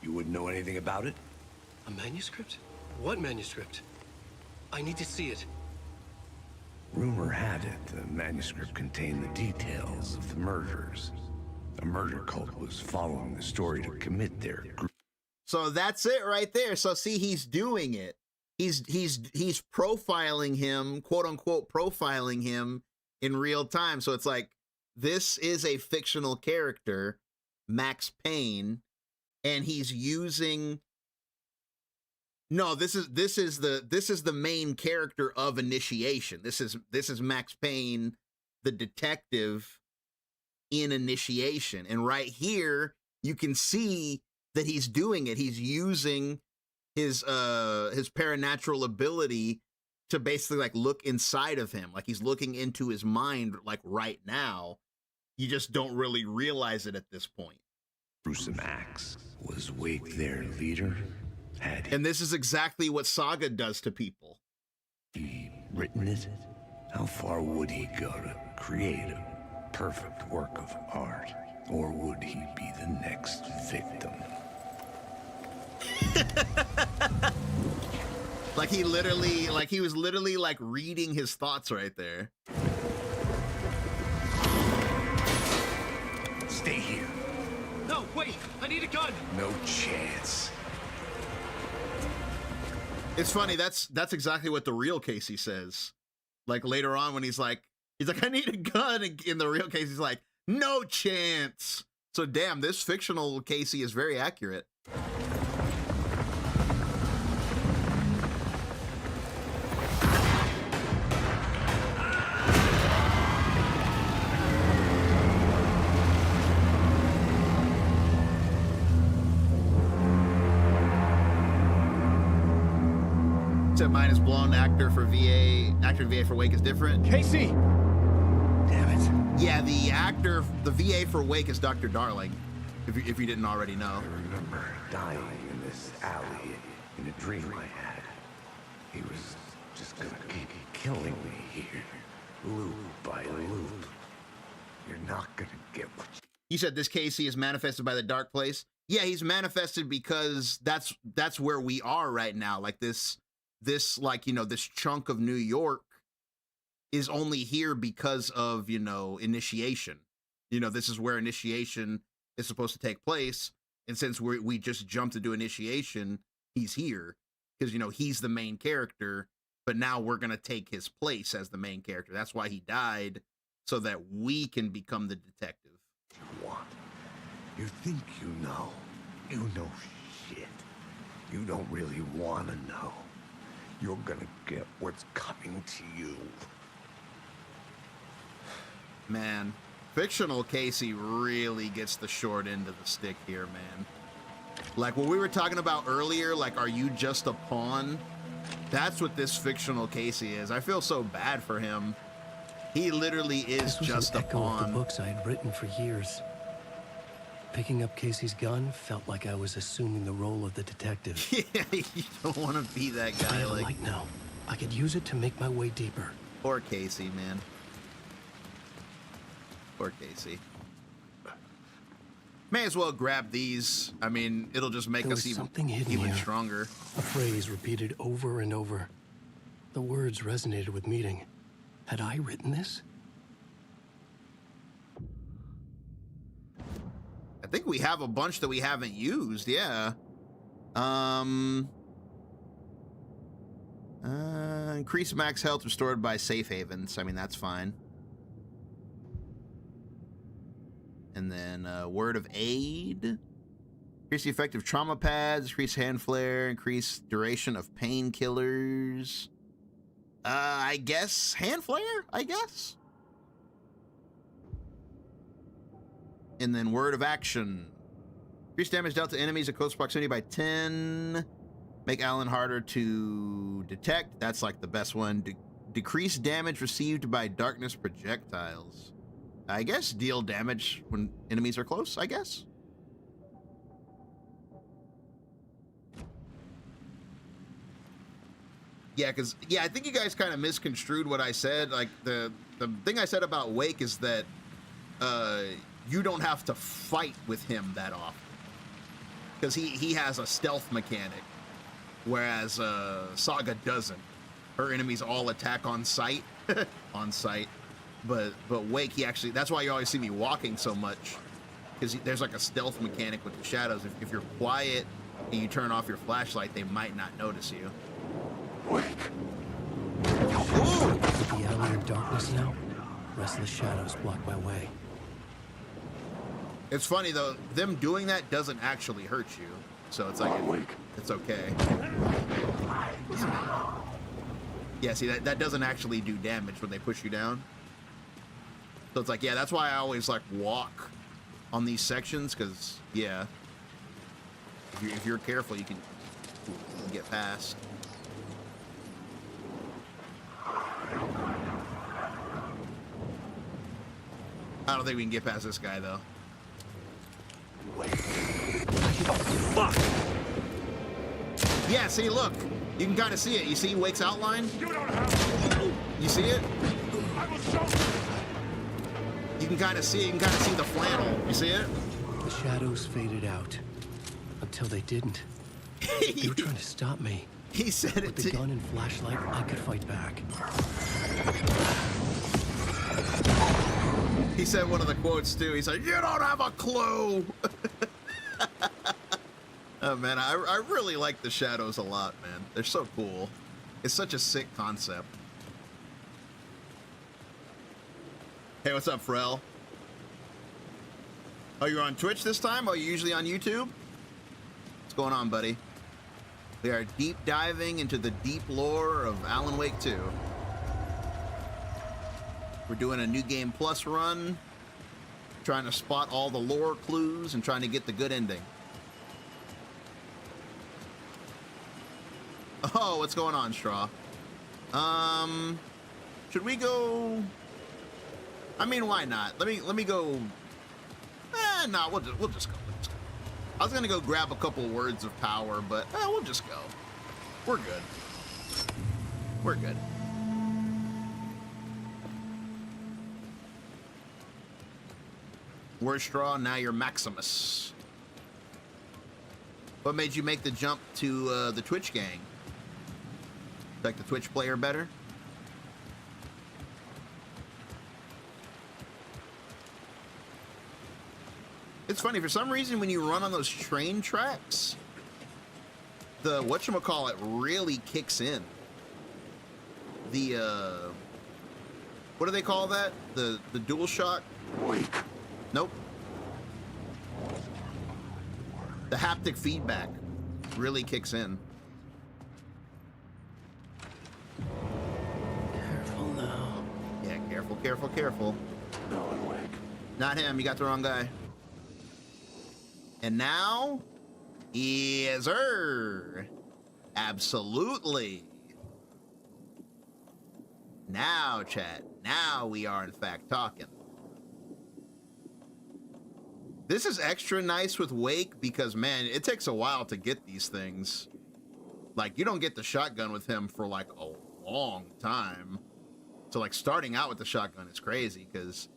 You wouldn't know anything about it? A manuscript? What manuscript? I need to see it. Rumor had it the manuscript contained the details of the murders. A murder cult was following the story to commit their group. So that's it right there. So see, he's doing it. He's profiling him, quote unquote, profiling him in real time. So it's like, this is a fictional character, Max Payne, and he's using. No, this is the main character of Initiation. This is Max Payne, the detective in Initiation. And right here, you can see that he's doing it. He's using his paranatural ability to basically like look inside of him. Like, he's looking into his mind like right now. You just don't really realize it at this point. Bruce Max was Wake their leader? Had he? And this is exactly what Saga does to people. He written it? How far would he go to create a perfect work of art? Or would he be the next victim? Like, he was literally like reading his thoughts right there. Stay here. No, wait! I need a gun! No chance. It's funny, that's exactly what the real Casey says. Like, later on when he's like, I need a gun. In the real case, he's like, no chance. So damn, this fictional Casey is very accurate. Mine is blown. Actor for VA for Wake is different. Casey! Damn it. Yeah, the VA for Wake is Dr. Darling, if you didn't already know. I remember dying in this alley in a dream I had. He was just gonna keep killing me here, loop by loop. You're not gonna get what You said this Casey is manifested by the dark place. Yeah, he's manifested because that's where we are right now. Like, this this, like, you know, this chunk of New York is only here because of, you know, initiation. You know, this is where initiation is supposed to take place. And since we just jumped into initiation, he's here because, you know, he's the main character, but now we're going to take his place as the main character. That's why he died, so that we can become the detective. What? You think you know? You know shit. You don't really want to know. You're gonna get what's coming to you. Man, fictional Casey really gets the short end of the stick here, man. Like what we were talking about earlier, like, are you just a pawn? That's what this fictional Casey is. I feel so bad for him. He literally is just a pawn. Of the books I had written for years. Picking up Casey's gun felt like I was assuming the role of the detective. Yeah, you don't want to be that guy. I had a like, light now. I could use it to make my way deeper. Poor Casey, man. Poor Casey. May as well grab these. I mean, it'll just make us even stronger. A phrase repeated over and over. The words resonated with meaning. Had I written this? I think we have a bunch that we haven't used, yeah. Increase max health restored by safe havens. I mean, that's fine. And then word of aid. Increase the effect of trauma pads, increase hand flare, increase duration of painkillers. I guess hand flare, I guess. And then word of action. Increase damage dealt to enemies at close proximity by 10. Make Alan harder to detect. That's like the best one. Decrease damage received by darkness projectiles. I guess deal damage when enemies are close, I guess. Yeah, because, yeah, I think you guys kind of misconstrued what I said. Like, the thing I said about Wake is that you don't have to fight with him that often. Because he has a stealth mechanic, whereas Saga doesn't. Her enemies all attack on sight. On sight. But Wake, he actually, that's why you always see me walking so much, because there's like a stealth mechanic with the shadows. If you're quiet and you turn off your flashlight, they might not notice you. With the ally of darkness now, restless shadows block my way. It's funny though, them doing that doesn't actually hurt you, so it's like it's okay. Yeah, see, that doesn't actually do damage when they push you down. So it's like, yeah, that's why I always like walk on these sections, because yeah, if you're careful, you can get past. I don't think we can get past this guy though. Fuck! Yeah, see, look, you can kind of see it. You see Wake's outline? You see it? You can kind of see it. You can kind of see the flannel. You see it? The shadows faded out until they didn't. They were trying to stop me. He said with the gun and flashlight, I could fight back. He said one of the quotes too. He said, "You don't have a clue." Oh man, I really like the shadows a lot, man. They're so cool. It's such a sick concept. Hey, what's up, Frel? Oh, you're on Twitch this time? Oh, you're usually on YouTube? What's going on, buddy? We are deep diving into the deep lore of Alan Wake 2. We're doing a New Game Plus run, trying to spot all the lore clues and trying to get the good ending. Oh, what's going on, Straw? Should we go? I mean, why not? Let me go. Nah, we'll just go. We'll just go. I was gonna go grab a couple words of power, but we'll just go. We're good. We're good. We're Straw, now you're Maximus. What made you make the jump to the Twitch gang? Like the Twitch player better? It's funny, for some reason when you run on those train tracks, the whatchamacallit really kicks in. The what do they call that? The dual shock? Nope. The haptic feedback really kicks in. Careful now. Yeah, careful, careful, careful. No, I'm awake. Not him, you got the wrong guy. And now, yes, sir. Absolutely. Now, chat. Now we are, in fact, talking. This is extra nice with Wake because, man, it takes a while to get these things. Like, you don't get the shotgun with him for, like, a long time. So, like, starting out with the shotgun is crazy because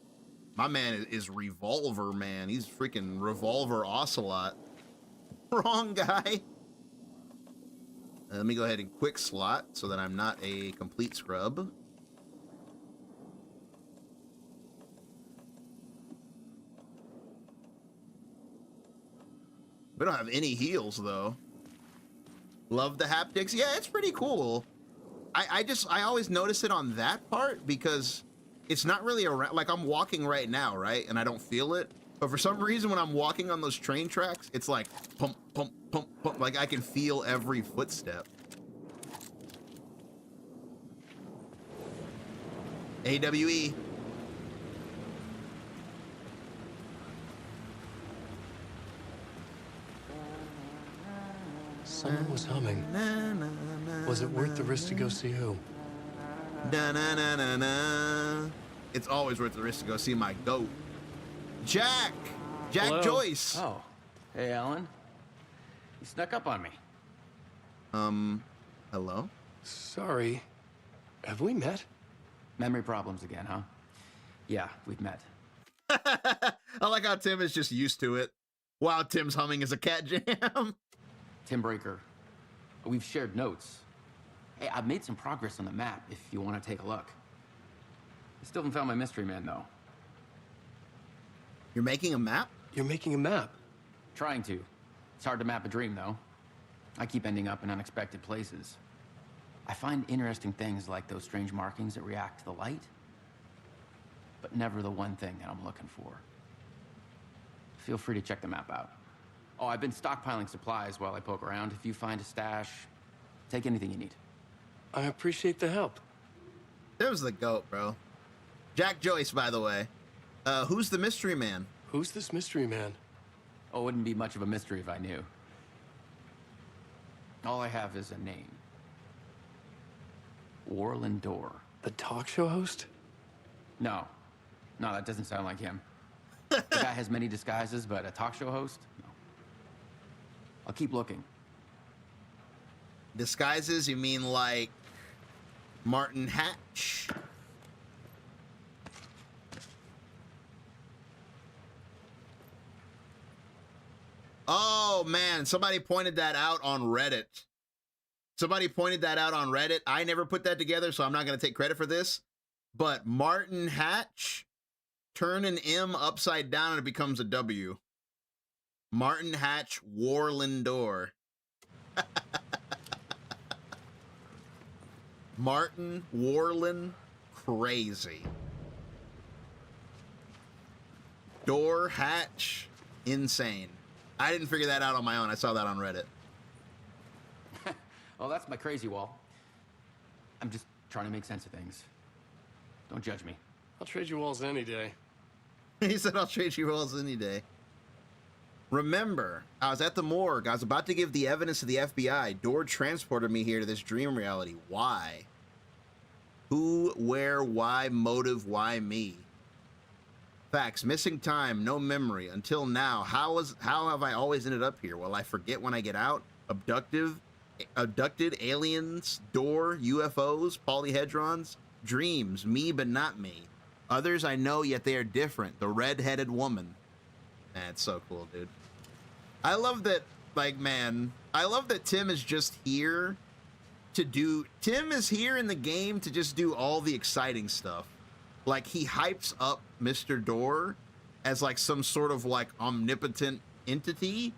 my man is Revolver, man. He's freaking Revolver Ocelot. Wrong guy. Let me go ahead and quick slot so that I'm not a complete scrub. We don't have any heals, though. Love the haptics. Yeah, it's pretty cool. I always notice it on that part because it's not really around. Like, I'm walking right now, right? And I don't feel it. But for some reason, when I'm walking on those train tracks, it's like pump, pump, pump, pump. Like, I can feel every footstep. AWE. Someone was humming. Was it worth the risk to go see who? It's always worth the risk to go see my goat. Jack Hello. Joyce. Oh, hey, Alan. You snuck up on me. Hello? Sorry. Have we met? Memory problems again, huh? Yeah, we've met. I like how Tim is just used to it. Wow, Tim's humming is a cat jam. Tim Breaker. We've shared notes. Hey, I've made some progress on the map if you want to take a look. I still haven't found my mystery man, though. You're making a map? You're making a map? Trying to. It's hard to map a dream, though. I keep ending up in unexpected places. I find interesting things like those strange markings that react to the light, but never the one thing that I'm looking for. Feel free to check the map out. Oh, I've been stockpiling supplies while I poke around. If you find a stash, take anything you need. I appreciate the help. There's the goat, bro. Jack Joyce, by the way. Who's the mystery man? Who's this mystery man? Oh, it wouldn't be much of a mystery if I knew. All I have is a name. Warland Door. The talk show host? No, that doesn't sound like him. The guy has many disguises, but a talk show host? No. I'll keep looking. Disguises? You mean like Martin Hatch? Oh, man. Somebody pointed that out on Reddit. I never put that together, so I'm not going to take credit for this. But Martin Hatch, turn an M upside down and it becomes a W. Martin Hatch Warland Door. Martin Warland, crazy. Door Hatch, insane. I didn't figure that out on my own. I saw that on Reddit. Well, that's my crazy wall. I'm just trying to make sense of things. Don't judge me. I'll trade you walls any day. He said, I'll trade you walls any day. Remember, I was at the morgue. I was about to give the evidence to the FBI. Door transported me here to this dream reality. Why? Who, where, why, motive, why me? Facts, missing time, no memory. Until now, how have I always ended up here? Will I forget when I get out? Abducted, aliens, door, UFOs, polyhedrons, dreams, me but not me. Others I know, yet they are different. The red-headed woman. Man, it's so cool, dude. I love that, like, man, I love that Tim is just here Tim is here in the game to just do all the exciting stuff. Like, he hypes up Mr. Door as like some sort of like omnipotent entity,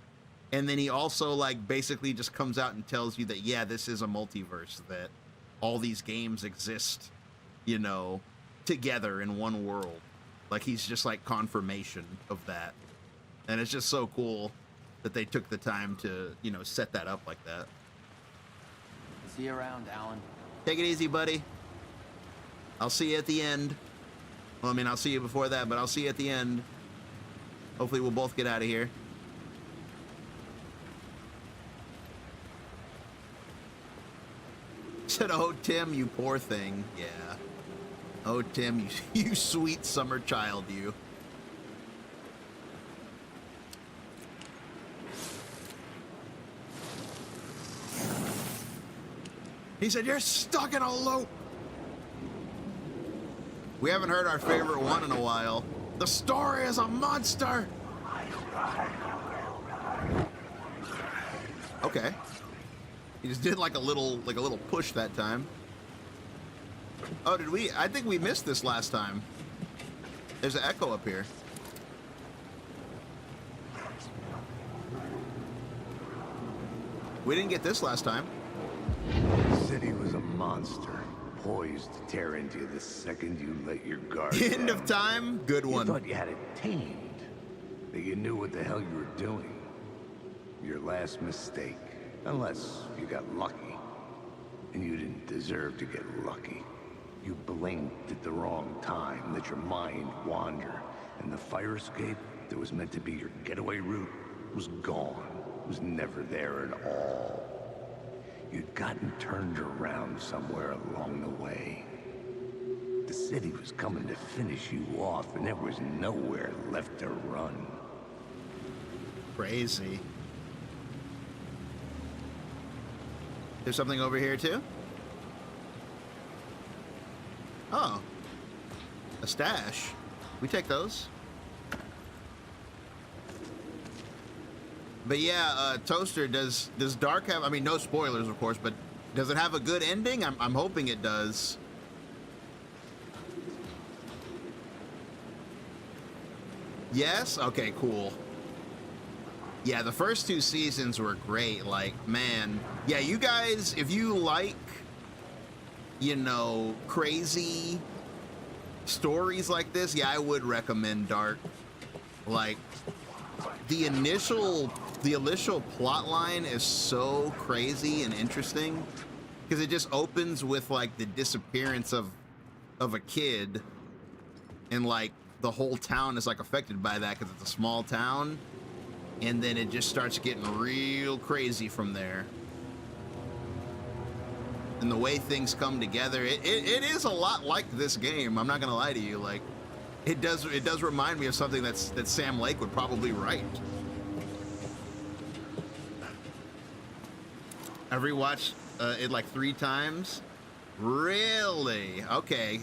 and then he also like basically just comes out and tells you that, yeah, this is a multiverse, that all these games exist, you know, together in one world. Like, he's just like confirmation of that. And it's just so cool that they took the time to, you know, set that up like that. See you around, Alan. Take it easy, buddy. I'll see you at the end. Well, I mean, I'll see you before that, but I'll see you at the end. Hopefully we'll both get out of here. Said, oh, Tim, you poor thing. Yeah. Oh, Tim, you sweet summer child, you. He said, you're stuck in a loop. We haven't heard our favorite one in a while. The story is a monster. Okay. He just did like a little push that time. Oh, did we? I think we missed this last time. There's an echo up here. We didn't get this last time. The city was a monster, poised to tear into you the second you let your guard End down. of time? Good one. You thought you had it tamed, that you knew what the hell you were doing. Your last mistake, unless you got lucky. And you didn't deserve to get lucky. You blinked at the wrong time, let your mind wander, and the fire escape that was meant to be your getaway route was gone, was never there at all. You'd gotten turned around somewhere along the way. The city was coming to finish you off, and there was nowhere left to run. Crazy. There's something over here too? Oh. A stash. We take those. But yeah, Toaster, does Dark have, I mean, no spoilers, of course, but does it have a good ending? I'm hoping it does. Yes? Okay, cool. Yeah, the first two seasons were great. Like, man. Yeah, you guys, if you like, you know, crazy stories like this, yeah, I would recommend Dark. Like, the initial plot line is so crazy and interesting because it just opens with like the disappearance of a kid, and like the whole town is like affected by that because it's a small town, and then it just starts getting real crazy from there. And the way things come together, it is a lot like this game. I'm not gonna lie to you. Like, it does remind me of something that Sam Lake would probably write. I've rewatched it like 3 times. Really? Okay.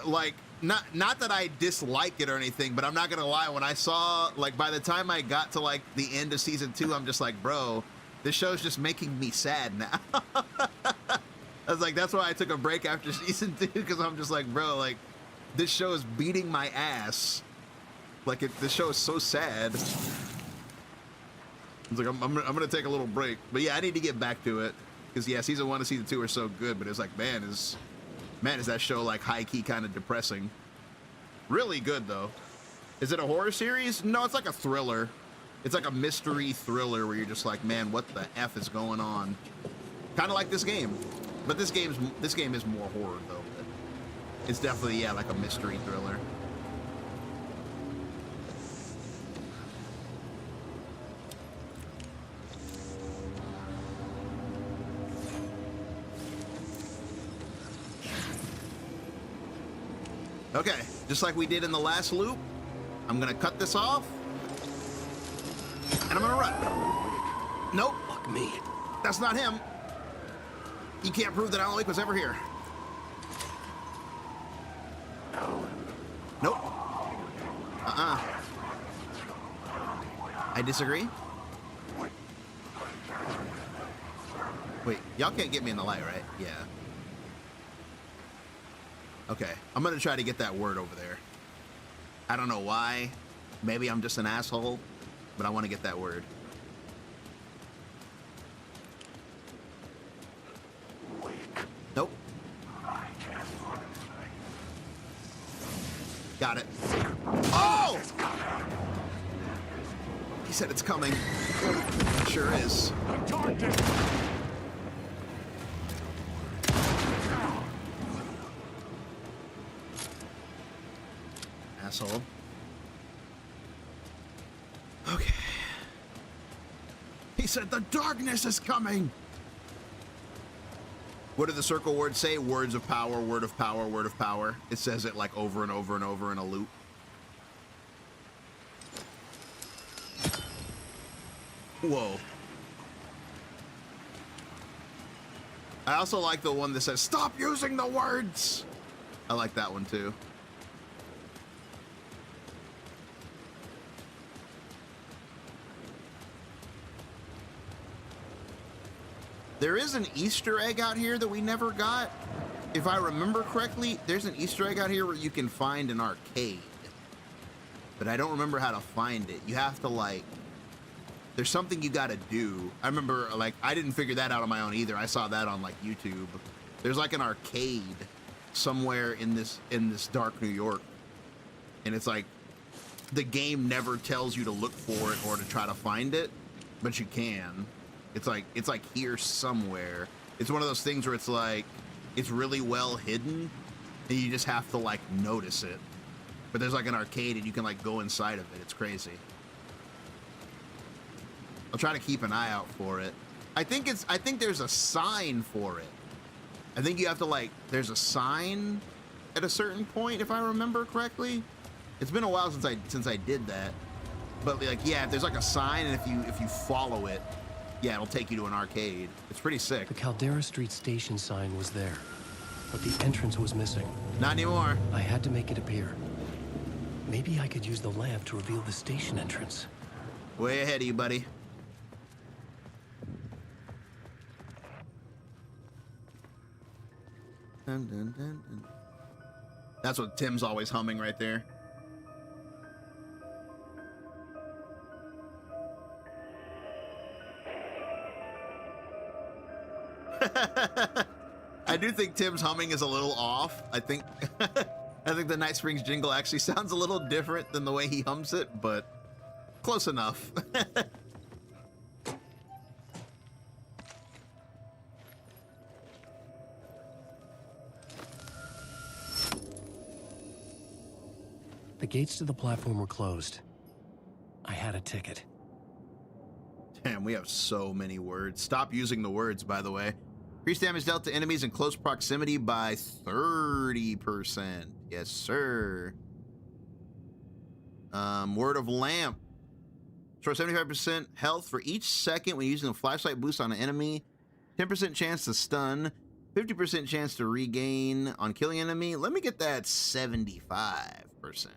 Like, not that I dislike it or anything, but I'm not gonna lie. When I saw, like, by the time I got to like the end of season 2, I'm just like, bro, this show's just making me sad now. I was like, that's why I took a break after season 2, because I'm just like, bro, like, this show is beating my ass. Like, this show is so sad. I was like, I'm gonna take a little break. But yeah, I need to get back to it. Because yeah, season 1 and season 2 are so good, but it's like, man, is that show like high-key kind of depressing. Really good, though. Is it a horror series? No, it's like a thriller. It's like a mystery thriller where you're just like, man, what the F is going on? Kind of like this game. But this game is more horror, though. It's definitely, yeah, like a mystery thriller. Okay, just like we did in the last loop, I'm gonna cut this off, and I'm gonna run. Nope. Fuck me. That's not him. You can't prove that Alan Wake was ever here. Nope. I disagree. Wait, y'all can't get me in the light, right? Yeah. Okay, I'm gonna try to get that word over there. I don't know why. Maybe I'm just an asshole, but I want to get that word. Nope. Got it. Oh! He said it's coming. It sure is. Asshole. Okay. He said the darkness is coming. What did the circle word say? Words of power, word of power, word of power. It says it like over and over and over in a loop. Whoa. I also like the one that says, stop using the words. I like that one too. There is an Easter egg out here that we never got. If I remember correctly, there's an Easter egg out here where you can find an arcade. But I don't remember how to find it. You have to like, there's something you gotta do. I remember like, I didn't figure that out on my own either. I saw that on like YouTube. There's like an arcade somewhere in this dark New York. And it's like, the game never tells you to look for it or to try to find it, but you can. It's like here somewhere. It's one of those things where it's like, it's really well hidden and you just have to like notice it. But there's like an arcade and you can like go inside of it. It's crazy. I'll try to keep an eye out for it. I think there's a sign for it. I think you have to like, there's a sign at a certain point if I remember correctly. It's been a while since I did that. But like, yeah, if there's like a sign and if you follow it, yeah, it'll take you to an arcade. It's pretty sick. The Caldera Street station sign was there, but the entrance was missing. Not anymore. I had to make it appear. Maybe I could use the lamp to reveal the station entrance. Way ahead of you, buddy. Dun, dun, dun, dun. That's what Tim's always humming right there. I do think Tim's humming is a little off. I think the Night Springs jingle actually sounds a little different than the way he hums it, but close enough. The gates to the platform were closed. I had a ticket. Damn, we have so many words. Stop using the words, by the way. Increase damage dealt to enemies in close proximity by 30%. Yes, sir. Word of lamp. Restore 75% health for each second when using a flashlight boost on an enemy. 10% chance to stun. 50% chance to regain on killing enemy. Let me get that 75%.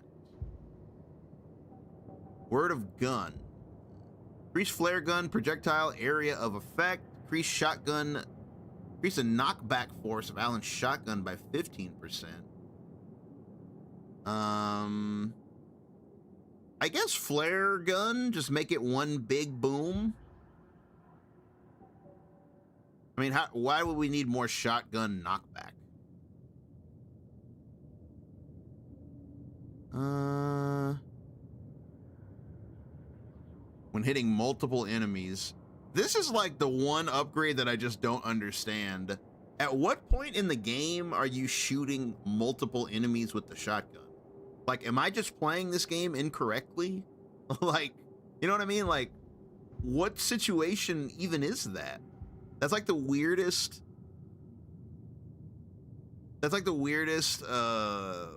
Word of gun. Increase flare gun projectile area of effect. Increase shotgun. Increase the knockback force of Alan's shotgun by 15%. I guess flare gun, just make it one big boom. I mean, why would we need more shotgun knockback? When hitting multiple enemies. This is like the one upgrade that I just don't understand. At what point in the game are you shooting multiple enemies with the shotgun? Like, am I just playing this game incorrectly? Like, you know what I mean? Like, what situation even is that? That's like the weirdest. That's like the weirdest,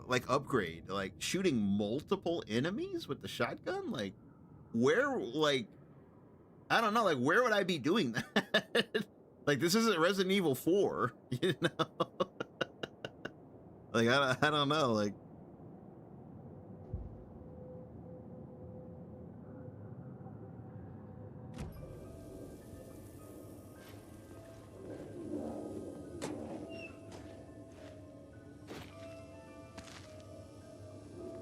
like upgrade. Like shooting multiple enemies with the shotgun? Like, where, like, I don't know, like, where would I be doing that? Like, this isn't Resident Evil 4, you know? Like, I don't know, like.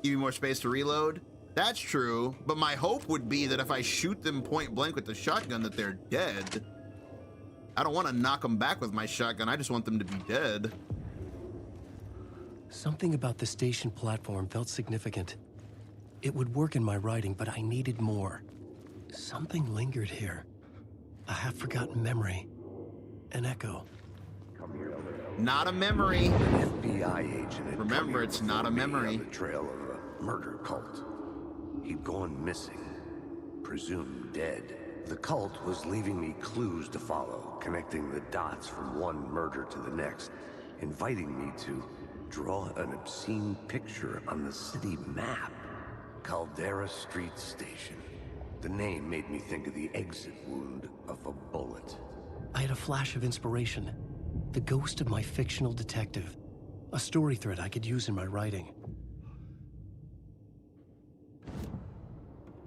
Give you more space to reload. That's true, but my hope would be that if I shoot them point blank with the shotgun that they're dead. I don't want to knock them back with my shotgun. I just want them to be dead. Something about the station platform felt significant. It would work in my writing, but I needed more. Something lingered here. A half-forgotten memory. An echo. Not a memory. An FBI agent. Remember, it's not a memory. On the trail of a murder cult. He'd gone missing, presumed dead. The cult was leaving me clues to follow, connecting the dots from one murder to the next, inviting me to draw an obscene picture on the city map. Caldera Street Station. The name made me think of the exit wound of a bullet. I had a flash of inspiration. The ghost of my fictional detective. A story thread I could use in my writing.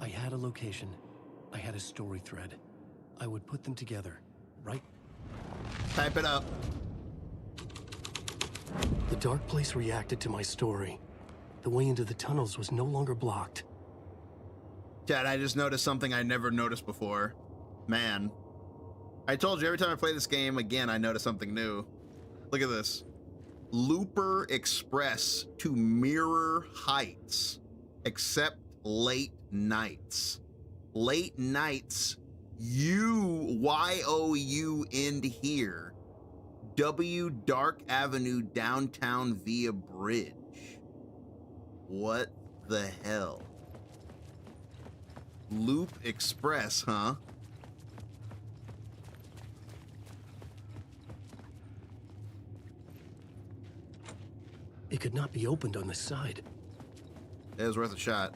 I had a location. I had a story thread. I would put them together, right? Type it up. The dark place reacted to my story. The way into the tunnels was no longer blocked. Chad, I just noticed something I never noticed before. Man. I told you, every time I play this game, again, I notice something new. Look at this. Looper Express to Mirror Heights, except late nights. Late nights, YOU end here. W Dark Avenue downtown via bridge. What the hell? Loop Express, huh? It could not be opened on this side. It was worth a shot.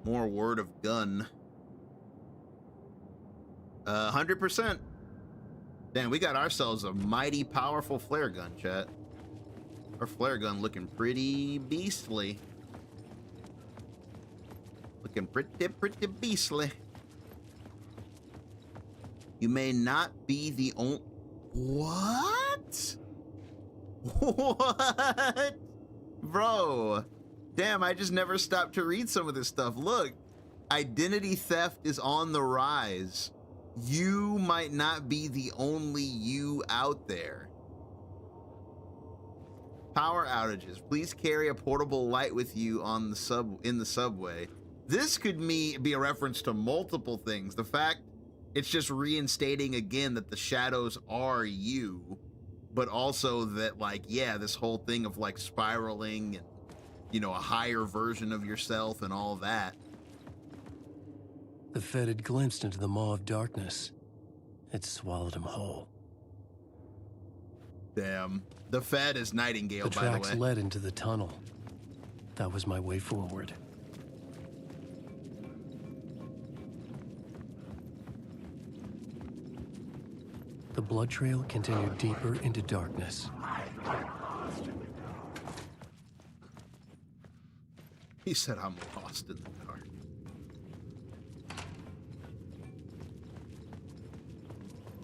More word of gun. 100%. Damn, we got ourselves a mighty powerful flare gun, chat. Our flare gun looking pretty beastly. Looking pretty beastly. You may not be the only... What? What? Bro. Damn, I just never stopped to read some of this stuff. Look, identity theft is on the rise. You might not be the only you out there. Power outages. Please carry a portable light with you on the in the subway. This could be a reference to multiple things. The fact it's just reinstating again that the shadows are you, but also that, like, yeah, this whole thing of like spiraling and, you know, a higher version of yourself and all that. The Fed had glimpsed into the maw of darkness. It swallowed him whole. Damn. The Fed is Nightingale, The by the way. tracks led into the tunnel. That was my way forward. The blood trail continued deeper into darkness. He said, I'm lost in the dark.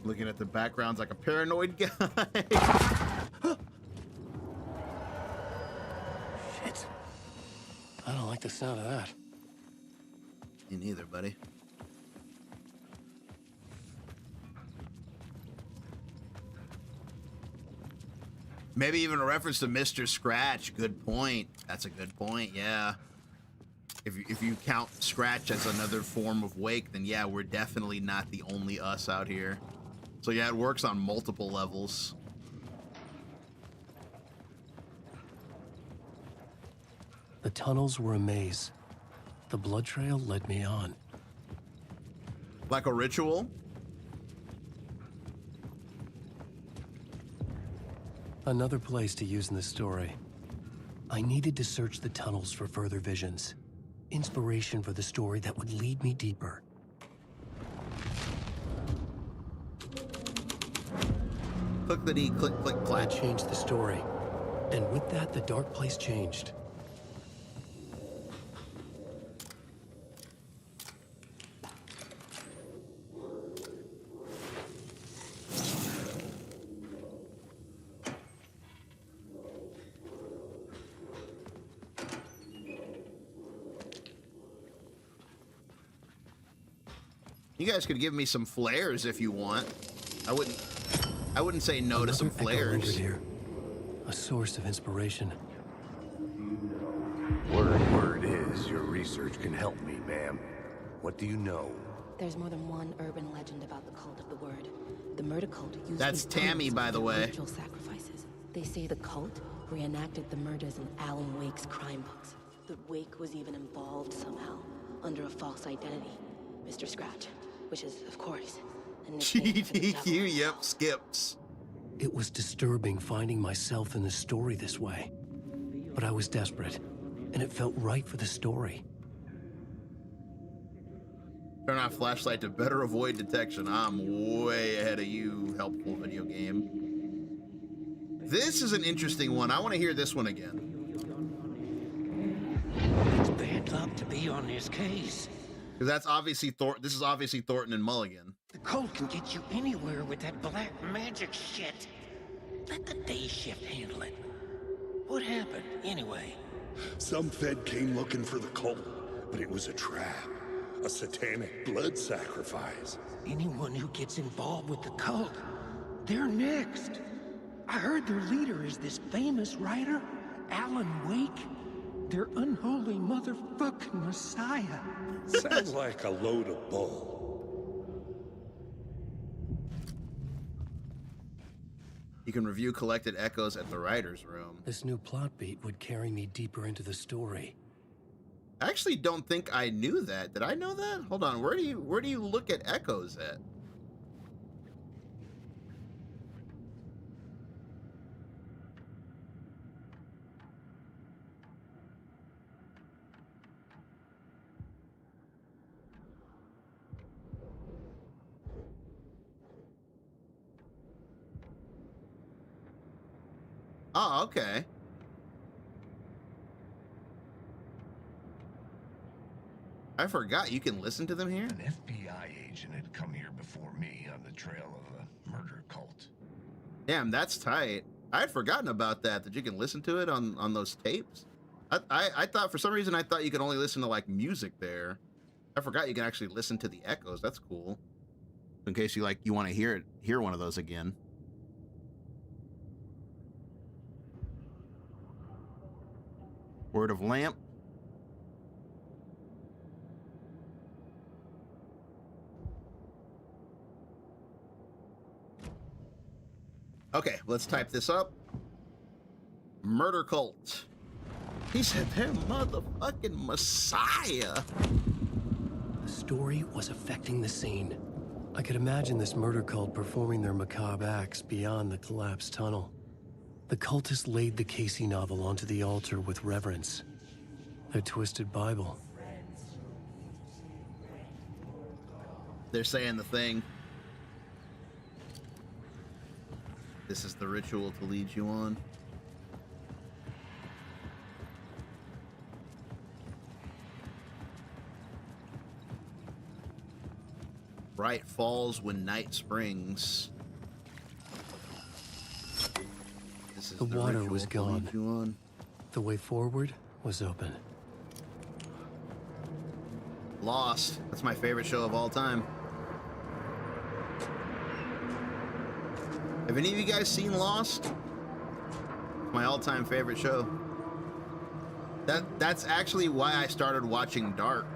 Looking at the backgrounds like a paranoid guy. Shit. I don't like the sound of that. Me neither, buddy. Maybe even a reference to Mr. Scratch. Good point. That's a good point, yeah. If you count Scratch as another form of Wake, then yeah, we're definitely not the only us out here. So yeah, it works on multiple levels. The tunnels were a maze. The blood trail led me on. Like a ritual? Another place to use in the story. I needed to search the tunnels for further visions. Inspiration for the story that would lead me deeper. Click the D, click, click, I clap. changed the story. And with that, the dark place changed. You guys could give me some flares if you want. I wouldn't say no to some Another echo flares. lingered here. A source of inspiration. Word is, your research can help me, ma'am. What do you know? There's more than one urban legend about the cult of the word. The murder cult used That's these Tammy, bones by the for way. ritual sacrifices. They say the cult reenacted the murders in Alan Wake's crime books. That Wake was even involved somehow, under a false identity. Mr. Scratch, which is, of course, a nickname for the devil. Yep, skips. It was disturbing finding myself in the story this way. But I was desperate, and it felt right for the story. Turn on flashlight to better avoid detection. I'm way ahead of you, helpful video game. This is an interesting one. I want to hear this one again. It's bad luck to be on this case. Because that's obviously this is obviously Thornton and Mulligan. The cult can get you anywhere with that black magic shit. Let the day shift handle it. What happened, anyway? Some Fed came looking for the cult, but it was a trap. A satanic blood sacrifice. Anyone who gets involved with the cult, they're next. I heard their leader is this famous writer, Alan Wake. Their unholy motherfucking messiah. Sounds like a load of bull. You can review collected echoes at the writer's room. This new plot beat would carry me deeper into the story. I actually don't think I knew that. Did I know that? Hold on. Where do you look at echoes at? Oh, okay. I forgot you can listen to them here. An FBI agent had come here before me on the trail of a murder cult. Damn, that's tight. I had forgotten about that you can listen to it on those tapes. I thought, for some reason, I thought you could only listen to, like, music there. I forgot you can actually listen to the echoes. That's cool. In case you want to hear one of those again. Word of lamp. Okay, let's type this up. Murder cult. He said they're motherfucking messiah. The story was affecting the scene. I could imagine this murder cult performing their macabre acts beyond the collapsed tunnel. The cultists laid the Casey novel onto the altar with reverence. Their twisted Bible. They're saying the thing. This is the ritual to lead you on. Bright falls when night springs. This is The water ritual was to lead gone. you on. The way forward was open. Lost. That's my favorite show of all time. Have any of you guys seen Lost? My all-time favorite show. That's actually why I started watching Dark.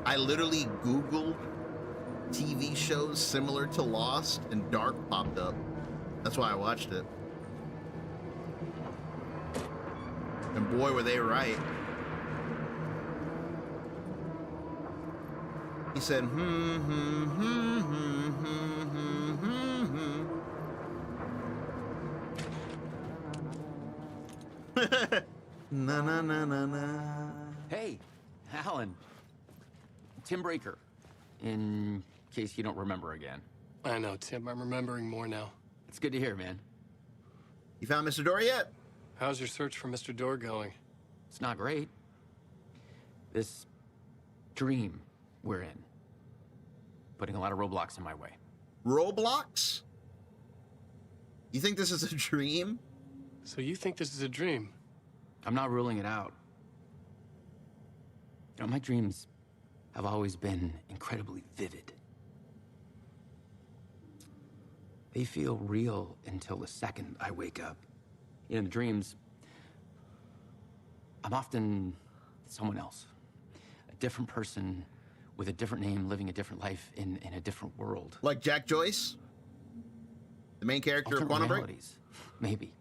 I literally Googled TV shows similar to Lost, and Dark popped up. That's why I watched it. And boy, were they right. He said, Na na na na na. Hey, Alan. Tim Breaker. In case you don't remember again. I know, Tim. I'm remembering more now. It's good to hear, man. You found Mr. Door yet? How's your search for Mr. Door going? It's not great. This dream we're in, putting a lot of roadblocks in my way. Roblox? You think this is a dream? So you think this is a dream? I'm not ruling it out. You know, my dreams have always been incredibly vivid. They feel real until the second I wake up. In the dreams, I'm often someone else. A different person with a different name, living a different life in a different world. Like Jack Joyce? The main character of Quantum Break? Maybe.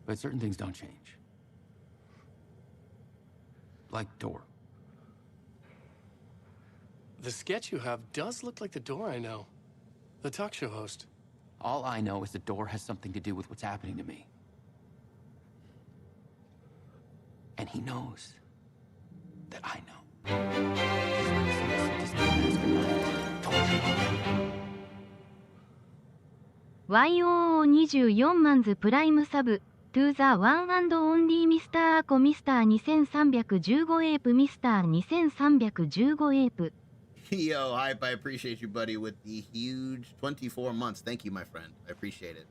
But certain things don't change. Like Door. The sketch you have does look like the Door I know. The talk show host. All I know is the Door has something to do with what's happening to me. And he knows that I know. YOO24 万ズプライムサブ To the one and only Mr. アコ Mr. 2315エープ Mr. 2315エープ Yo, Hype, I appreciate you, buddy, with the huge 24 months. Thank you, my friend. I appreciate it.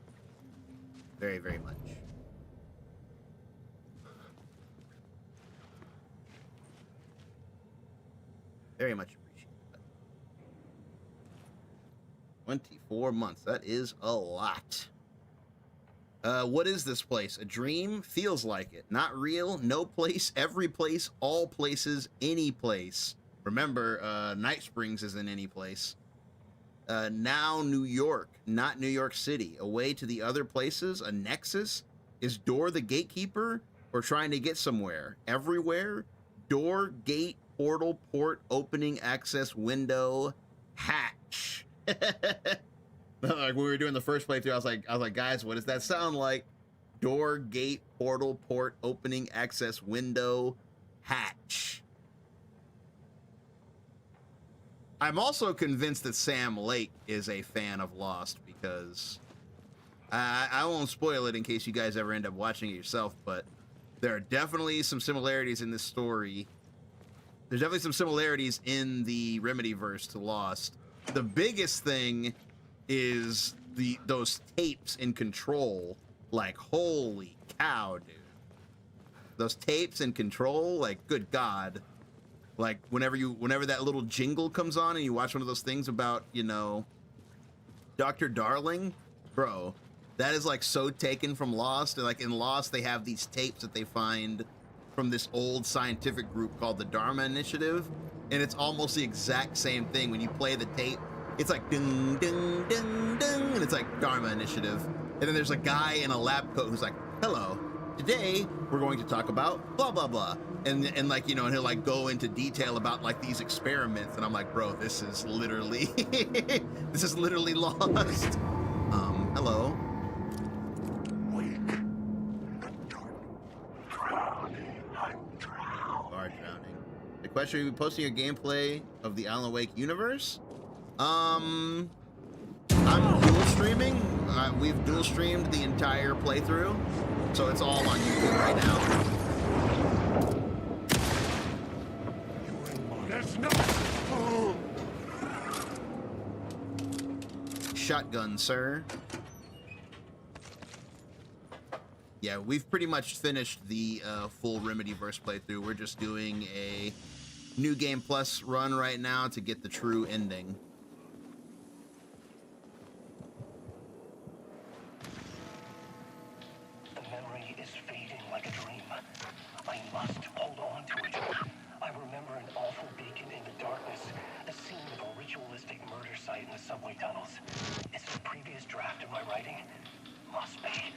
Very, very much. Very much appreciate it. 24 months. That is a lot. What is this place? A dream? Feels like it. Not real. No place. Every place. All places. Any place. Remember, Night Springs isn't any place. Now New York, not New York City. Away to the other places. A nexus? Is Door the gatekeeper? Or trying to get somewhere? Everywhere? Door, gate, portal, port, opening, access, window, hatch. Like when we were doing the first playthrough, I was like, guys, what does that sound like? Door, gate, portal, port, opening, access, window, hatch. I'm also convinced that Sam Lake is a fan of Lost because I won't spoil it in case you guys ever end up watching it yourself, but there are definitely some similarities in this story. There's definitely some similarities in the Remedyverse to Lost. The biggest thing is those tapes in Control. Like, holy cow, dude. Those tapes in Control, like, good God. Like, whenever that little jingle comes on and you watch one of those things about, you know, Dr. Darling, bro, that is, like, so taken from Lost. And, like, in Lost, they have these tapes that they find from this old scientific group called the Dharma Initiative. And it's almost the exact same thing. When you play the tape, it's like, ding, ding, ding, ding, and it's like Dharma Initiative. And then there's a guy in a lab coat who's like, hello, today we're going to talk about blah, blah, blah. And like, you know, and he'll like go into detail about like these experiments. And I'm like, bro, this is literally, this is literally Lost. Hello. Drowning. The question, are you posting your gameplay of the Alan Wake universe? I'm dual streaming. We've dual streamed the entire playthrough, so it's all on YouTube right now. Shotgun, sir. Yeah, we've pretty much finished the full Remedyverse playthrough. We're just doing a New Game Plus run right now to get the true ending. The memory is fading like a dream. I must hold on to it. I remember an awful beacon in the darkness, the scene of a ritualistic murder site in the subway tunnels. Is it a previous draft of my writing? Must be.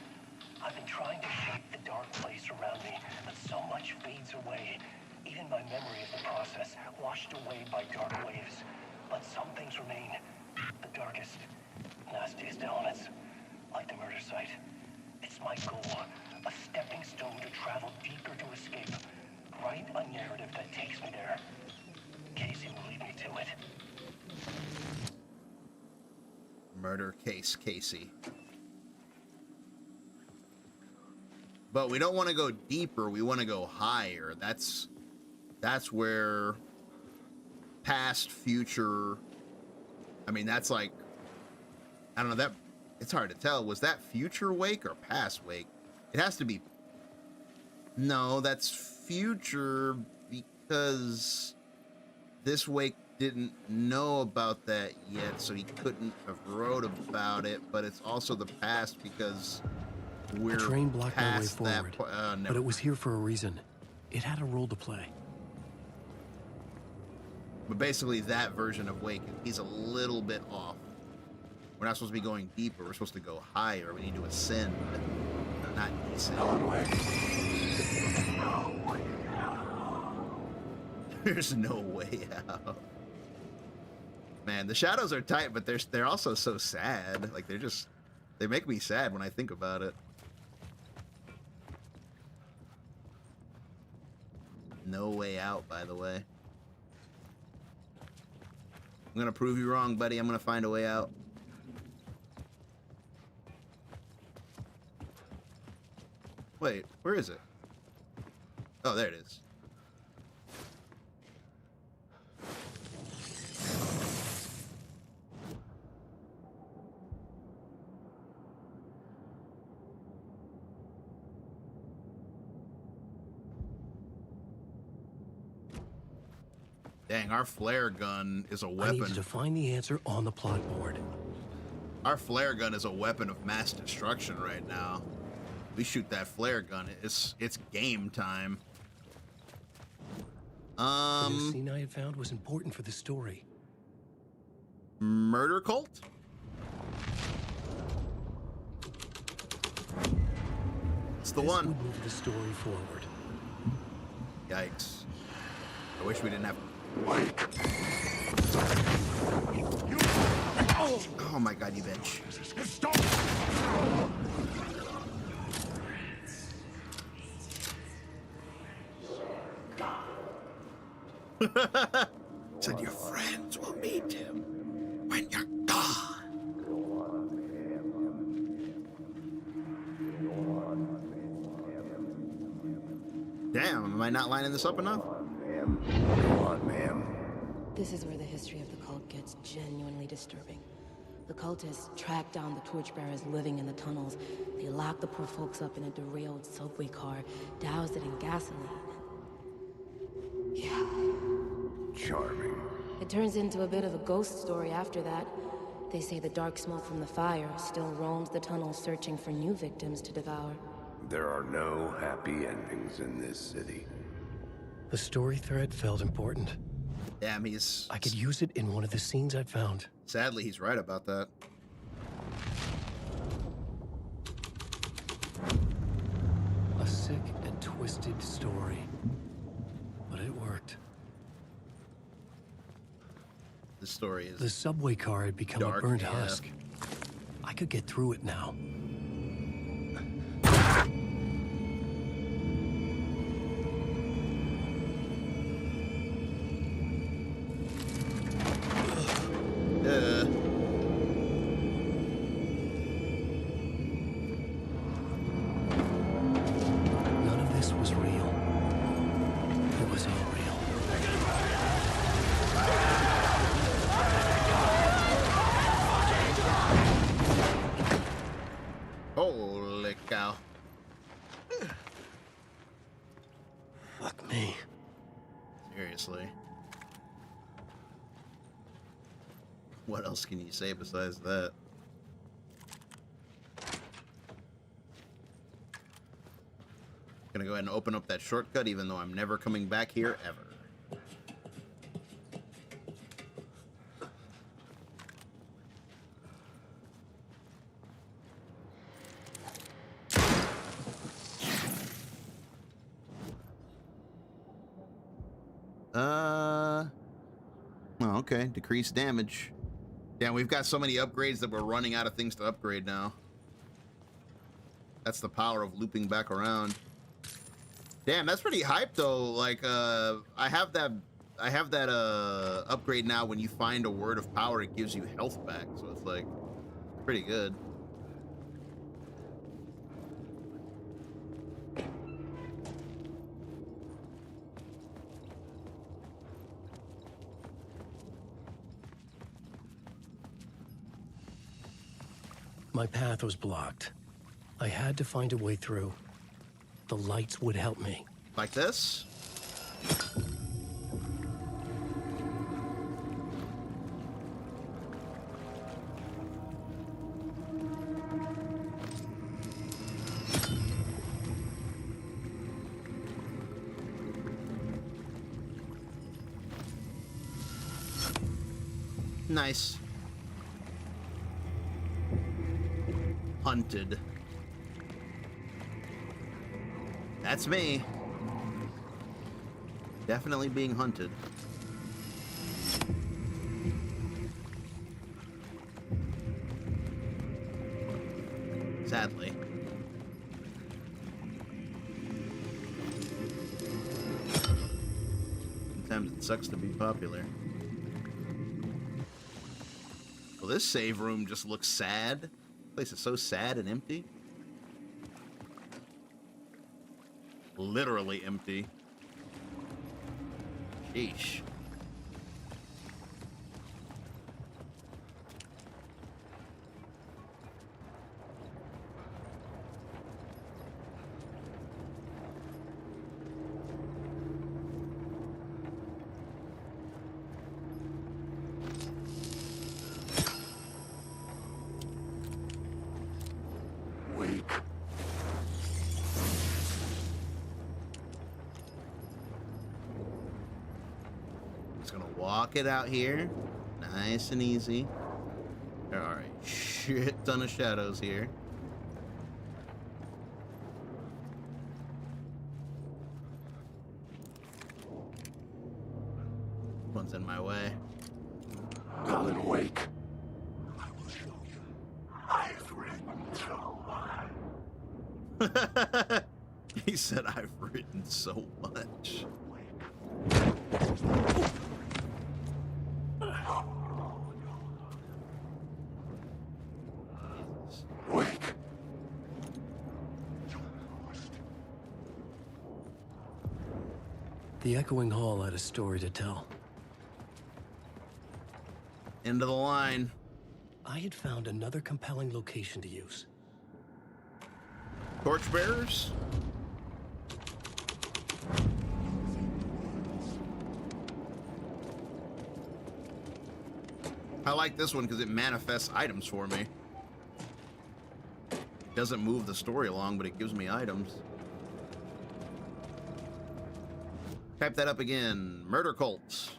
I've been trying to shape the dark place around me, but so much fades away. Even my memory of the process, washed away by dark waves. But some things remain. The darkest, nastiest elements, like the murder site. It's my goal, a stepping stone to travel deeper to escape. Write a narrative that takes me there. Casey will lead me to it. murder case, Casey. But we don't want to go deeper. We want to go higher. That's where past, future. I mean, that's like, I don't know, that it's hard to tell. Was that future Wake or past Wake? It has to be. No, that's future because this Wake didn't know about that yet, so he couldn't have wrote about it. But it's also the past because we're the train blocked my way past that forward, but it was here for a reason. It had a role to play. But basically, that version of Wake, he's a little bit off. We're not supposed to be going deeper. We're supposed to go higher. We need to ascend, not descend. There's no way out. Man, the shadows are tight, but they're also so sad. Like they make me sad when I think about it. No way out, by the way. I'm gonna prove you wrong, buddy. I'm gonna find a way out. Wait, where is it? Oh, there it is. Dang, our flare gun is a weapon. I needed to find the answer on the plot board. Our flare gun is a weapon of mass destruction right now. We shoot that flare gun, it's game time. The new scene I had found was important for the story. Murder cult? It's the one. Would move the story forward. Yikes. I wish we didn't have. Oh my god, you bitch. Stop! Said your friends will meet him when you're gone. Damn, am I not lining this up enough? Go on, ma'am. This is where the history of the cult gets genuinely disturbing. The cultists track down the torchbearers living in the tunnels. They lock the poor folks up in a derailed subway car, douse it in gasoline. Yeah. Charming. It turns into a bit of a ghost story after that. They say the dark smoke from the fire still roams the tunnels searching for new victims to devour. There are no happy endings in this city. The story thread felt important. Damn, I could use it in one of the scenes I'd found. Sadly, he's right about that. A sick and twisted story. But it worked. The story is the subway car had become dark, a burnt yeah. husk. I could get through it now. None of this was real. It was all real. Holy cow. Fuck me. Seriously. What else can you say besides that? Gonna go ahead and open up that shortcut even though I'm never coming back here ever. Oh, okay. Decreased damage. Damn, we've got so many upgrades that we're running out of things to upgrade now. That's the power of looping back around. Damn, that's pretty hype though. Like, I have that upgrade now. When you find a word of power, it gives you health back. So it's like, Pretty good. My path was blocked. I had to find a way through. The lights would help me. Like this? Nice. Hunted. That's me. Definitely being hunted. Sadly. Sometimes it sucks to be popular. Well, this save room just looks sad. This place is so sad and empty. Literally empty. Sheesh. Walk it out here, nice and easy. There are a shit ton of shadows here. One's in my way. Alan Wake. I will show you. I've written so much. He said, I've written so much. The echoing hall had a story to tell. End of the line. I had found another compelling location to use. Torchbearers? I like this one because it manifests items for me. It doesn't move the story along, but it gives me items. Type that up again. Murder cults.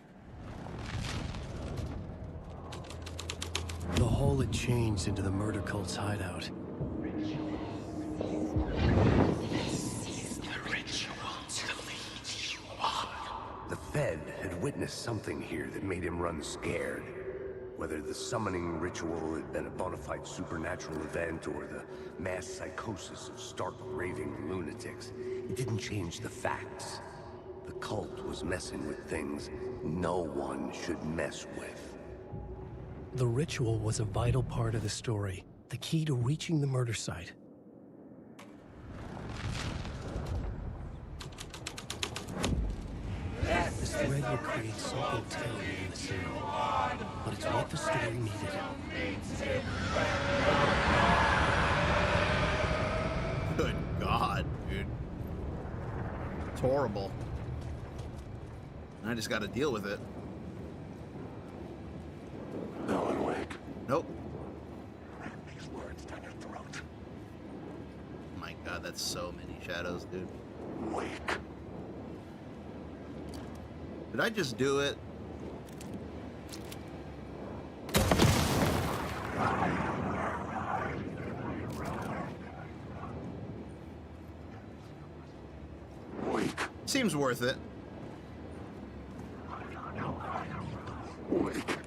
The hole had changed into the murder cult's hideout. The Fed had witnessed something here that made him run scared. Whether the summoning ritual had been a bona fide supernatural event or the mass psychosis of stark raving lunatics, it didn't change the facts. The cult was messing with things no one should mess with. The ritual was a vital part of the story, the key to reaching the murder site. This thread will create something telling in the scene, but it's what the story needed. Good God, dude. It's horrible. I just got to deal with it. Alan Wake. Nope. Ram these words down your throat. Oh my God, that's so many shadows, dude. Wake. Did I just do it? Wake. Seems worth it. Wake.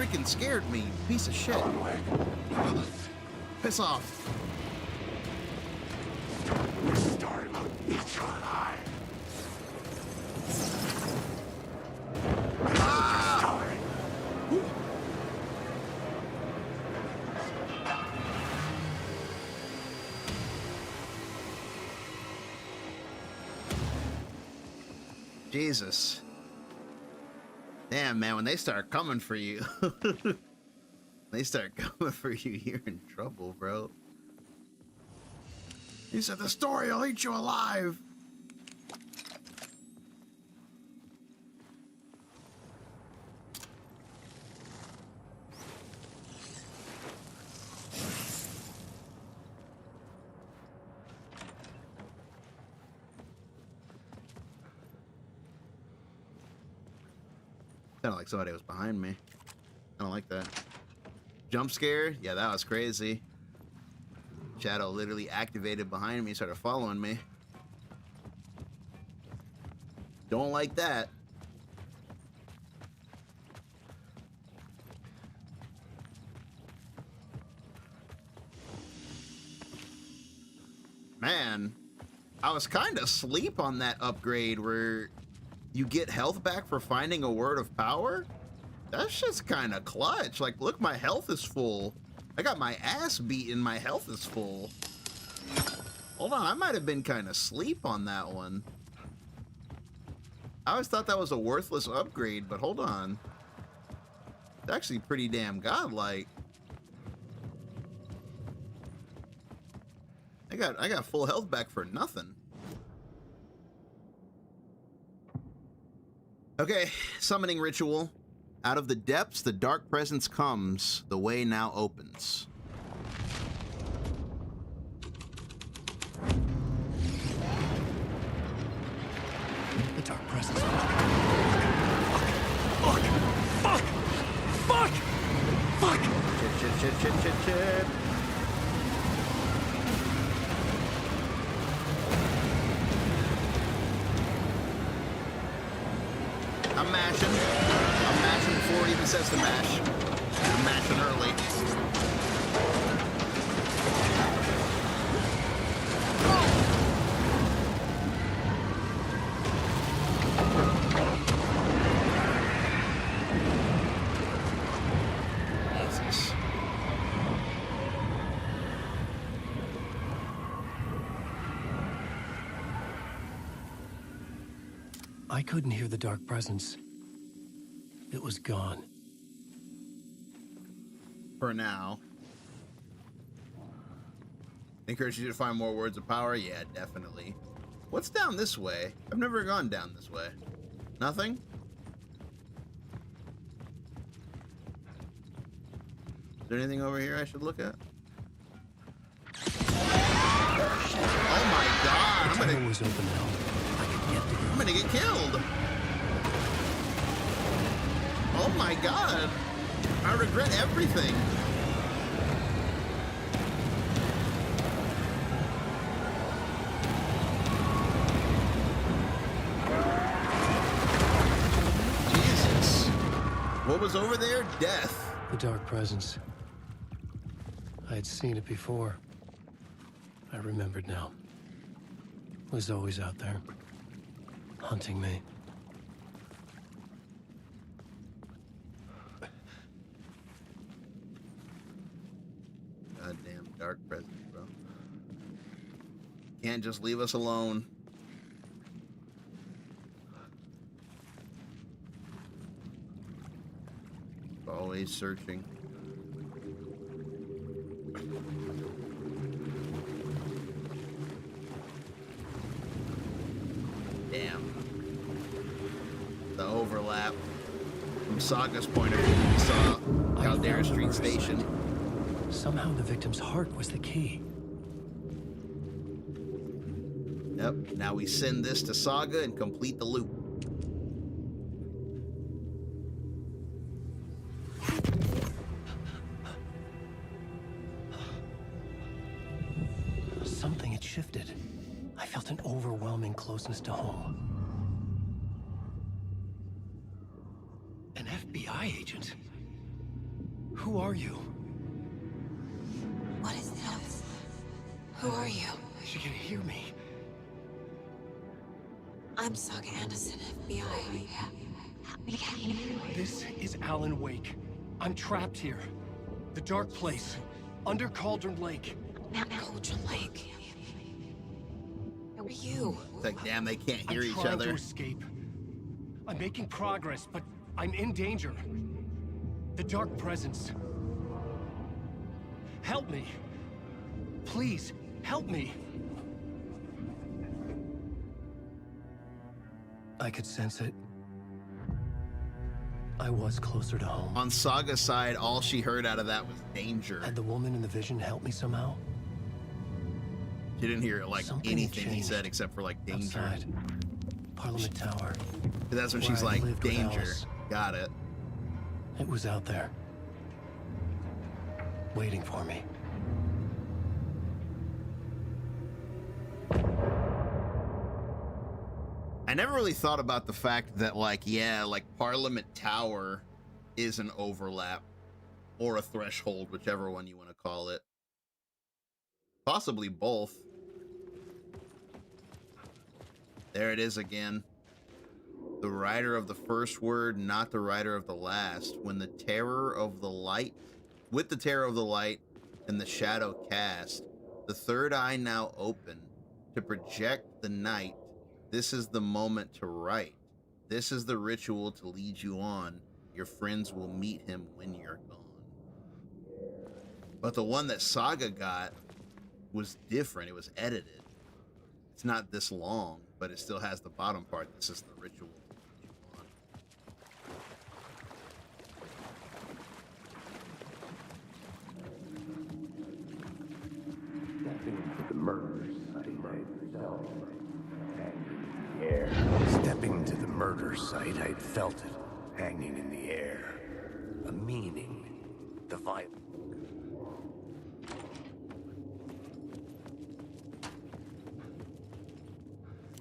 freaking scared me, piece of shit. Piss off. This story will eat you alive. Jesus. Damn, man, when they start coming for you, they start coming for you, you're in trouble, bro. He said the story will eat you alive. Sounded like somebody was behind me. I don't like that. Jump scare? Yeah, that was crazy. Shadow literally activated behind me, started following me. Don't like that. Man, I was kind of asleep on that upgrade where you get health back for finding a word of power. That's just kind of clutch. Like, look, my health is full. I got my ass beaten. My health is full. Hold on, I might have been kind of asleep on that one. I always thought that was a worthless upgrade, but hold on. It's actually pretty damn godlike. I got full health back for nothing. Okay, summoning ritual. Out of the depths, the dark presence comes. The way now opens. The dark presence. Fuck! Shit. I'm mashing before it even says to mash. I'm mashing early. Jesus. I couldn't hear the dark presence. It was gone. For now. Encourage you to find more words of power? Yeah, definitely. What's down this way? I've never gone down this way. Nothing? Is there anything over here I should look at? Oh my god! The tunnel was open now. I could get there. I'm gonna get killed! Oh my god! I regret everything! Jesus. What was over there? Death. The dark presence. I had seen it before. I remembered now. It was always out there, hunting me. Goddamn dark presence, bro. Can't just leave us alone. Always searching. Damn. The overlap. From Saga's point of view, we saw Caldera Street Station. Somehow the victim's heart was the key. Yep, now we send this to Saga and complete the loop. Something had shifted. I felt an overwhelming closeness to home. An FBI agent? Who are you? What is this? Who are you? She can hear me. I'm Saga Anderson, FBI. This is Alan Wake. I'm trapped here. The dark place. Under Cauldron Lake. Cauldron Lake. Who are you? It's like, damn, they can't hear I'm each trying other. to escape. I'm making progress, but I'm in danger. The dark presence. Help me. Please, help me. I could sense it. I was closer to home. On Saga's side, all she heard out of that was danger. Had the woman in the vision helped me somehow? She didn't hear like Something anything he changed said except for like danger. Outside. Parliament Tower. That's when where she's I like, lived with danger. Alice. Got it. It was out there. Waiting for me. I never really thought about the fact that, like, yeah, like Parliament Tower is an overlap or a threshold, whichever one you want to call it. Possibly both. There it is again. The writer of the first word, not the writer of the last. When the terror of the light, with the terror of the light and the shadow cast, the third eye now open to project the night. This is the moment to write. This is the ritual to lead you on. Your friends will meet him when you're gone. But the one that Saga got was different. It was edited. It's not this long, but it still has the bottom part. This is the ritual to lead you on. Stepping into the murder site, I felt hanging in the air. Stepping to the murder site, I felt it hanging in the air. A meaning. The vibe.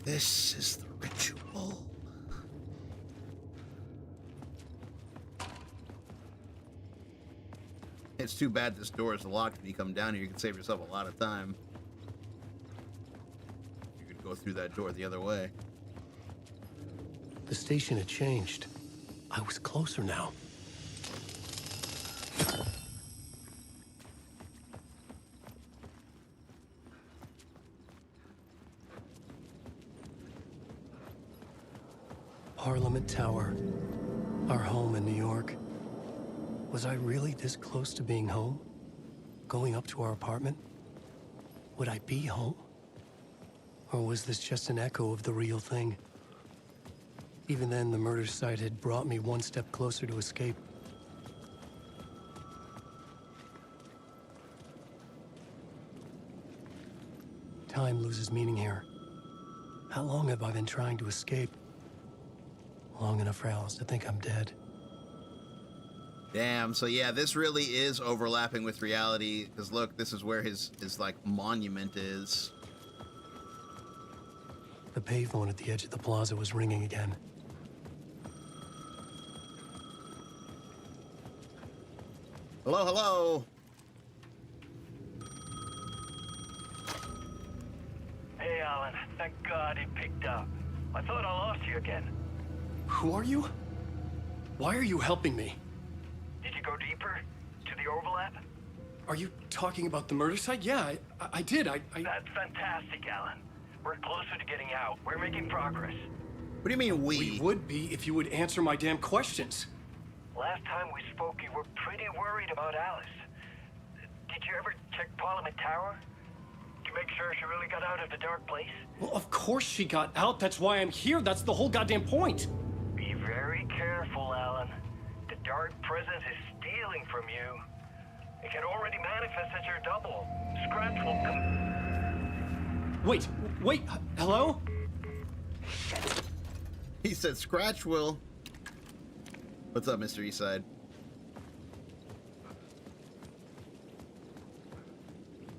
This is the ritual. It's too bad this door is locked. When you come down here, you can save yourself a lot of time. You could go through that door the other way. The station had changed. I was closer now. Parliament Tower, our home in New York. Was I really this close to being home? Going up to our apartment? Would I be home? Or was this just an echo of the real thing? Even then, the murder site had brought me one step closer to escape. Time loses meaning here. How long have I been trying to escape? Long enough for Alice to think I'm dead. Damn, so yeah, this really is overlapping with reality, because look, this is where his like monument is. The payphone at the edge of the plaza was ringing again. Hello, hello. Hey, Alan. Thank God it picked up. I thought I lost you again. Who are you? Why are you helping me? Did you go deeper? To the overlap? Are you talking about the murder site? Yeah, I did. I... That's fantastic, Alan. We're closer to getting out. We're making progress. What do you mean, we? We would be if you would answer my damn questions. Last time we spoke, you were pretty worried about Alice. Did you ever check Parliament Tower? To make sure she really got out of the dark place? Well, of course she got out. That's why I'm here. That's the whole goddamn point. Be very careful, Alan. The dark presence is stealing from you. It can already manifest as your double. Scratch will come... Wait, hello? He said Scratch will. What's up, Mr. Eastside?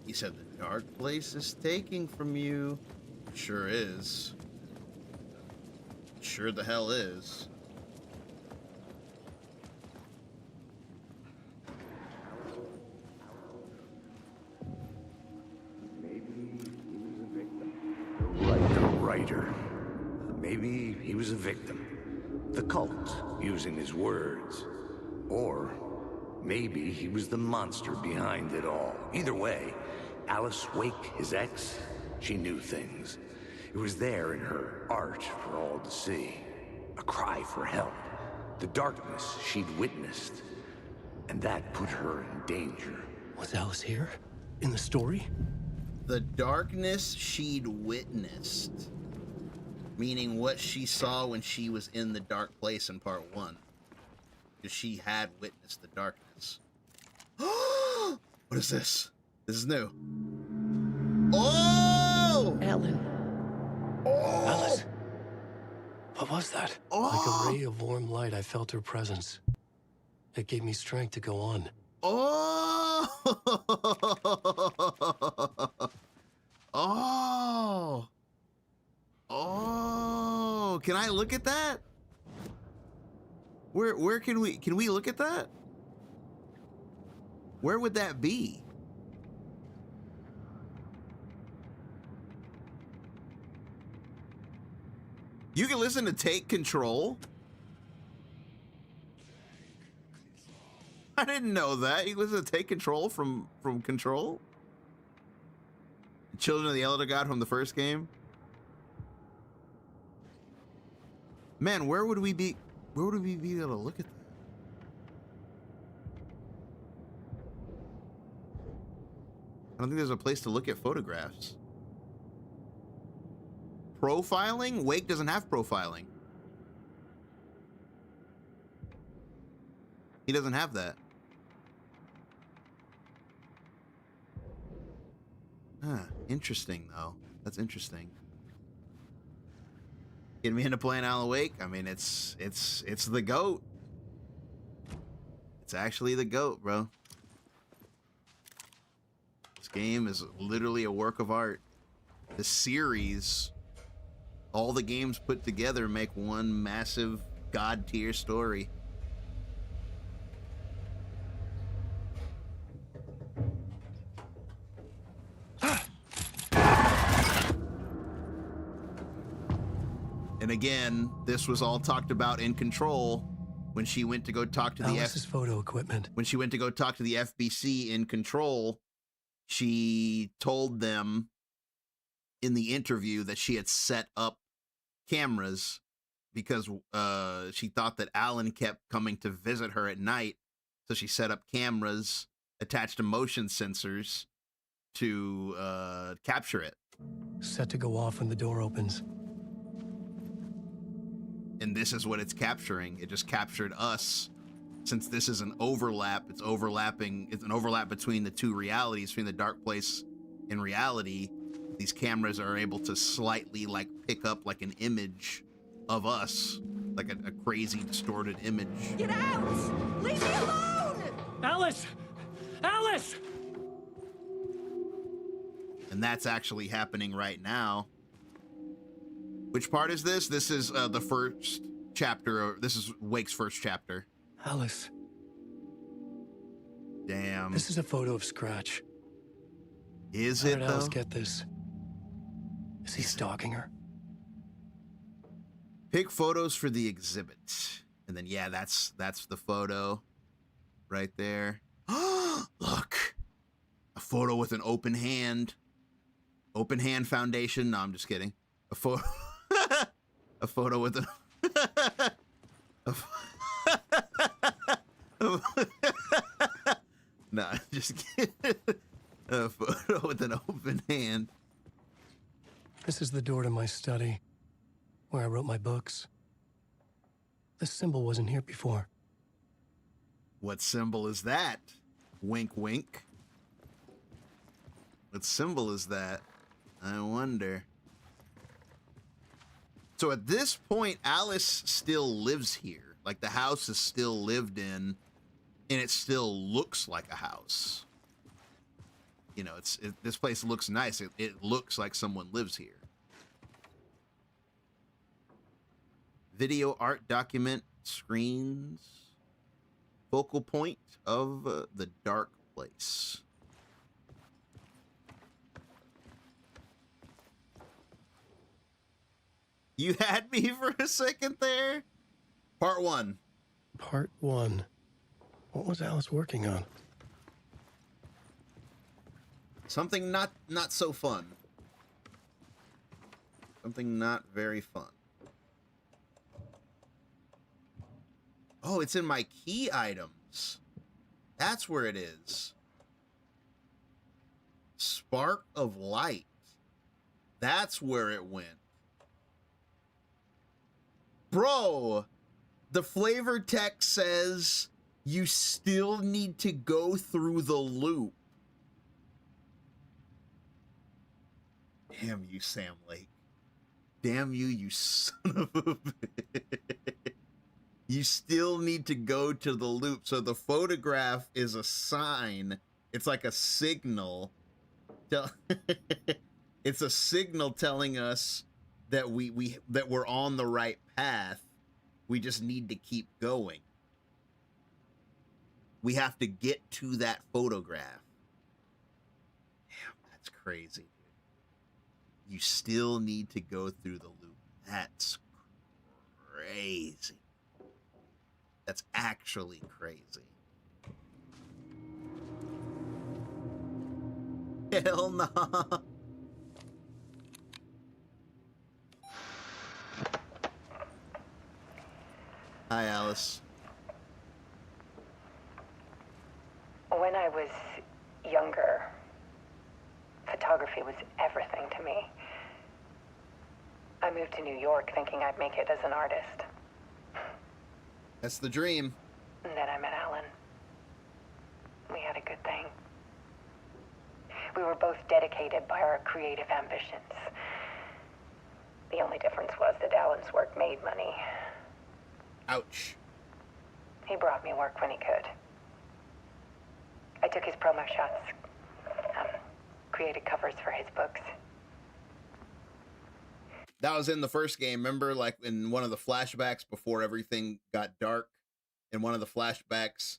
He said the dark place is taking from you. Sure is. Sure the hell is. Maybe he was a victim. The cult, using his words. Or maybe he was the monster behind it all. Either way, Alice Wake, his ex, she knew things. It was there in her art for all to see. A cry for help. The darkness she'd witnessed. And that put her in danger. Was Alice here? In the story? The darkness she'd witnessed. Meaning what she saw when she was in the dark place in part 1. Because she had witnessed the darkness. What is this? This is new. Oh! Alan. Oh! Alice. What was that? Oh! Like a ray of warm light, I felt her presence. It gave me strength to go on. Oh! Oh! Oh! Can I look at that? Where can we look at that? Where would that be? You can listen to Take Control. I didn't know that. You can listen to Take Control from Control. Children of the Elder God from the first game. Man, where would we be able to look at that? I don't think there's a place to look at photographs. Profiling? Wake doesn't have profiling. He doesn't have that. Huh, interesting though. That's interesting. Get me into playing Alan Wake. I mean, it's the GOAT. It's actually the GOAT, bro. This game is literally a work of art. The series, all the games put together make one massive god tier story. And again, this was all talked about in Control when she went to go talk to Alice's photo equipment. When she went to go talk to the FBC in Control, she told them in the interview that she had set up cameras because she thought that Alan kept coming to visit her at night. So she set up cameras attached to motion sensors to capture it. Set to go off when the door opens. And this is what it's capturing. It just captured us. Since this is an overlap, it's overlapping. It's an overlap between the two realities, between the dark place and reality. These cameras are able to slightly like pick up like an image of us, like a crazy distorted image. Get out! Leave me alone! Alice! Alice! And that's actually happening right now. Which part is this? This is the first chapter. This is Wake's first chapter. Alice. Damn. This is a photo of Scratch. Is How it did though? Alice get this? Is he stalking her? Pick photos for the exhibit. And then yeah, that's the photo right there. Look. A photo with an open hand. Open hand foundation. No, I'm just kidding. A photo a photo with a nah, just kidding. A photo with an open hand. This is the door to my study, where I wrote my books. This symbol wasn't here before. What symbol is that? Wink, wink. What symbol is that? I wonder. So at this point, Alice still lives here. Like the house is still lived in, and it still looks like a house. You know, this place looks nice. It looks like someone lives here. Video art document screens. Focal point of the dark place. You had me for a second there. Part 1. Part 1. What was Alice working on? Something not so fun. Something not very fun. Oh, it's in my key items. That's where it is. Spark of Light. That's where it went. Bro, the flavor text says you still need to go through the loop. Damn you, Sam Lake. Damn you, you son of a bitch. You still need to go to the loop. So the photograph is a sign. It's like a signal. It's a signal telling us that we're on the right path. We just need to keep going. We have to get to that photograph. Damn, that's crazy. You still need to go through the loop. That's crazy. That's actually crazy. Hell nah. Hi, Alice. When I was younger, photography was everything to me. I moved to New York thinking I'd make it as an artist. That's the dream. And then I met Alan. We had a good thing. We were both dedicated by our creative ambitions. The only difference was that Alan's work made money. Ouch. He brought me work when he could. I took his promo shots, created covers for his books. That was in the first game. Remember, like in one of the flashbacks before everything got dark, in one of the flashbacks,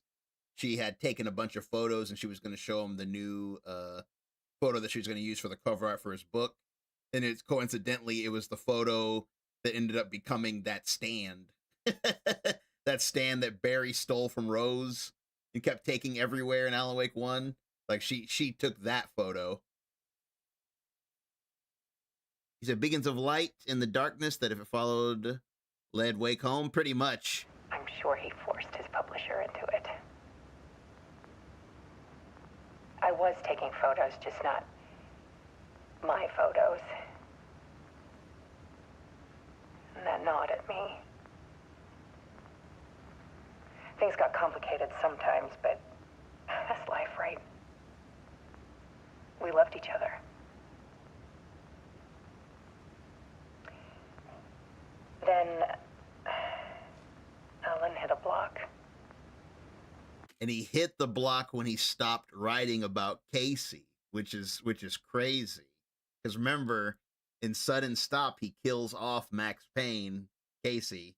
she had taken a bunch of photos and she was going to show him the new photo that she was going to use for the cover art for his book. And it's coincidentally, it was the photo that ended up becoming that stand. That stand that Barry stole from Rose and kept taking everywhere in Alan Wake 1. Like she took that photo. He said beacons of light in the darkness that if it followed led Wake home, pretty much. I'm sure he forced his publisher into it. I was taking photos, just not my photos. And that gnawed at me. Things got complicated sometimes, but that's life, right? We loved each other. Then Alan hit a block. And he hit the block when he stopped writing about Casey, which is crazy. Because remember, in Sudden Stop, he kills off Max Payne, Casey,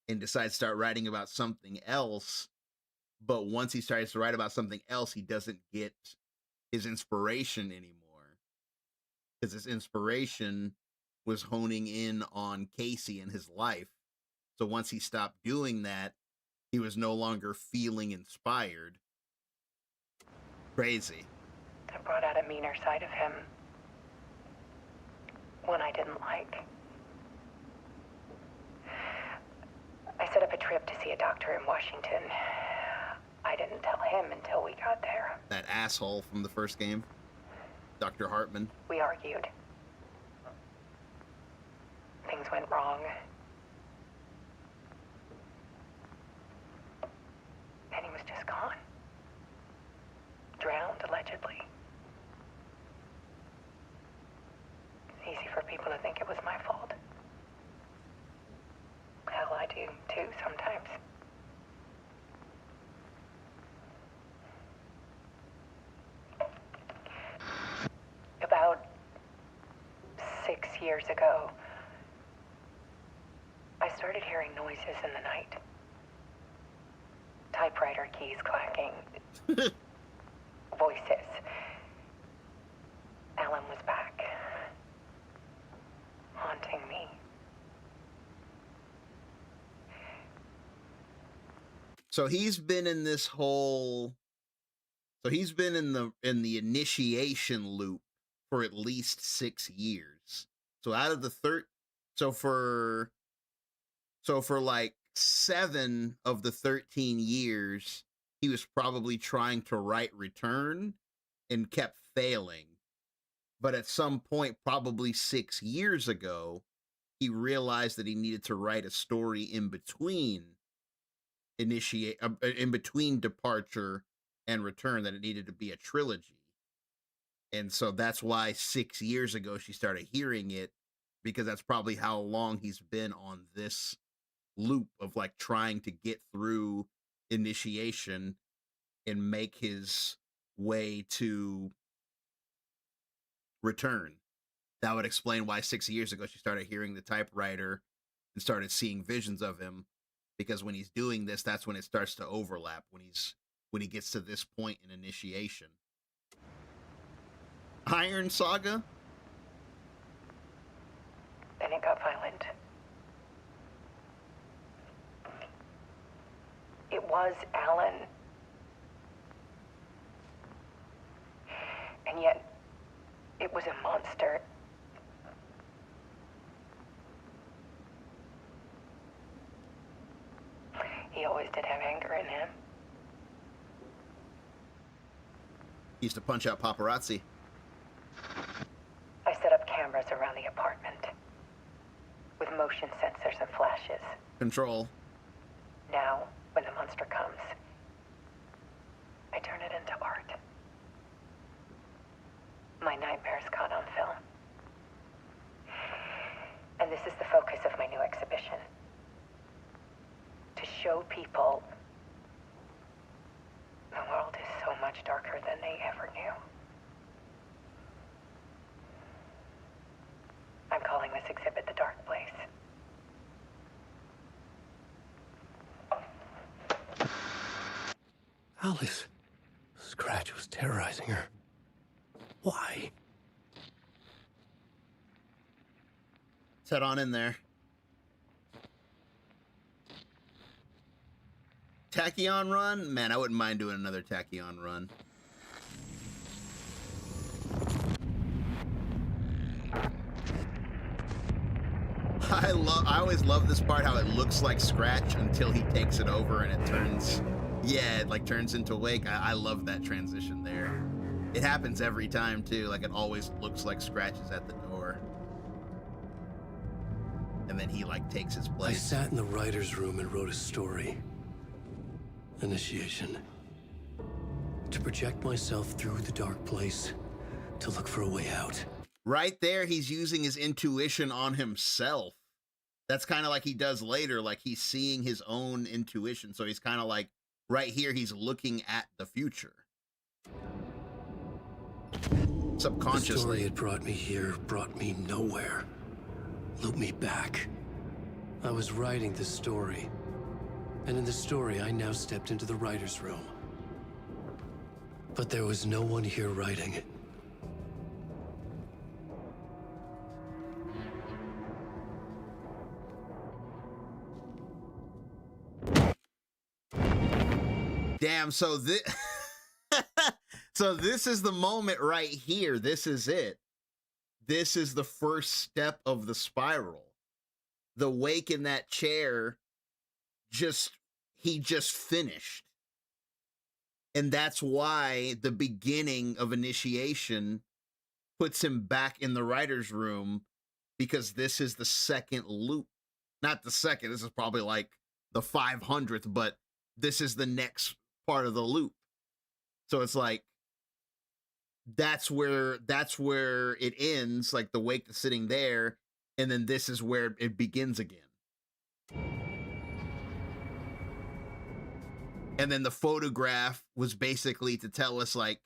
and decides to start writing about something else. But once he starts to write about something else, he doesn't get his inspiration anymore. Because his inspiration was honing in on Casey and his life. So once he stopped doing that, he was no longer feeling inspired. Crazy. I brought out a meaner side of him. One I didn't like. I set up a trip to see a doctor in Washington. I didn't tell him until we got there. That asshole from the first game, Dr. Hartman. We argued. Things went wrong. And he was just gone. Drowned, allegedly. It's easy for people to think it was my fault. Hell, I do, too, sometimes. About 6 years ago, I started hearing noises in the night. Typewriter keys clacking. Voices. Alan was back. Haunting me. So he's been in this whole. So he's been in the initiation loop for at least 6 years. So out of the so for like 7 of the 13 years, he was probably trying to write Return and kept failing. But at some point, probably 6 years ago, he realized that he needed to write a story in between Departure and Return, that it needed to be a trilogy. And so that's why 6 years ago she started hearing it, because that's probably how long he's been on this loop of like trying to get through initiation and make his way to Return. That would explain why 6 years ago she started hearing the typewriter and started seeing visions of him, because when he's doing this, that's when it starts to overlap, when he gets to this point in initiation. Iron Saga? Then it got violent. It was Alan. And yet, it was a monster. He always did have anger in him. He used to punch out paparazzi. I set up cameras around the apartment with motion sensors and flashes. Control. Now, when the monster comes, I turn it into art. My nightmares caught on film. And this is the focus of my new exhibition. To show people the world is so much darker than they ever knew. I'm calling this exhibit The Dark Place. Alice. Scratch was terrorizing her. Why? Let's head on in there. Tachyon run? Man, I wouldn't mind doing another Tachyon run. I always love this part, how it looks like Scratch until he takes it over and it turns, yeah, it like turns into Wake. I love that transition there. It happens every time too, like it always looks like Scratch is at the door. And then he like takes his place. I sat in the writer's room and wrote a story. Initiation. To project myself through the dark place, to look for a way out. Right there, he's using his intuition on himself. That's kind of like he does later, like he's seeing his own intuition. So he's kind of like, right here, he's looking at the future. Subconsciously. The story had brought me here, brought me nowhere. Looped me back. I was writing the story. And in the story, I now stepped into the writer's room. But there was no one here writing it. Damn, so this so this is the moment right here. This is it. This is the first step of the spiral. The Wake in that chair he just finished. And that's why the beginning of initiation puts him back in the writer's room, because this is the second loop. Not the second, this is probably like the 500th, but this is the next part of the loop. So it's like, that's where it ends, like the Wake is sitting there, and then this is where it begins again. And then the photograph was basically to tell us, like,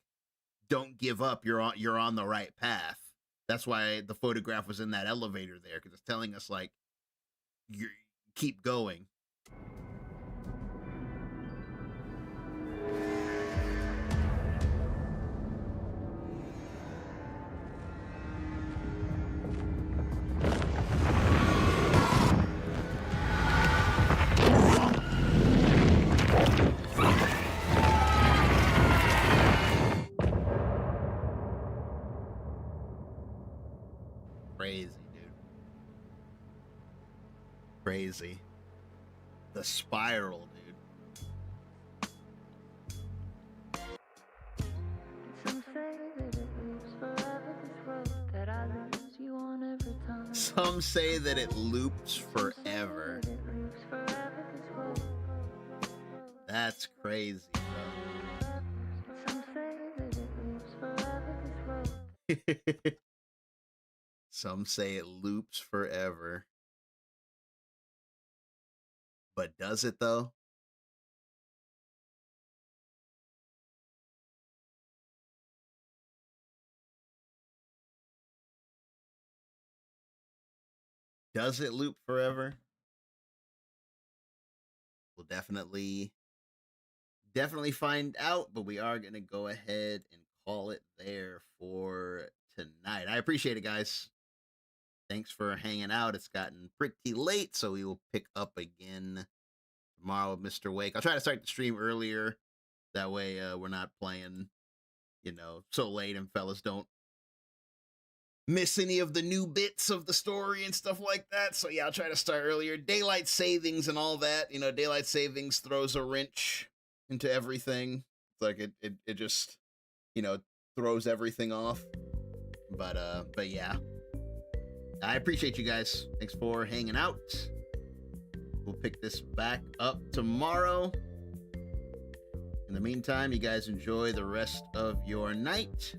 don't give up, you're on the right path. That's why the photograph was in that elevator there, because it's telling us, like, you keep going. Crazy. The spiral, dude. Some say that it loops forever. That's crazy, bro. Some say it loops forever. But does it though? Does it loop forever? We'll definitely find out, but we are going to go ahead and call it there for tonight. I appreciate it, guys. Thanks for hanging out. It's gotten pretty late, so we will pick up again tomorrow with Mr. Wake. I'll try to start the stream earlier. That way we're not playing, so late and fellas don't miss any of the new bits of the story and stuff like that. So yeah, I'll try to start earlier. Daylight savings and all that. Daylight savings throws a wrench into everything. It's like it just, throws everything off. But yeah. I appreciate you guys. Thanks for hanging out. We'll pick this back up tomorrow. In the meantime, you guys enjoy the rest of your night.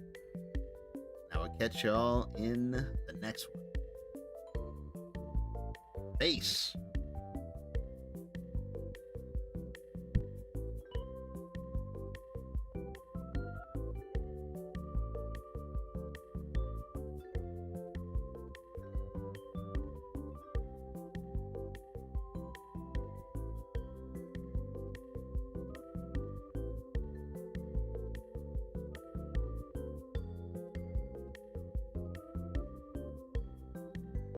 I will catch y'all in the next one. Peace.